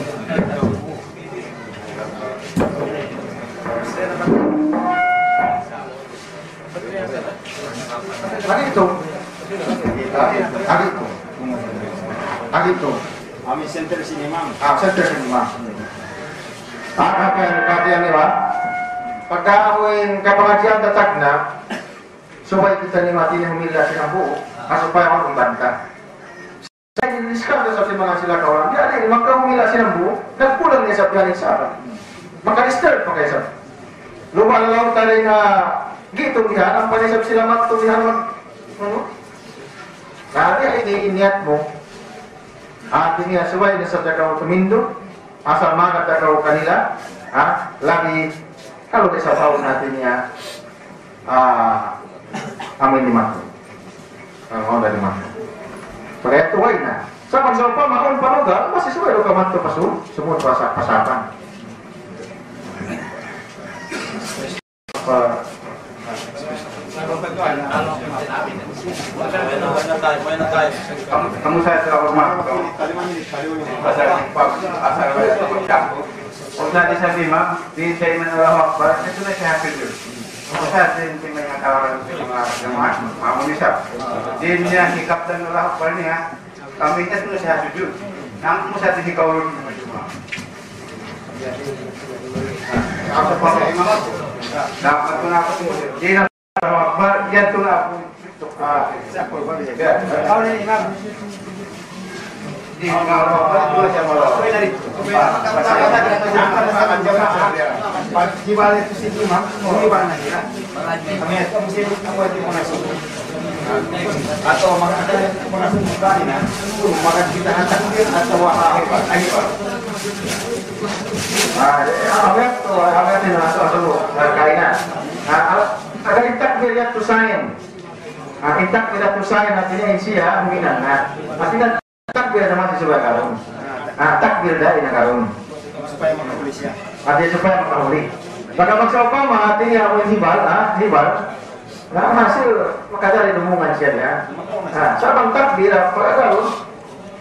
Hari itu. kami center sini mang. Center sini mang. Apa yang katian ni pak? Pagka ako'y kapangajian tatak na, supaya kita nikmati ng humila silang buo, supaya ako banta. Sa diniscount sa mga sila kawan, di ada magkahumila silang buo, nagpulang niya sa piyanin sa maka-disturb pa kayo sa lumalaw tayo na gitong dihan, ang panisap sila magtumihan Kaya iniiniyat mo, at niya suway na sa takaw tumindo, asal magat takaw kanila, lagi kalau sa taon natin niya amoy lima. Ang oda lima. Kaya tuway na. Sa pagsalpa, maon panuga, masih suway ro kamat to pasu, sumut pasapan. Kamu saya telah hormat. Usah disabima, di saya menolak wakbar, itu sudah saya hampir. Usah di mengatakan jemaah, mau nisab. Di dunia hikap dan menolak wakbarnya, kami itu sudah saya hampir. Namun usah di hikau. Apa apa imam? Dapat pun apa tu? Di menolak wakbar, dia tu apa? Siapa boleh? Kau ni imam. Di dua jam malam. Di balik itu situ mam, di mana ni lah? Kami itu mesti apa itu masuk. Atau masuk bukan ni lah. Maka kita hantar dia atau apa lagi pak? Apa tu masuk kainan. Ada intak dia tu sain. Intak dia tu sain artinya insia minang. Artinya takbir sama si sebelah karun. Takbir dari nakarun. Supaya menghuli siya. Artinya supaya menghuli. Pada maksa upama artinya awin hibal. Hasil makanya dari demungan siya ya. Sabang takbir apa karun.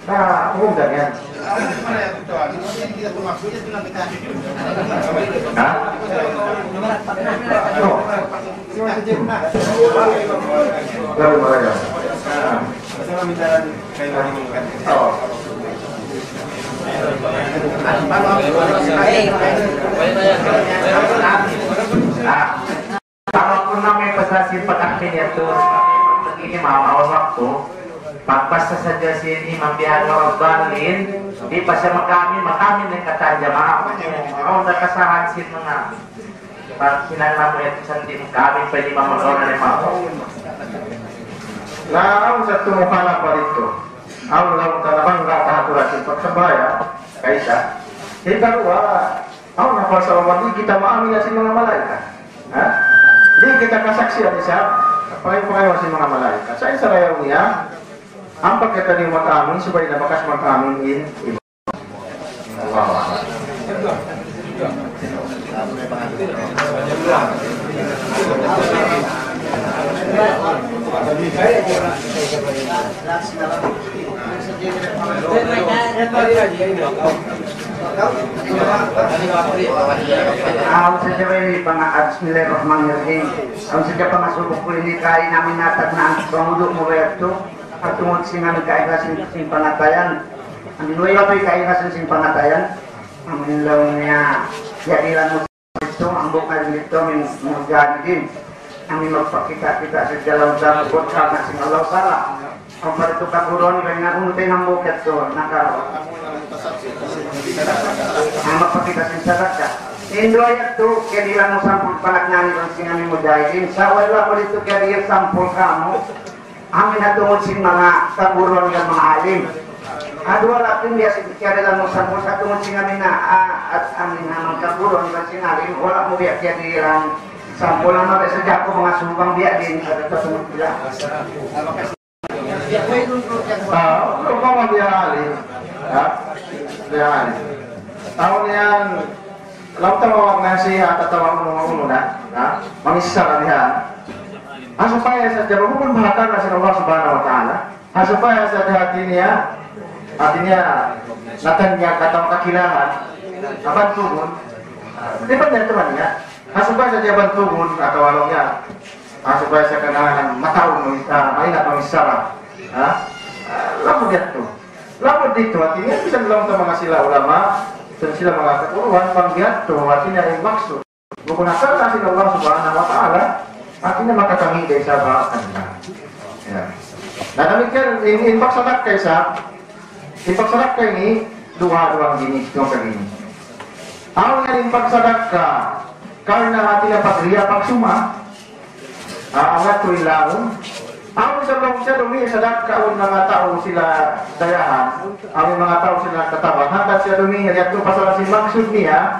Nah, umum dan yan. Mana ya ito? Hindi kita tumakbo dito lang kita. Ha? No. Lalu mereka. Sama minta kayo kan. Oh. Kalaupun namanya pesasin petakin itu begini mau waktu pagpasa saja sini mambihan balin di pasar makamin yang kata jamaah mau terkesahan sin mga pagkinan namu itu sendiri kami pwede mamagawa na mau nah ang satu mukhala pa rito ang lang talagang nakahaturan pagsabaya kaisa kita dua ang napasawamandi kita maamin na si mga malaikat ha? Di kita kasaksian siya pakai-pakai si mga malaikat sa isarayaw niya ang pagkita niyo makamin supaya nabakas makamin in iba. Wow. Bismillahirrahmanirrahim. Ang sadya pangasubok ko ini kain namin natag na ang pangudok mo ito at tungod sinang kaihasin sin panatayan. Ang dinuwa ko'y kaihasin sin panatayan. Ang nilaw niya yadilan mo ito, ang bukal nito min mga din. Ang magpakita-kita sa dalaw sa bukal na sin Allah sala. Ang parito kakuron kaya nga umutay ng bukat to ang magpakita sin sadaka. Indo ayat tu kadilan mo sampul panagnan ng sinami mo dahil sa wala ko dito kaya sampul kamo amin natungod sin mga kaburon ng mga alim adwa lakin dia kadilan mo sampul sa tungod sinami na at amin na mga kaburon ng sin alim wala mo biyak kadilan sampul na mga sadya ko mga subang biyak din at tungod bila lupa mo biyak alim biyak alim tahun yang lalu tawag na siya at tawag mo muna, mangisara niya. Supaya sa Jawa pun bahkan na Allah Subhanahu Wa Taala, supaya sa hati niya natanya kata kakilangan, aban tugon. Di ba niya teman niya? Supaya sa jaban tugon atau walongnya, supaya sa kanahan mataon maingat mangisara. Lalu dia tu, lalu dito artinya bisa bilang sama sila ulama. Dan sila mga katuruan panggiato artinya yung maksud menggunakan nasi Allah Subhanahu Wa Taala artinya makatangi dari sahabat anda ya. Nah demikian infak sedekah ini dua jenis dua begini awalnya infak sedekah karena hatinya pagriya pagsuma awat tuilaun ang sebelum siya dumi sedekah mga tao sila dayahan ang mga tao sila katabang hanggat siya dumi lihat tu pasal si maksud niya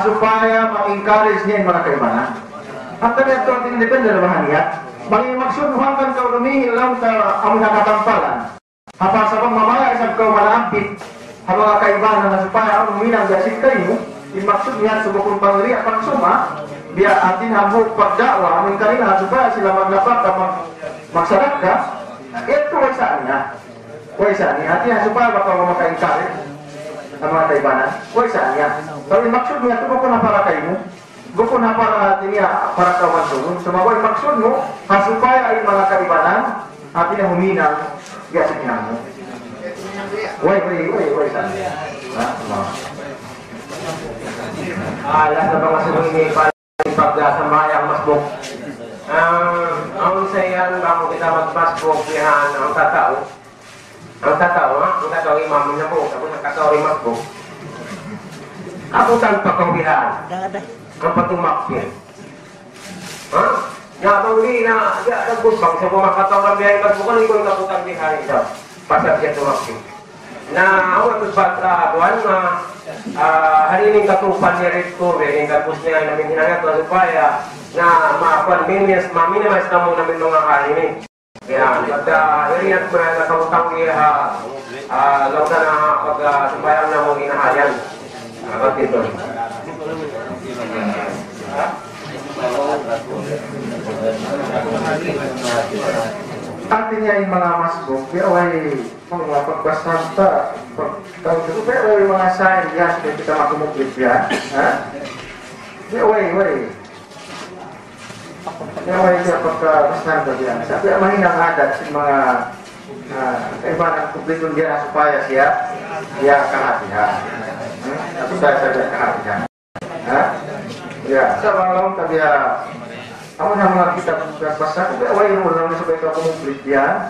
supaya ma-encourage niya yung mga kaibanan at kaya ito ang depende na bahan niya maksud hanggang kau dumi lang sa ang nakatampalan sa pang mamaya isang kau malampit ang mga kaibanan na supaya ang uminang gasit kayo yung maksud niya subukong pangriya pagsuma biya atin hambuk pagdawa ang kanila supaya sila magdapat magsadaka itu waisanya artinya supaya bakal maka-encourage ang mga kaibanan waisanya tapi maksudnya itu bukan para kainu bukan para artinya para kawan turun semua maksudmu supaya ay mga kaibanan artinya huminang gasiknya waisanya alas na mga sunod ni pagkasambayang masbuk ang sayan bago kita magpasbuk yan ang tatao imam niya po tapos ang tatao rin masbuk ako tanpa kawihan ang patumakpin Nakatawli na nagbusbang sa pumakatawang biyahe magbukan ko yung nakutang biyahe ito pasag siya tumakpin na ako nagbatra buwan na harining katupan niya rito yung kapus niya namin hinangat na supaya na ma-minimize na mo namin mga harining kaya harinig mo na nakabutang niya lauta na pag-sumbayang na mo hinahayan dito artinya yung mga masbog, pero ay mga pagbasanta, pero ay mga sign, yan, kaya kita makumuklit yan. Pero ay, siya pagkabasanta yan. Sabi, mahinang adat sa mga kaibahan kumplitong dia supaya siya kahatihan. Supaya saja kahatihan. Ya, sa mga laong tabi ako na mga kita basa, kung away mo lang supaya ka kumumplit yan.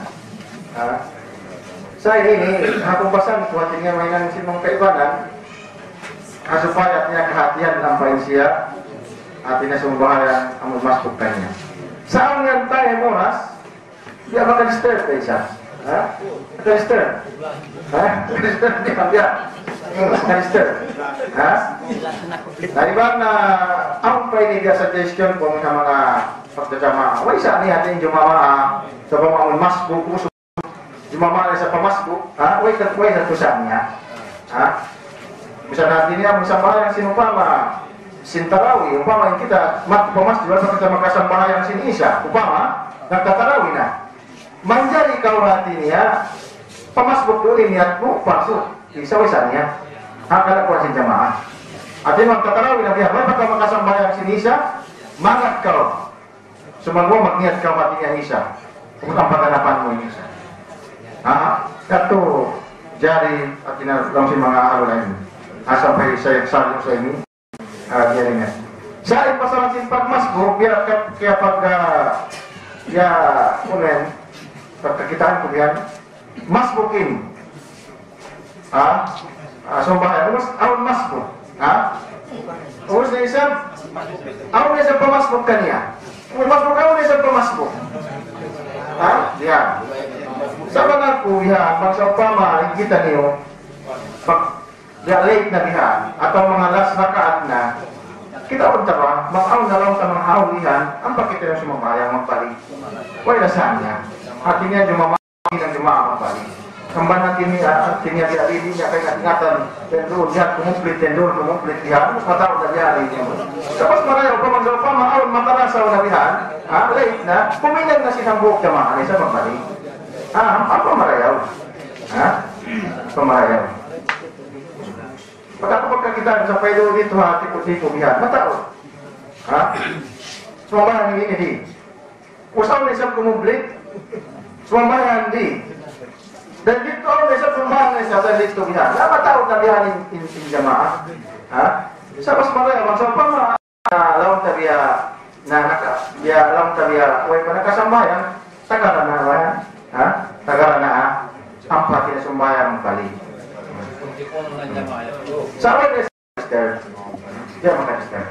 Sa ini, akong basan, kung ating nga mahinang sinong kaibahan, supaya niya kahatihan lampain siya, at inasumbahan ang masbog kanya. Saan nga tayo moras, dia maka-disturb kayo siya. Maka-disturb. Maka-disturb di kambya. Maka-disturb. Naibang na ang painiga suggestion kung sa mga pagdajama, way sa ni ating jumama sa pamamun masbog, jumama sa pamasbog, way sa tusan niya. Bisa natin niya, musambahan sinupama, sintarawi, upama yung kita pamasbog, kita makasambahan sinisa, upama, nagtatarawi na. Manjari kau hati niya, pamasbog dulu niatmu, pasuk, isa-isa niya. Hakala ko asin jamaah. At yung magtatarawin na biya, bapak ka makasambayang sinisa, mangat kau. Sumangwa magniat kau hati niya isa. Kung ang paganapan mo yung isa. Kato, jari, at tinatawang si mga araw lain. Sampai saya saling sa ini, jari niya. Sa ipasaran sin pagmasbog, kaya pag, pagkakitaan ko yan, masbogin. Sumbahan, awon masbog. Uwis na isang, awon na isang pamasbog kanya. Awon na isang pamasbog. Yan. Sa mga kuya, pag sa upama, kita niyo, pag late na biha, atau mga last rakaat na, kita punta ba, mag-aw na lang sa mga hawihan, ang pakita yung sumambayang magpalik. Wala saan niya. Hati niya jumamaki ng jumaa magpalik. Kamba natin niya di-alili niya kaya ingatan, doon niya kumumplit diha, matawag na diha niya. Tapos marayaw, pamagdaw pa, maawon matarasaw na bihan, late na, puminan na silang buhok jumaa, isa magpalik. Apa marayaw? Pamarayaw. Pagkakakitaan sa pwede dito tiko-tiko bihan, matao. Sumambahan ini di. Usaw na isang kumumplit, sumambahan di. Dan dito na isang sumambahan sa dito bihan. Matao na bihan in jamaah. Sa mas maraya, magsang pama, lawang tabiya, lawang tabiya, huwag pa nakasambayan, tagara na, tagara na, ang pati na sumbayan ng balik. Sa akin na sister, diyan maka-sister.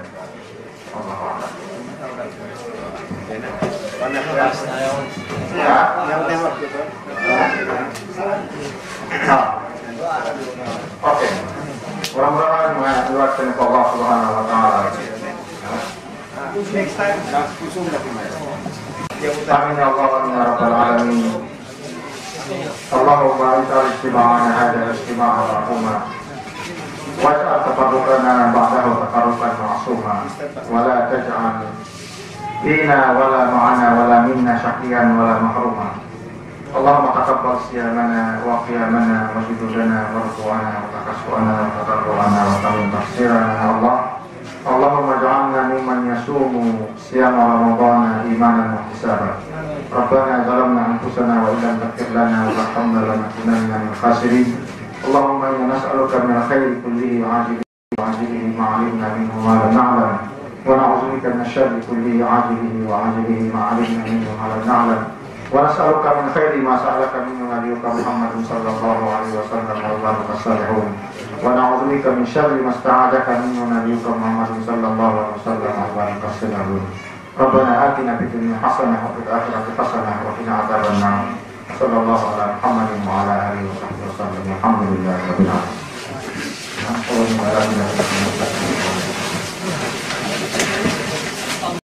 Okay. Mudah-mudahan mengeluarkan ke Allah Subhanahu wa Ta'ala. Next time, kusum lagi. Amin ya Allah ya Rabbal Alamin. Allahumma ij'al istima'ana hadha istima'a marhuma. Waj'al tafarruqana ba'dahu tafarruqan ma'suma. Wa la taj'al fina wala ma'ana wala minna syaqiyan wala mahruma. Allahumma taqabbal siyamana wa qiyamana wa sujudana wa ruku'ana wa takassu'ana wa tadarru'ana wa tamim tafsirana ya Allah. Allahumma ja'alna mimman yasumu siyama ramadana imanan wa ihtisaban. Rabbana zalamna anfusana wa illam taghfir lana wa tarhamna lanakunanna minal khasirin. Allahumma inna nas'aluka min khairi kullihi ajilihi wa ajilihi ma 'alimna minhu ma lam na'lam. Wa na'udzubika min syarri kullihi ajilihi wa ajilihi ma 'alimna minhu ma lam na'lam. Wa nas'aluka min khairi ma sa'alaka minhu nabiyyuka Muhammadun sallallahu alaihi wasallam wa baraka salihun. Wa na'udzubika min syarri ma sta'adaka minhu nabiyyuka Muhammadun sallallahu alaihi wasallam wa baraka salihun. Rabbana atina fid dunya hasanah wa fil akhirati hasanah wa qina adzabannar. Sallallahu ala Muhammadin wa ala alihi wa sahbihi wasallam. Alhamdulillahirabbil alamin.